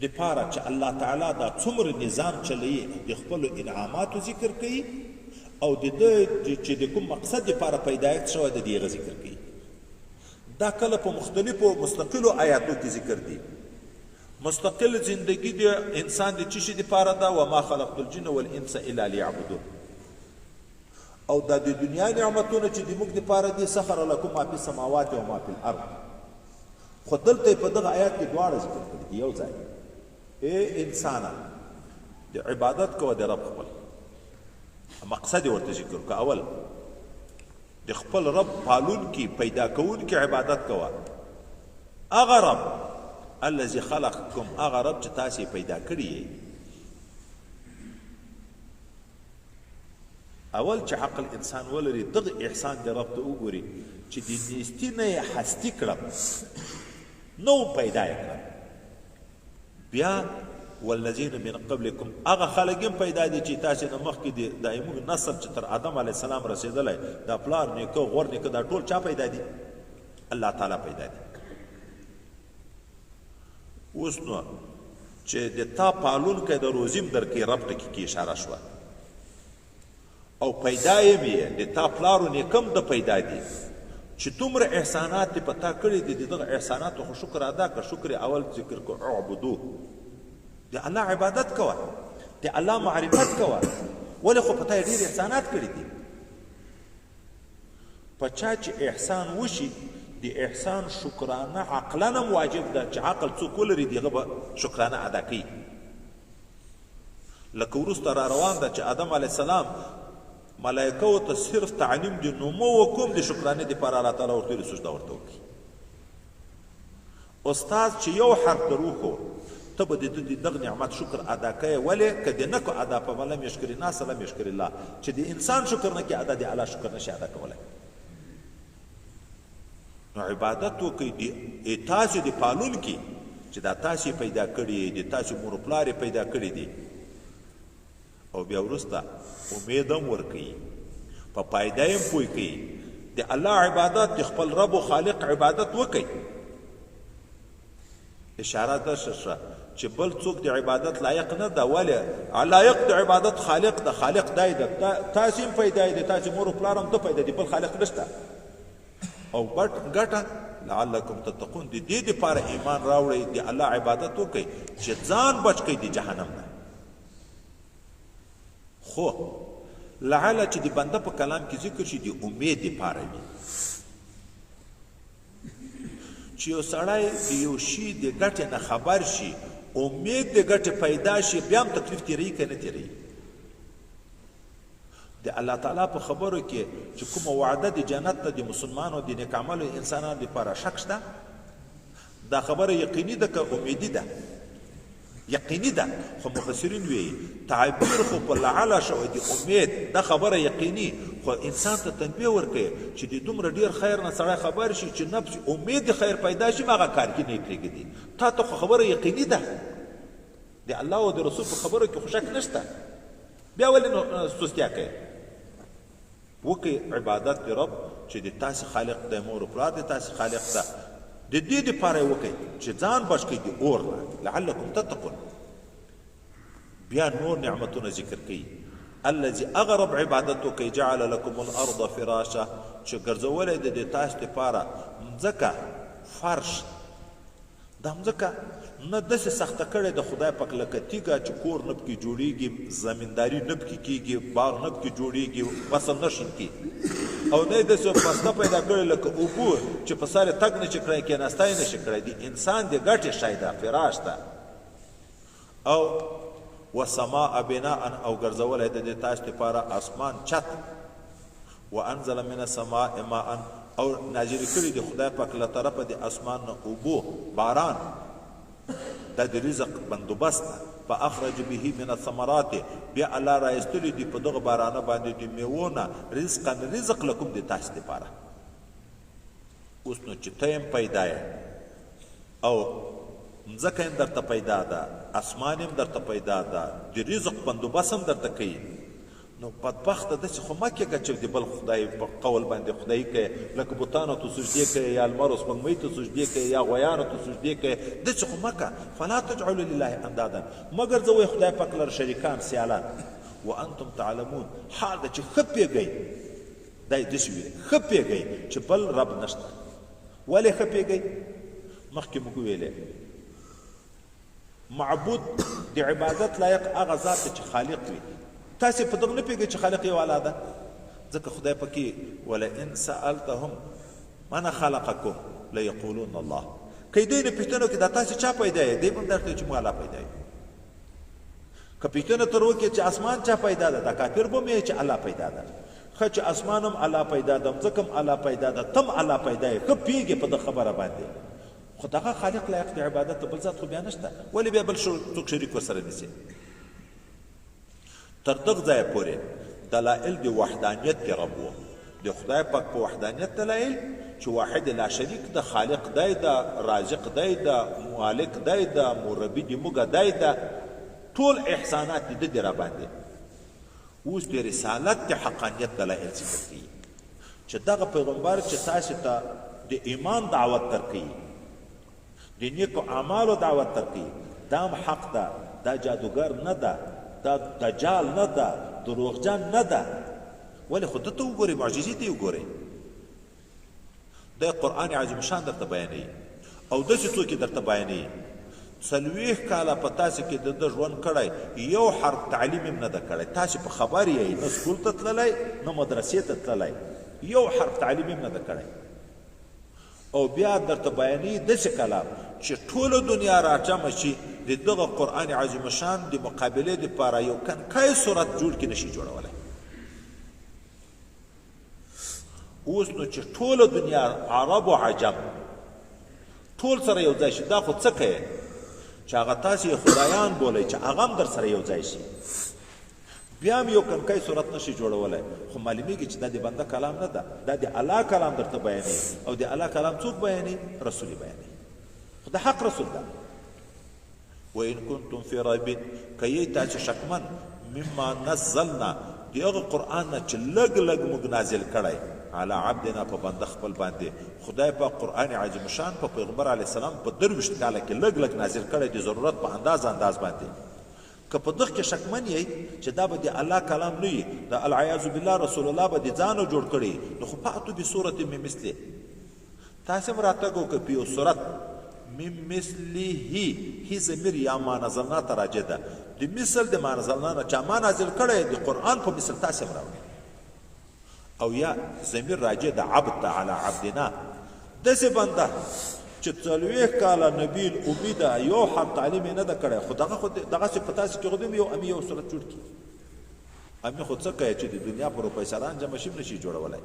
Speaker 1: د پاره چې الله تعالی دا څومره نظام چلی د خپل انعاماتو ذکر کوي او د دې چې د کوم مقصد لپاره پیدایښت شوی د دې ذکر کوي دا کله په مختلفو مستقلو آیاتو کې ذکر دي مستقل زندگی د انسان د چی شي د پاره دا و ما خلقت الجن والانس الا ليعبدون او دا د دنیا نعمتونه چې د موږ د پاره دي سخر لكم ما فی السماوات و ما فی الارض خو دلته په دغه آیات کې دواړه ذکر کړي یو ځای اے انسان د عبادت کو د رب خپل مقصد ورته ذکر کو اول د خپل رب پالون کی پیدا کون کی عبادت کوا. هغه رب الذي خلقكم، هغه رب چې تاسې پیدا کړي. اول چې عقل انسان ولري دغه احسان د رب ته وګوري چې د نیستي نه یې هستي کړم، نو پیدا یې کړم. بیا والذین من قبلکم، هغه خلک هم پیدا دي چې تاسې نه مخکې دي، دا زموږ نسل چې تر آدم علیه السلام رسېدلی، دا پلار نیکه غور نیکه دا ټول چا پیدا دي؟ الله تعالی پیدا دي. اوس نو چې د تا پالونکی د روزیم درکې رب ټکي کې اشاره شوه، او پیدا یې د تا پلارو نیکم د پیدا دي چې دومره احسانات دې په تا کړي دي. د دغه احساناتو خو شکر ادا کړه. شکر اول ذکر کو اعبدو، د الله عبادت کوه، د الله معرفت کوه. ولې خو په تا یې ډېر احسانات کړي دي. په چا چې احسان وشي د احسان شکرانه عقلانه واجب ده چې عقل څوک ولري دغه به شکرانه ادا کوي. لکه وروسته را روان ده چې آدم علیه السلام ملائکو ته صرف تعلیم د نومو وکوم د شکرانې دپاره الله تعالی ورته سجده ورته وکړي. استاد چې یو حرف در وښو ته به د دغه نعمت شکر ادا کوې. ولې که د نه کو ادا په لم یشکر الناس لم یشکر الله، چې د انسان شکر نه کې ادا د الله شکر نشي ادا کولی. نو عبادت وکړئ د تاسو د پالون کې چې دا تاسې پیدا کړي، د تاسو مور پلار پیدا کړي دي. او بیا وروسته امید هم ورکوي، په پایده یې هم پوه کوي. د الله عبادت د خپل رب و خالق عبادت وکړئ. اشاره ده شوه چې بل څوک د عبادت لایق نه ده. ولې لایق د عبادت خالق ده. خالق دی ده، تاسې هم پیدا یې، د تاسې مور و پلار هم ده پیدا دي، بل خالق نشته. او ګټه لعلکم تتقون، د دې دپاره ایمان راوړئ، د الله عبادت وکړئ چې ځان بچ کړئ د جهنم نه. خو لعله چې د بنده په کلام کې ذکر شي د امید دپاره وي، چې یو سړی د یو شي د ګټې نه خبر شي، امید د ګټې پیدا شي، بیا هم تکلیف تېروي که نه تېروي. د الله تعالی په خبرو کې چې کومه وعده د جنت ته د مسلمانو د نیک عملو انسانانو لپاره شک شته، دا خبره یقیني ده که امیدي ده؟ یقیني ده. خو مفسرین وایي تعبیر خو په لعله شوی د امید، دا خبره یقیني، خو انسان ته تنبیه ورکوي چې د دومره ډېر خیر نه سړی خبر شي چې نفس امید د خیر پیدا شي، هغه کار کې نه یې پرېږدي. تا ته خو خبره یقیني ده، د الله او د رسول په خبرو کې خو شک نشته، بیا ولې نو سستیا کوي؟ وکړئ عبادت د رب چې د تاسې خالق دی، مور و پلار د تاسې خالق ده. د دې دپاره یې وکړئ چې ځان بچ کړئ د اور نه، لعلکم تتقون. بیا نور نعمتونه ذکر کوي. الذي هغه رب عبادت وکړئ جعل لکم الارض فراشا، چې ګرځولی دی د تاسې دپاره مځکه فرش. دا مځکه نه داسې سخته کړې د خدای پاک لکه تیږه چې کور نه پکې جوړېږي، زمینداري نه پکې کېږي، باغ نه پکې جوړېږي، فصل نه شین او نه یې داسې پسته پیدا کړې لکه اوبو چې په سر یې تګ نه شي کړی، کېناستی نه شي کړی. د انسان د ګټې شی ده، فراش ده. او وسماء بناء، او ګرځولی د دې تاسو دپاره اسمان چت. وانزل من السماء ماء، او نازل کړي د خدای پاک له طرفه د اسمان نه اوبو، باران. دا د رزق بندوبست ده. فاخرج به من الثمرات، بیا الله را ایستلی دي په دغه بارانه باندې د میوو نه رزقا، رزق لکم د تاسو دپاره. اوس نو چې ته یم پیدا یې، او مځکه هم درته پیدا ده، اسمان هم درته پیدا ده، د رزق بندوبست هم درته کوي. نو بدبخته داسې خو مه کېږه چې د بل خدای په قول باندې خدایي کوې، لکه بوتانو ته سجدې کوې، یا لمر و سپوږمۍ ته سجدې کوې، یا غویانو ته سجدې کوې. داسې خو مه کوه. فلا تجعلوا لله اندادا، مه ګرځوئ خدای پاک لره شریکان، سیالان. وانتم تعلمون، حال ده چې ښه پوهېږئ، دا یې داسې ویلي، ښه پوهېږئ چې بل رب نشته. ولې ښه پوهېږئ؟ مخکې موږ ویلې معبود د عبادت لایق هغه ذات چې خالق وي. تاسې په دغه نه پوهېږئ چې خالق یې والا ده، ځکه خدای پکې ولئن سألتهم من خلقکم لیقولون الله. که دوی نه پوښتنه وکړي دا تاسې چا پیدا یې، دی به هم درته وایي چې موږ الله پیدا یو. که پوښتنه تر وکړي چې اسمان چا پیدا ده، دا کافر به هم وایي چې الله پیدا ده. ښه چې اسمان هم الله پیدا ده مځکه هم الله پیدا ده تم الله پیدا یې ښه پوهېږې په د خبره باندې خو دغه خالق لایق د عبادت بل ذات خو بیا نشته ولې بیا بل څوک شریک ورسره نیسي تر دغه ځایه پورې دلایل د وحدانیت د رب و د خدای پاک په وحدانیت دلایل چې واحد لا شریک د خالق دی د رازق دی د مالک دی د مربي د موږ دی د ټول احسانات د دې را باندې اوس د رسالت د حقانیت دلایل ذکر کوي چې دغه پیغمبر چې تاسو ته د ایمان دعوت درکوي د نیکو اعمالو دعوت درکوي دا هم حق ده دا جادوګر نه ده دا دجال نه ده دروغجن نه ده ولې خو ده ته وګورئ معجزې ته یې وګورئ د قرآن عظیم شان درته بیانوي او داسې څوک یې درته بیانوي 40 کاله په تاسې کې د ده ژوند کړی یو حرف تعلیم هم نه ده کړی تاسې په خبر یې نه سکول ته تللی نه مدرسې ته تللی یو حرف تعلیم هم نه ده کړی او بیا درته بیانوي داسې کلام چې ټوله دنیا راجمع شي د دغه قرآن عظیم شان د مقابلې دپاره یو کنکای صورت جوړ کړي نشي جوړولی اوس نو چې ټوله دنیا عرب و عجم ټول سره یو ځای شي دا خو څه کوي چې هغه تاسې خدایان بولئ چې هغه هم در سره یو ځای شي بیا هم یو کنکای صورت نشي جوړولی خو معلومیږي چې دا د بنده کلام نه ده دا د الله کلام درته بیانوي او د الله کلام څوک بیانوي رسول بیانوي خو د حق رسول ده وإن كنتم في ريب كي تاسو شکمن مما نزلنا دغه قرآن نه چې لږ لږ موږ نازل کړی على عبدنا په بنده خپل باندې خدای په قرآن عظیم شان په پیغمبر علیه السلام په 23 کاله کې لږ لږ نازل کړی د ضرورت په انداز باندې که په دغه کې شکمن یې چې دا به د الله کلام نه وي د العیاذ بالله رسول الله به د ځانو جوړ کړي نو خو فاتو بصورت من مثله تاسو هم راتګ وکړئ په یو صورت من مثله هی ضمیر یا ما نزلنا ته راجع ده د مثل د ما نزلنا نه چا ما نازل کړی د قرآن په مثل تاسو هم راوړئ او یا ضمیر راجع ده عبد علی عبدنا داسې بنده چې 40 کاله نبی الامي ده یو حرف تعلیم یې نه ده کړی خو دغسې په تاسې کې خو هم یو امي یو صورت جوړ کړي امي خو څه کوي چې د دنیا پروفیسران جمع شي نشي جوړولی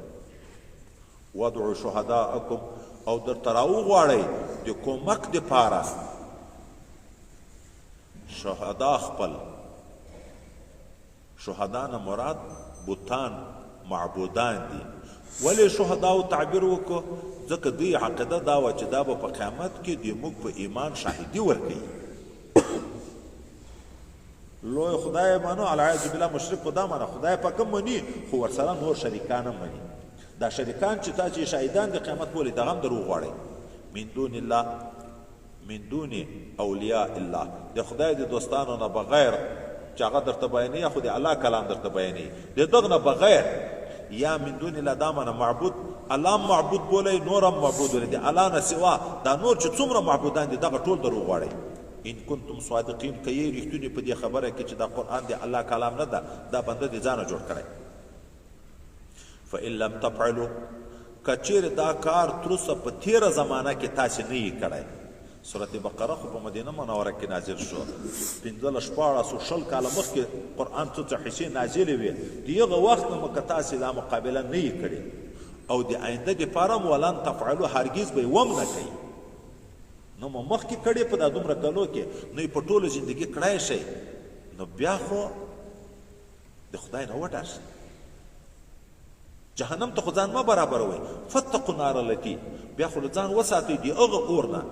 Speaker 1: وادعو شهداءکم او درته راوغواړئ د کومک دپاره شهدا خپل شهدا نه مراد بوتان معبودان دي ولې شهداو تعبیر وکړو ځکه دوی عقیده دا وه چې دا به په قیامت کې د موږ په ایمان شاهدي ورکوي لوی خدای منو العیاذ بالله مشرک خو دا منه خدای پاک هم مني خو ورسره نور شریکان هم مني دا شریکان چې تاسې شاهدان د قیامت بولي دغه هم دروغ غواړئ من دون الله من دون اولیاء الله د خدای د دوستانو نه بغیر چې هغه درته بیانوي خو د الله کلام درته بیانوي د دغه نه بغیر یا من دون الله دا منه معبود الله معبود بولئ نور هم معبود بولئ د الله نه سوا دا نور چې څومره معبودان دي دغه ټول دروغ غواړئ ان کنتم صادقین که یې رښتونې په دې خبره کې چې دا قرآن د الله کلام نه ده دا بنده د ځانه جوړ کړی فإن لم تفعلوا که چیرې دا کار تر اوسه په تېره زمانه کې تاسې نه یې کړی سورت بقره خو په مدینه منوره کې نازل شو 15 کاله مخکې قرآن څه حصې نازلې وې د هغه وخت نه که تاسې دا مقابله نه یې کړې او د آینده دپاره م ولن تفعلو هرګیز به یې وم نه کوي نو مو مخکې کړې په دا دومره کلو کې نو یې په ټوله زندګي کړی شئ نو بیا خو د خدای نه وډار شئ جهنم ته خو ځان مه برابروئ فتقوا النار التي بیا خو له ځان وساتئ د هغه اور نه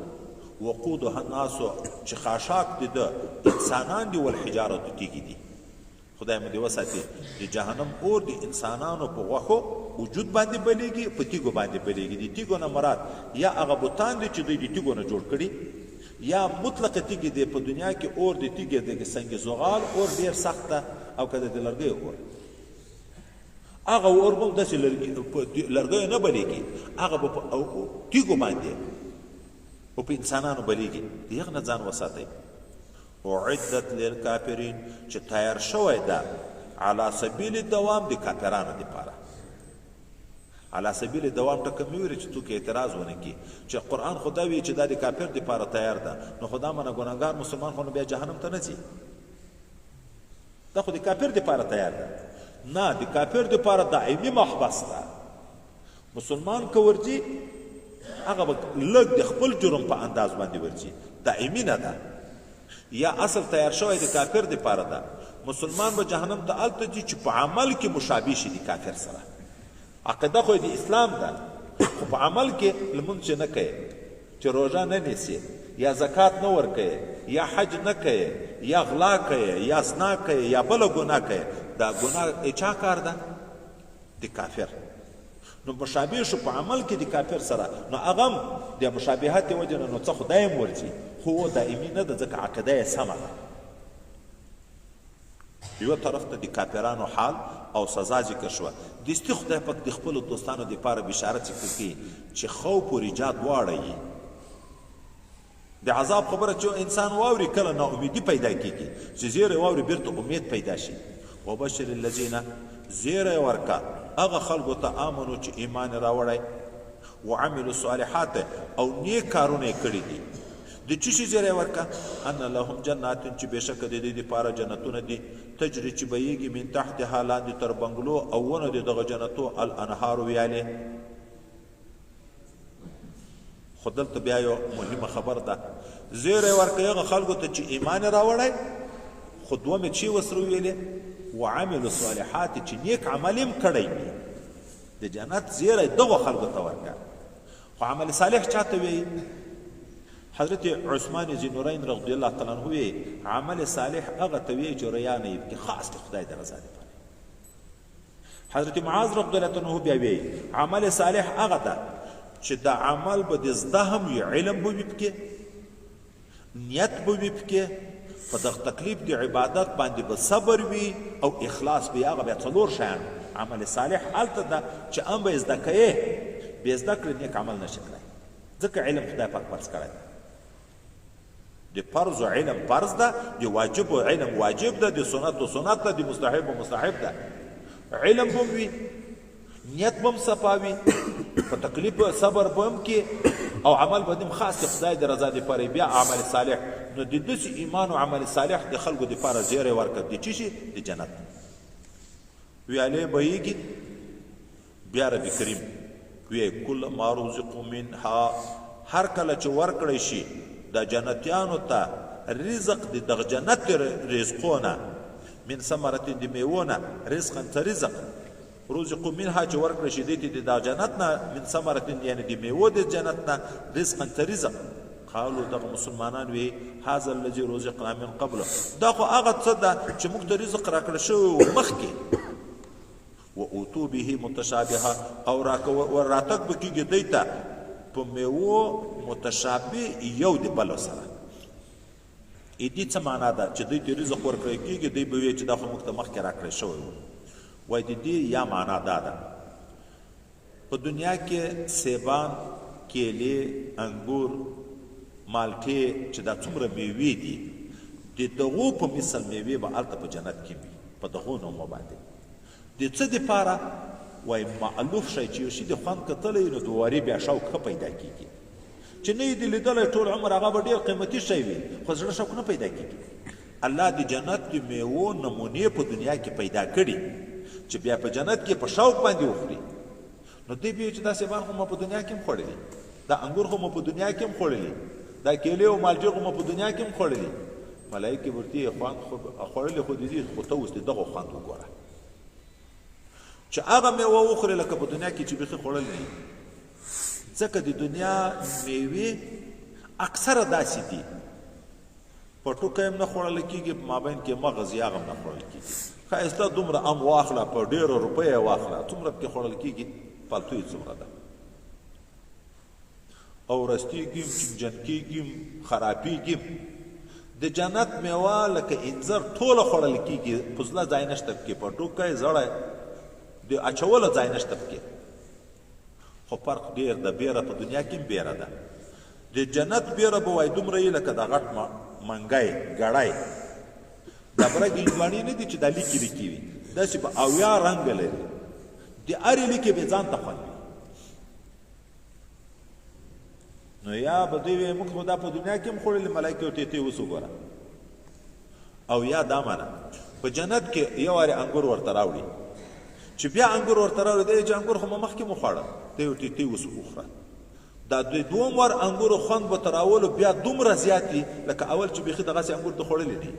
Speaker 1: وقودها الناس چې خاشاک دي د انسانان دي والحجارة تیږي دي خدای مو دې وساتي د جهنم اور د انسانانو په غوښو وجود باندې بلیږي په تیږو باندې بلیږي د تیږو نه مراد یا هغه بوتان دي چې دوی د تیږو نه جوړ کړي یا مطلق تیږي دی په دنیا کې اور د تیږي د سنگ زغال اور ډیر سخت او کده د لرګي اور هغه اور به داسې لرګي نه بلیږي هغه په تیږو باندې او په انسانانو بلیږي دغه نه ځان وساتئ اعدت للکافرین چې تیار شوی ده علی سبیل دوام د کافرانو دپاره علی سبیل دوام ټکه مې ویلې چې څوک اعتراض ونه کړي چې قرآن خو دا وایي چې دا د کافر دپاره تیار ده نو خو دا منه ګناهګار مسلمان خو نو بیا جهنم ته نه ځي دا خو د کافر دپاره تیار ده نه د کافر دپاره دائمي محبس ده. مسلمان که ورځي هغه به لږ د خپل جرم په انداز باندې ورځي، دائمي نه ده. یا اصل تیار شوی د کافر دپاره ده. مسلمان به جهنم ته هلته ځي چې په عمل کې مشابه شي د کافر سره. عقیده خو د اسلام ده، خو په عمل کې لمونځ چې نه کوې، چې روژه نه نیسې، یا زکات نه ورکوې، یا حج نه کوې، یا غلا کوې، یا زنا کوې، یا بله ګناه کوې، دا ګناه چا کار ده؟ د کافر. نو مشابه شو په عمل کې د کافر سره، نو هغه هم د مشابهت د وجې نه نو څه خدای هم ورځي، خو دائمي نه ده، ځکه عقیده یې سمه ده. یو طرف ته د کافرانو حال او سزا ذکر شوه. دستي خدای پاک د خپلو دوستانو دپاره بشارت ذکر کوي چې خوف و رجا دواړه یي. د عذاب خبره چې انسان واوري کله ناامیدي پیدا کېږي، چې زیری واوري بیرته امید پیدا شي. وبشر الذین زیری ورکه هغه خلکو ته آمنو چې ایمان راوړی، وعملوا الصالحات او نیک کارونه یې کړي دي. د څه شي زیری ورکه؟ ان لهم جنات چې بېشکه د دې دپاره جنتونه دي، تجري چې بهیږي من تحتها لاندې تر بنګلو او ونه د دغه جنتو الانهار ویالې. خو دلته بیا یو مهمه خبر ده، زیری ورکوي هغه خلکو ته چې ایمان راوړی، خو دومې چې ورسره ویلې وعملو صالحات چې نیک عمل هم کړی وي. د جنت زیری دغو خلکو ته ورکه. خو عمل صالح چاته وایي؟ حضرت عثمان ذینورین رضی الله تعالی عنه وی عمل صالح هغه ته وی چې ریا نه وي، خاص د خدای د رضا لپاره. حضرت معاذ رضی الله عنه بیا وی عمل صالح هغه ده چې د عمل به د زده هم وي، علم به وي پکې، نیت به وي پکې، په دغه تکلیف د عبادت باندې به صبر وي او اخلاص به. هغه بیا څلور شیان عمل صالح هلته ده چې هم به زده کوې، بې زده کړې نیک عمل نشي کړی، ځکه علم خدای پاک فرض کړی ده. د فرض و علم فرض ده، د واجب و علم واجب ده، د سنت و سنت ده، د مستحب و مستحب ده. علم به وي، نیت به هم صفاوي، په تکلیف صبر به هم کې، او عمل به هم خاص د خدای د رضا دپاره. بیا عمل صالح، نو د داسې ایمان او عمل صالح د خلکو دپاره زیری ورکړه د څه شي؟ د جنت. ویالې بهیږي. بیا رب کریم وی کل ما رزقوا منها، هر کله چې ورکړی شي د جنتیانو ته رزق د دغه جنت رزقونه، من ثمرة د میوونه، رزقا ته رزق، رزقوا منها چې ورکړی شي دی ته د جنت نه، من ثمرة یعنې د میوو د جنت نه، رزقا ته رزق. قالو دغه مسلمانان وی هذا الذي رزقنا من قبله، دا خو هغه څه ده چې موږ ته رزق راکړی شوی و مخکې. واوتو به متشابهه، او راتګ به کېږي دی ته په میوو متشابه یو د بلو سره. دې څه معنا ده چې دوی ته رزق ورکړی کېږي، دوی به وایي چې دا خو موږ ته مخکې راکړی شوی و. وایي د دې یا معنا دا ده په دنیا کې سیبان، کیلې، انګور، مالټې چې دا څومره میوې دي، د دغو په مثل میوې به هلته په جنت کې وي، په دغو نومو باندې. د څه دپاره؟ وایي معلوف شی چې یو شي د خوند کتلی نو د وارې بیا شوق ښه پیدا کېږي، چې نه یې د لیدلی ټول عمر هغه به ډېر قیمتي شی وي، خو زړه شوق نه پیدا کېږي. الله د جنت د میوو نمونې په دنیا کې پیدا کړي چې بیا په جنت کې په شوق باندې وخوري. نو دوی بیا چې دا سیبان خو ما په دنیا کې هم خوړلي، دا انګور خو ما په دنیا کې هم خوړلي، دا کیلې او مالټې خو ما په دنیا کې هم خوړلي. ملایکې ورته یې خوند خوړلي، خو د دې خو ته اوس د دغو خوند وګوره چې هغه میوه وخورې لکه په دنیا کې چې بیخي خوړل دي. ځکه د دنیا میوې اکثره داسې دي، په ټوکه هم نه خوړل کېږي، په مابین کې مغز یا هغه هم نه خوړل کېږي. ښایسته دومره ام واخله، په ډېرو روپیو واخله، څومره پکې خوړل کېږي، پالتو یې څومره ده. او رستېږي، چنجن کېږي، خرابېږي. د جنت میوه لکه انځر ټوله خوړل کېږي، پزله ځای نشته پکې، په ټوکه یې زړه د اچولو ځای نشته پکې. خو فرق ډېر ده، بیره په دنیا کې هم بیره ده. د جنت بیره به وایي دومره یې لکه د غټ منګی ګړی، دا برګ هندوانې نه دي چې دا لیکې لیکې وي، داسې به اویا رنګه لري، د هرې لیکې به ځان ته خوند وي. نو یا به دوی وایي موږ خو دا په دنیا کې هم خوړلې، ملایکې ورته ته اوس وګوره. او یا دا منه په جنت کې یو وارې انګور ورته راوړي،
Speaker 2: چې بیا انګور ورته راوړي دی چې انګور خو ما مخکې مو خوړه دی یو ټیټی اوس وخوره دا دوم ور انګورو خوند به تر اولو بیا دومره زیات وي لکه اول چې بیخي دغسې انګور د خوړلي نه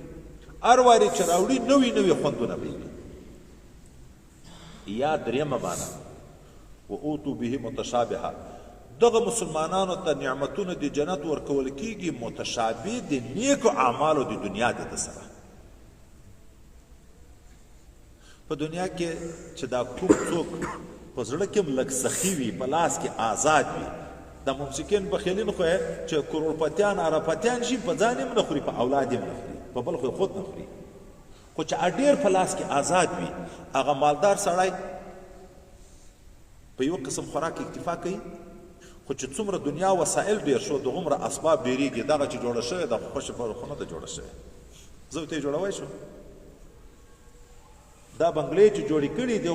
Speaker 2: هر وارې چې راوړي نوي نوي خوندونه به وي یا درېیمه معنا و اوتو به متشابهه دغه مسلمانانو ته نعمتونه د جنت ورکول کیږي متشابه د نیکو اعمالو د دنیا د سره په دنیا کې چې دا کوم څوک په زړه کې لږ سخي وي په لاس کې آزاد وي د ممسکین بخیلین خو چې کروڑپتیان ارپتیان شي په ځان هم نه خوري په اولاد هم نه خوري په بل خو خود نه خوري خو چې ډېر په لاس کې آزاد وي هغه مالدار سړی په یو قسم خوراک اکتفا کوي خو چې څومره دنیا وسایل ډېر شو دغومره اسباب ډېرېږي دغه چې جوړه شوې ده خوښه خو نه ده جوړه شوې زه ورته یې جوړوی شو دا بنګلې چې جوړې کړي دي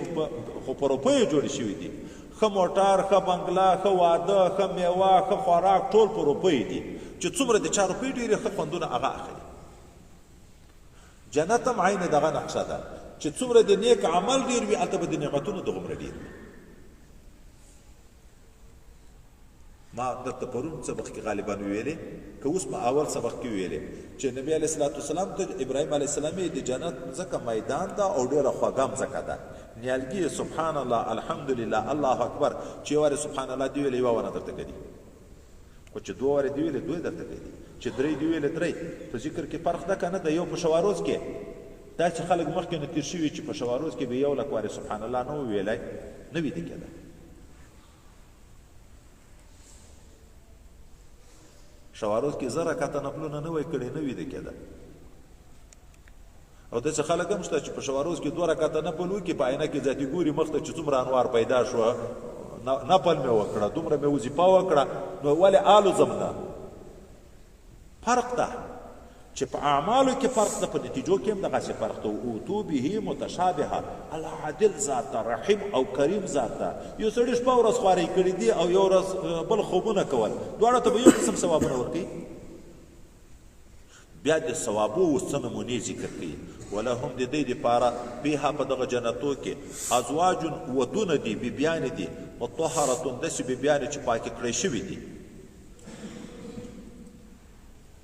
Speaker 2: خو په روپیو جوړې شوي دي ښه موټر ښه بنګله ښه واده ښه میوه ښه خوراک ټول په روپیو دي چې څومره د چا روپۍ ډېرې ښه خوندونه هغه اخلي جنت هم عین دغه نقشه ده چې څومره د نیک عمل ډېر وي هلته به د نعمتونو دغومره ډېر وي ما درته پرون سبق کې غالبا ویلې که اوس ما اول سبق کې ویلې چې نبی علیه الصلاۃ والسلام ته ابراهیم علیه السلام د جنت ځکه میدان ده او ډېره خوږه مځکه ده نیالګي سبحان الله الحمدلله الله اکبر چې یو وارې سبحان الله دي ویلې یوه ونه درته کوي خو چې دوه وارې دي ویلې دوی درته کوي چې درې دي ویلې درې په ذکر کې فرق ده که نه د یو په شواروز کې دا چې خلک مخکې نه تېر شوي چې په شواروز کې به یو لک وارې سبحان الله نه ویلی نه وي دې کېده شواروز کې زره کاته نفلونه نه وای کړي نه وي د کېده او داسې خلک هم شته چې په شواروز کې 2 رکعته نفل وکړي په آینه کې ذاتي ګوري مخ ته چې څومره انوار پیدا شوه نفل مې وکړه دومره مې وظیفه وکړه نو ولې آلو زمنه فرق ده چې په اعمالو کې فرق ده په نتیجو کې هم دغسې فرق ده اوتو به متشابهه الله عادل ذات ده رحیم او کریم ذات ده یو سړي شپه ورځ خوارۍ کړي دي او یو ورځ بل خوبونه کول دواړه ته به یو قسم ثوابونه ورکوي بیا د ثوابو اوس څه نمونې ذکر کوي ولهم د دې دپاره فیها په دغه جنتو کې ازواج ودونه دي بیبیانې دي مطهرتون داسې بیبیانې چې پاکې کړی شوي دي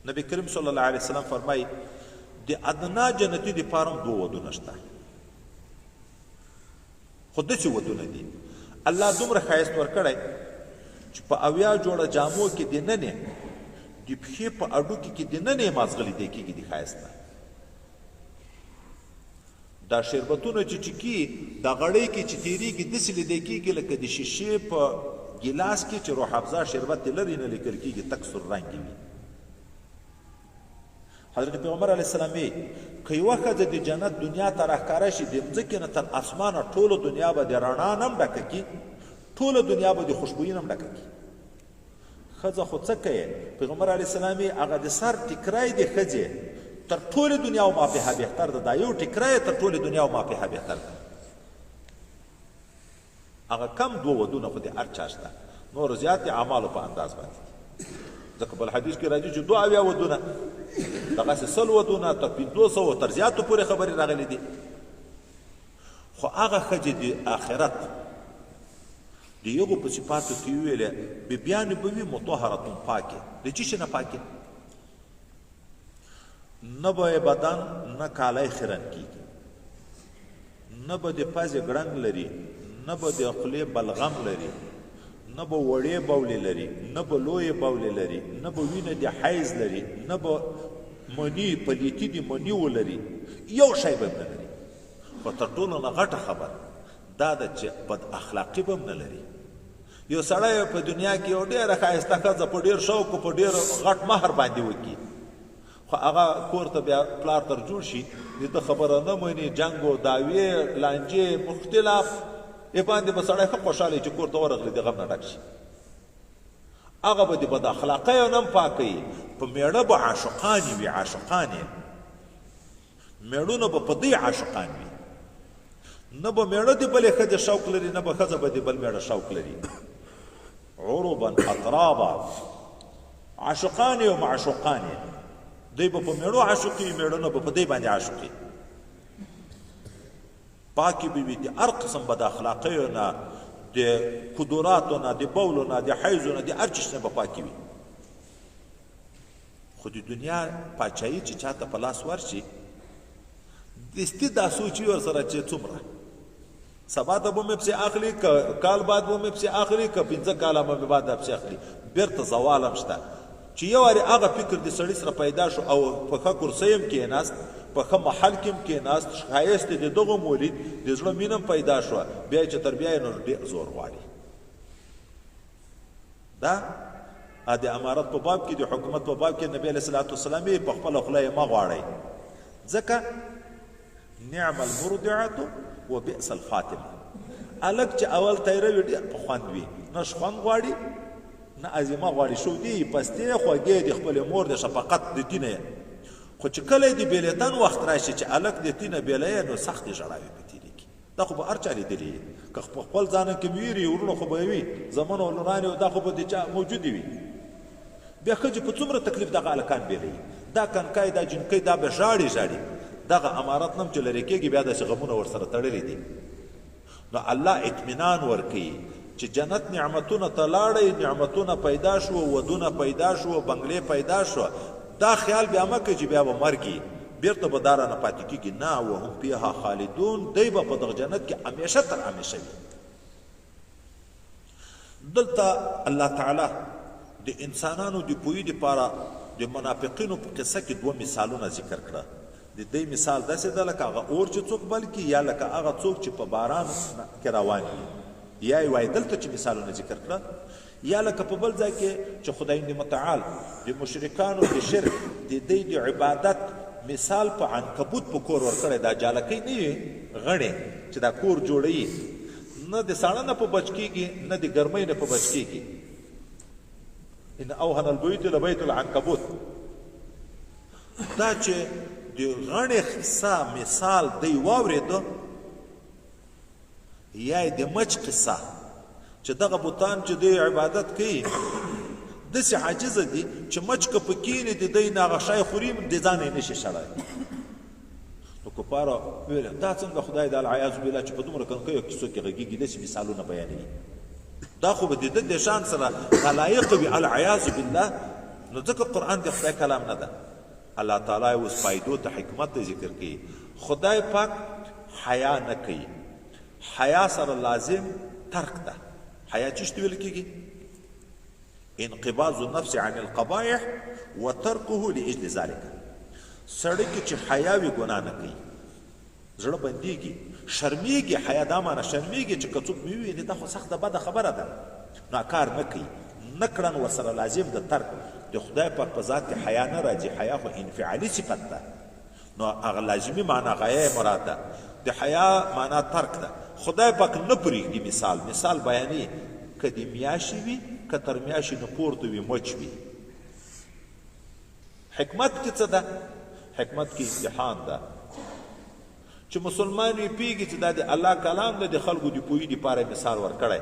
Speaker 2: نبی کریم صلی الله علیه وسلم فرمایي د ادنا جنتي دپاره هم 2 ودونه شته خو داسې ودونه دي الله دومره ښایست ورکړی چې په 80 جوړه جامو کې دننې د پښې په اډوکي کې دننې مازغلي دی کېږي د ښایست نه دا شربتونه چې چکي دا غړۍ کې چې تېرېږي داسې لیدی کېږي لکه د شیشې په ګیلاس کې چې روح افزا شربت یې لرې نه لیکل کېږي تک سور رنګې وي حضرت پیغمبر علیه السلام وی که یوه ښځه د جنت دنیا ته راښکاره شي د مځکې نه تر اسمانه ټوله دنیا به د رڼا نه هم ډکه کړي ټوله دنیا به د خوشبویي نه هم ډکه کړي ښځه خو څه کوي پیغمبر علیه السلام وی هغه د سر ټیکری د ښځې تر ټولې دنیا او مافیها بهتر ده دا یو ټیکری تر ټولې دنیا او مافیها بهتر ده هغه کم 2 ودونه خو د هر چا شته نور زیات د اعمالو په انداز باندې ځکه بل حدیث کې راځي چې 2 ودونه دغسې 100 ودونه تر 500 تر زیاتو پورې خبرې راغلي دي خو هغه ښځې د آخرت د یغو په صفاتو کې ویلې بیبیانې به وي مطهرتون پاکې د څه شي نه پاکې نه به بدن نه کالی خیرن کېږي نه به د پزې ګړنګ لري نه به د خولې بلغم لري نه به وړې بولې لري نه به لویې بولې لري نه به وینه د حیض لري نه به مني پلیتي د مني ولري یو شی به نه لري خو تر ټولو نه غټه خبر دا ده چې بد اخلاقي به نه لري یو سړی په دنیا کې یو ډېره ښایسته ښځه په ډېر شوق په ډېر غټ مهر باندې وکړي خو هغه کور ته بیا پلار تر جوړ شي د ده خبره نه مني جنګ و دعوې لانجې مختلف باندې به سړی ښه خوشحاله چې کور ته ورغلی د غم نه ډک شي هغه به د بد اخلاقیو نه هم پاکوي په میړه به عاشقانې وي عاشقانې میړونه به په دې عاشقان وي نه به میړه د بلې ښځې شوق لري نه به ښځه به د بل میړه شوق لري عربا اطرابا عاشقانې او معشوقانې دوی به په میړو عاشقي میړونه به په دې باندې عاشقي پاکې به وي د هر قسم بد اخلاقیو نه، د کدوراتو نه، د بولو نه، د حیضو نه، د هر چیز نه به پاکې وي. خو د دنیا پاچاهي چې چاته په لاس ورشي دستي دا سوچي ورسره چې څومره سبا ته به مې پسې اخلي، که کال بعد به مې پسې اخلي، که 15 کاله به مې بعد پسې اخلي، بیرته زوال هم شته. چې یو وارې هغه فکر د سړي سره پیدا شو او په ښه کرسۍ هم کېناست، په ښه محل کې هم کېناست، ښایست یې د دغه مولید د زړه مینه هم پیدا شوه، بیا یې چې تر بیا یې نو ډېر زور غواړي. دا د امارت په باب کې، د حکومت په باب کې نبی علیه الصلاة والسلام یې په خپله خوله یې مه غواړئ، ځکه نعم المرضعة وبئس الخاتمه. الک چې اول تیروي ډېر په خوند وي، نه خوند غواړي نه عزیمه غواړي، شودې پستې خوږې د خپلې مور د شفقت د تینه. خو چې کله د بیلتان وخت راشي چې الک د تینه بیله نو سختې ژړاوې په تېرېږي. دا خو به هر چا لیدلي، که په خپل ځان کې ویري ورونه خو به وي، زمن او لورانې دا خو به د چا موجودې وي. بیا ښځې په څومره تکلیف دغه هلکان بیلوي، دا کنکای دا جنکۍ دا به ژاړي. دغه امارت نم چې لرې کېږي بیا داسې غمونه ورسره تړلي دي. نو الله اطمینان ورکوي چې جنت نعمتونه ته لاړئ، نعمتونه پیدا شو، ودونه پیدا شو، بنګلې پیدا شو، دا خیال بیا مه کوئ چې بیا به مرګي بیرته به دا رانه پاتې کېږي. نه، وهم فیها خالدون، دی به په دغه جنت کې همیشه تر همیشه وي. دلته الله تعالی د انسانانو د پوهې دپاره د منافقینو په قصه کې 2 مثالونه ذکر کړه. د دې مثال داسې ده لکه هغه اور چې څوک بل کړي، یا لکه هغه څوک چې په باران کې روان وي. یا یې وایي دلته چې مثالونه ذکر کړه، یا لکه په بل ځای کې چې خدای متعال د مشرکانو د شرک د دې د عبادت مثال په عنکبوت په کور ورکړی. دا جالکۍ نه وي غڼې چې دا کور جوړوي، نه د ساړه نه په بچ کېږي، نه د ګرمۍ نه په بچ کېږي. ان اوهن البیوت لبیت العنکبوت. دا چې د غڼې قصه مثال دی واورېده، یا د مچ قصه چې دغه بوتان چې دوی عبادت کوي داسې عاجزه دي چې مچ که په کښېني د دوی نه هغه شی خوري د ځان یې نشي شړی. نو کفارو ویل دا څنګه خدای د العیاذ بالله چې په دومره کنکیو کیسو کې غږېږي داسې مثالونه بیانوي، دا خو به د ده د شان سره خلایق وي العیاذ بالله. نو ځکه قرآن د خدای کلام نه ده. الله تعالی اوس فایدو ته حکمت ذکر کوي. خدای پاک حیا نه کوي، حیا سره لازم ترک ده. حیا چی ویل کېږي؟ انقباض النفس عن القبائح وترکه لاجل ذلك. سړی کې چې حیا وي ګناه نه کوي، زړه بندېږي، شرمېږي. حیا دا معنی شرمېږي چې که څوک مې وویني دا خو سخته بده خبره ده، نو کار نه کوي، نه کړن ورسره لازم د ترک. د خدای پاک په ذات کې حیا نه راځي، حیا خو انفعالي صفت ده، نو هغه لازمي معنی غایه مراد ده. د حیا معنی ترک ده. خدای پاک نه پرېږدي مثال بیانوي، که د میاشتې وي که تر میاشتې نه پورته وي مچ وي. حکمت کې څه ده؟ حکمت کې امتحان ده چې مسلمان وي پوهېږي چې دا د الله کلام ده، د خلکو د پوهې دپاره مثال ورکړی.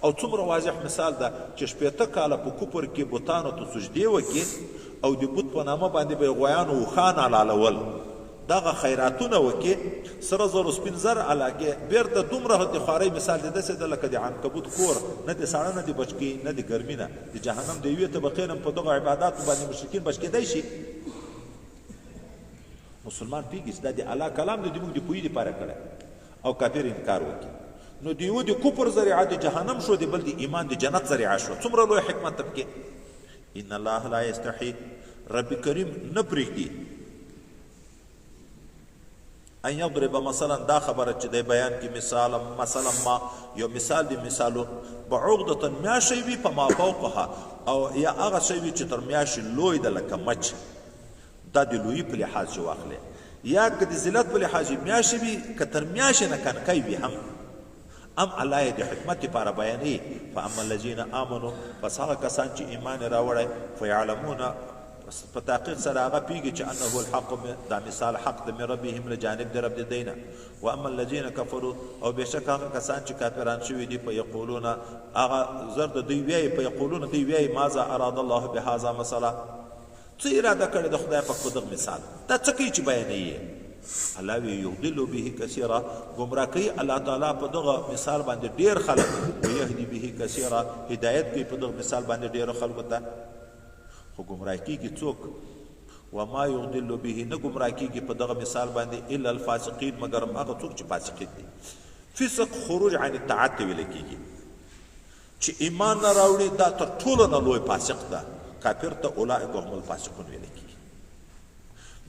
Speaker 2: او څومره واضح مثال ده چې 80 کاله په کفر کې بوتانو ته سجدې وکړي او د بوت په نامه باندې به یې غویانو اوښان حلالول، دغه خیراتونه وکړي، سره زر سپین زر علاقې بیرته دومره د خوارۍ مثال دی داسې ده لکه د عنکبوت کور، نه د ساړه نه د بچ کېږي نه د ګرمي نه د جهنم د یوې طبقې نه په دغه عباداتو باندې مشرکین بچ کېدی شي. مسلمان پوهېږي چې دا د الله کلام دی، زموږ د پوهې دپاره کړی، او کافر انکار وکړي، نو د یو د کفر ذریعه د جهنم شو، د بل د ایمان د جنت ذریعه شو. څومره لوی حکمت پکې. ان الله لا یستحي، رب کریم نه پرېږدي ان یضرب مثلا، دا خبره چې دی بیان کې مثلا ما یو مثال دی، مثالو بعوقدة میاشی وي په ما فوقها، او یا هغه شی وي چې تر میاشې لوی ده لکه مچ، دا د لویي په لحاظ چې واخلې، یا که د ذلت په لحاظ میاشې وي که تر میاشې نه کنکی وي هم الله د حکمت لپاره بیانوي. فاما الذین آمنوا، پس هغه کسان چې ایمان یې راوړی، فیعلمون، په تحقیق سره هغه پوهېږي چې انه الحق، دا مثال حق د من ربهم له جانب د رب د دی نه. واما الذین کفروا، او بېشک هغه کسان چې کافران شوي دي، فیقولون، هغه زر د دوی وایي، فیقولون دوی وایي ماذا اراد الله بهذا مثلا، څه اراده کړې د خدای پاک په دغه مثال، دا څه کوي چې بیانوي؟ الله وی یضل به کثیرا گمراه کوي الله تعالی په دغه مثال باندې ډیر خلک ويهدي به کثیرا هدایت کوي په دغه مثال باندې ډیر خلکو ته خو گمراه کیږي څوک وما یضل به نه گمراه کیږي په دغه مثال باندې الا الفاسقین مگر هغه څوک چې فاسقین دي فسق خروج عن الطاعت ویل کیږي چې ایمان نه راوړي دا تر ټولو نه لوی فاسق ده کافر ته اولئک هم الفاسقون ویل کیږي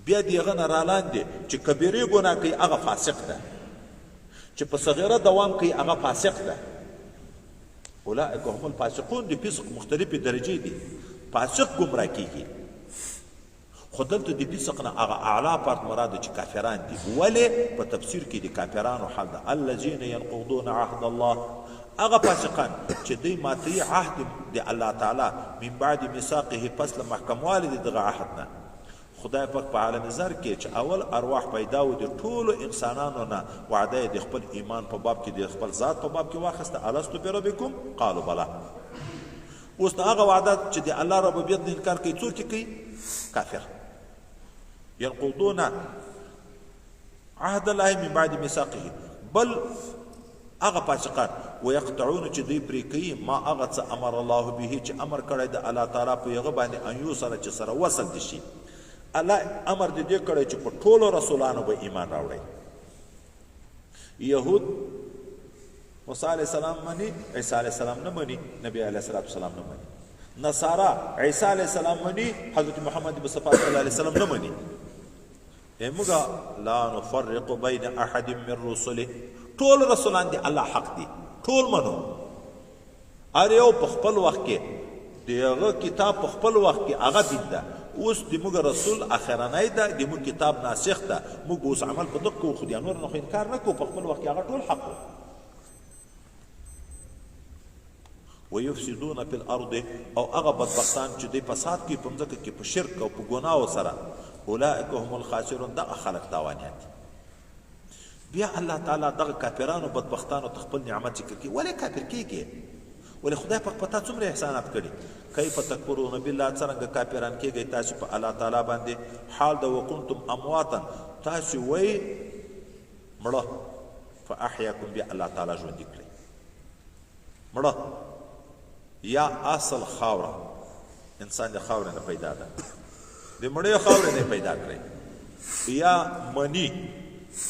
Speaker 2: بیا دغه نه رالاندې چې کبیره ګناه کوي هغه فاسق ده چې په صغیره دوام کوي هغه فاسق ده اولئک هم الفاسقون د فسق مختلفې درجې دي فاسق گمراه کیږي خو دلته د فسق نه هغه اعلی پارت مراد چې کافران دي ولې په تفسیر کې د کافرانو حال ده الذين ينقضون عهد الله هغه فاسقان چې دوی ماتوي عهد د الله تعالی من بعد میثاقه پس له محکموالي دغه عهد نه خدای پاک په عالم زر کې چې اول ارواح پیدا و د ټولو انسانانو نه وعده د خپل ایمان په باب کې د خپل ذات په باب کې واخسته الستو بربکم قالوا بلا اوس هغه وعده چې د الله ربوبیت نه انکار کوي څوک کوي کافر ينقضون عهد الله من بعد ميثاقه بل هغه فاسقان ويقطعون چې دوی پرې کوي ما هغه څه امر الله به چې امر کړی د الله تعالی په هغه باندې ان یوصل چې سره وصل دي شي الله امر دې کړی چې په ټولو رسولانو به ایمان راوړي يهود موسی علیه السلام مني عیسی علیه السلام نه مني نبی علیه السلام نه مني نصارا عیسی علیه السلام مني حضرت محمد مصطفی صلی الله علیه وسلم نه مني موږ لا نفرق بین احد من رسله ټول رسولان دي الله حق دي ټول منو ار یو په خپل وخت کې دغه کتاب په خپل وخت کې هغه دین ده اوس د موږ رسول اخرنۍ ده د موږ کتاب ناسخ ده موږ اوس عمل په دقه کوو خو د نور نه انکار نه کوو په خپل وخت کې هغه ټول حق ده ويفسدون في الارض او هغه بدبختان چې دوی فساد کوي په ځمکه کې په شرک او په ګناو سره اولئک هم الخاسرون دا خلق تاوانیان دي بیا الله تعالی دغه کافرانو بدبختانو تخپل نعمت ذکر کوي ولې کافر کیږي ولې خدای پاک پتا څومره احسانات کړي کیف تکفرون بالله څنګه کافران کیږي تاسو په الله تعالی باندې حال د وکنتم امواتا تاسو وای مړه فاحیاکم بیا الله تعالی ژوند کړي مړه یا اصل خاوره انسان د خاورې نه پیدا ده د مړې خاورې نه پیدا کړي یا منی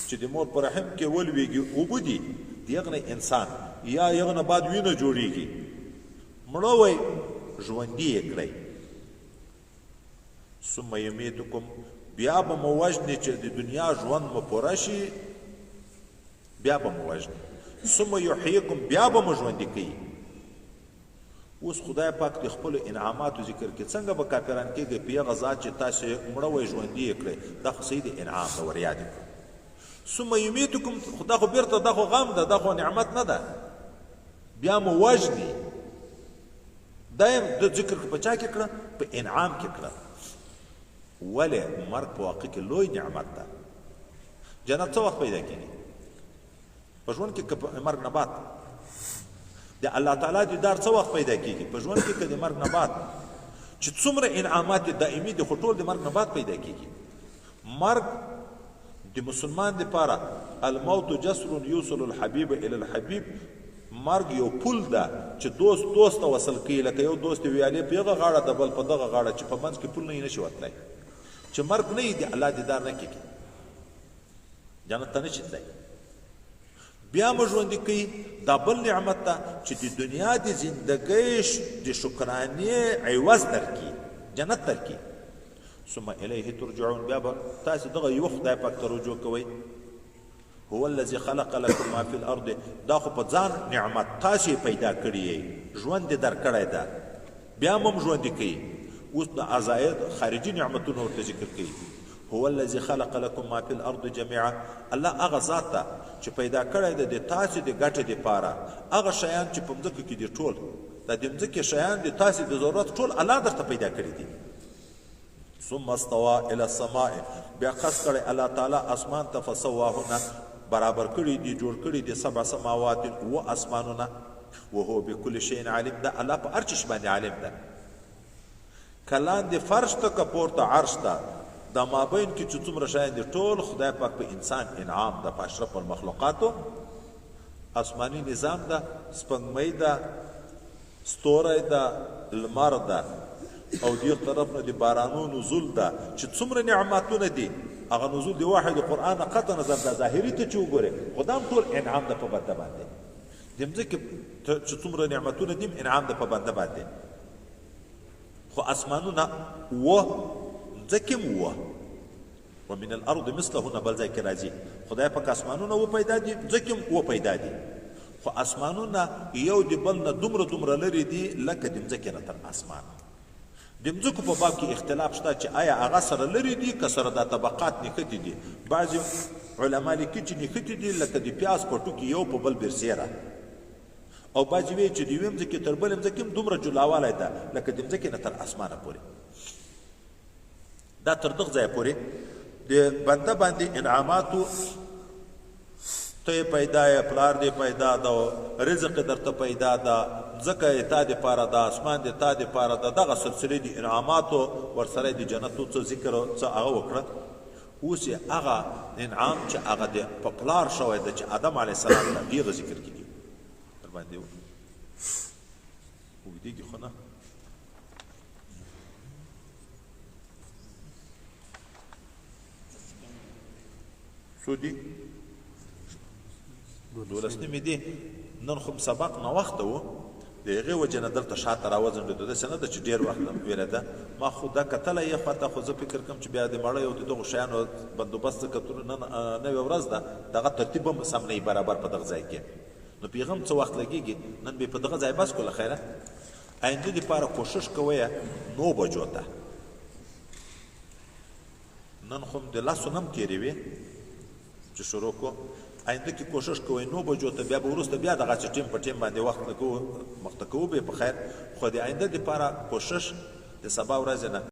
Speaker 2: چې د مور پر رحم کې ولويږي او بودي دغه انسان یا یو نه بعد وینه جوړیږي مړه وای ژوندۍ کړی ثم یمیتکم بیا به موجنی چې د دنیا ژوند مو پوره شي بیا به موجنی ثم یحییکم بیا به ژوندۍ کوي اوس خدای پاک د خپل انعاماتو ذکر کې څنګه به کافران کېږي په هغه ذات چې تاسو مړه وای ژوندۍ کړی دا خو سید انعام ده ور یاد ثم یمیتکم خدا خو بیرته دا خو غم ده دا خو نعمت نه ده بیا مو وجنی دایم د ذکر په چا کې کړه په انعام کې کړه ولې مرګ په واقع کې لوی نعمت ده جنت څه وخت پیدا کېږي په ژوند کې مرګ نه بعد د الله تعالی دیدار څه وخت پیدا کیږي په ژوند کې د مرګ نه بعد چې څومره انعامات دائمي دي خو ټول د مرګ نه بعد پیدا کیږي مرګ د مسلمان لپاره الموت جسر یوصل الحبیب الی الحبیب مرګ یو پل ده چې دوست ته وصل کوي لکه یو دوست ویالې په هغه غاړه د بل په دغه غاړه چې په منځ کې پل نه نشي وتلی چې مرګ نه دی الله دیدار نه کیږي جنت ته نشي تللی بیا مو ژوندي کوي دا بل نعمت ته چې د دنیا د زندګۍ د شکرانې عوض درکړي جنت درکړي ثم الیه ترجعون بیا به تاسو دغه یو خدای پاک ته رجوع کوئ هو الذي خلق لكم ما في الارض دا خو په ځان نعمت تاسو پیدا کړی ژوند درکړی ده بیا مو ژوندي کوي اوس د ازاید خارجي نعمتونو ورته ذکر کوي هو الذي خلق لكم ما في الارض جميعا الله هغه ذات ته چې پیدا کړی ده د تاسو د ګټې لپاره هغه شیان چې په ځمکه کې دي ټول د دې ځمکې شیان د تاسو د ضرورت ټول الله درته پیدا کړی دي ثم استوى الى السماء بیا قص کړی الله تعالی اسمان ته فسواهن برابر کړی دي جوړ کړی دي سبع سماوات و اسمانونه وهو بكل شيء عليم ده الله په هر چیز باندې عالم ده کلان دي فرش ته کپور ته عرش ته دا مابین کې چې څومره شیان دي ټول خدای پاک په انسان انعام ده، په اشرف المخلوقاتو. آسماني نظام ده، سپوږمۍ ده، ستوری ده، لمر ده، او دې طرف نه د بارانو نزول ده، چې څومره نعمتونه دي هغه نزول دی واحد قرآن قطع نظر ده ظاهري ته چې وګورې خو دا هم ټول انعام ده په بنده باندې. د مځکې چې څومره نعمتونه دي انعام ده په بنده باندې. خو اسمانونه ځکه هم ومن الارض مثلهن بل ځای کې راځي خدای پاک اسمانونه پیدا دي ځکه هم پیدا دي، خو اسمانونه یو د بل نه دومره لرې دي لکه د مځکې نه تر اسمان. د مځکو په باب کې اختلاف شته چې آیا هغه سره لرې دي که سره دا طبقات نښتي دي. بعضې علما لیکي چې نښتي دي لکه د پیاز پټو کې یو په بل برسېره، او بعضې وایي چې د یوې مځکې تر بلې مځکې هم دومره جلاوالی ده لکه د مځکې نه تر اسمانه پورې. دا تر دغه ځایه پورې د بنده باندې انعاماتو ته یې پیدا یې پلار دې پیدا ده، رزق یې درته پیدا ده، ځکه یې تا دپاره ده، اسمان دې تا دپاره ده، دغه سلسلې د انعاماتو ورسره د جنتو څه ذکر څه هغه وکړه. اوس یې هغه انعام چې هغه د په پلار شوی ده چې آدم علیه السلام ته ډېره ذکر کېږي باندې اوږدېږي خو نه. څو دي؟ 12 نیمې دي. نن خو سبق ناوخته و، د هغې وجې نه دلته شاته راوځنډېدو. داسې نه ده چې ډېر وخت ویره ده. ما خو دا کتلی یې خواته، خو زه فکر کوم چې بیا د مړیو او د دغو شیانو بندوبست کتلو نن نوې ورځ ده، دغه ترتیب هم سم نه برابر په دغه ځای کې. نو پیغام څه وخت لګېږي، نن به په دغه ځای بس کړو. خیره آینده دپاره کوشش کوئ 9 بجو ته. نن خو د لسو نه هم تېرې وې چې شروع کړو. آینده کې کوشش کوئ 9 بجو ته، بیا به وروسته بیا دغسې ټیم په ټیم باندې وخت مخته کوو به په خیر. خو د آینده دپاره کوشش د سبا ورځې نه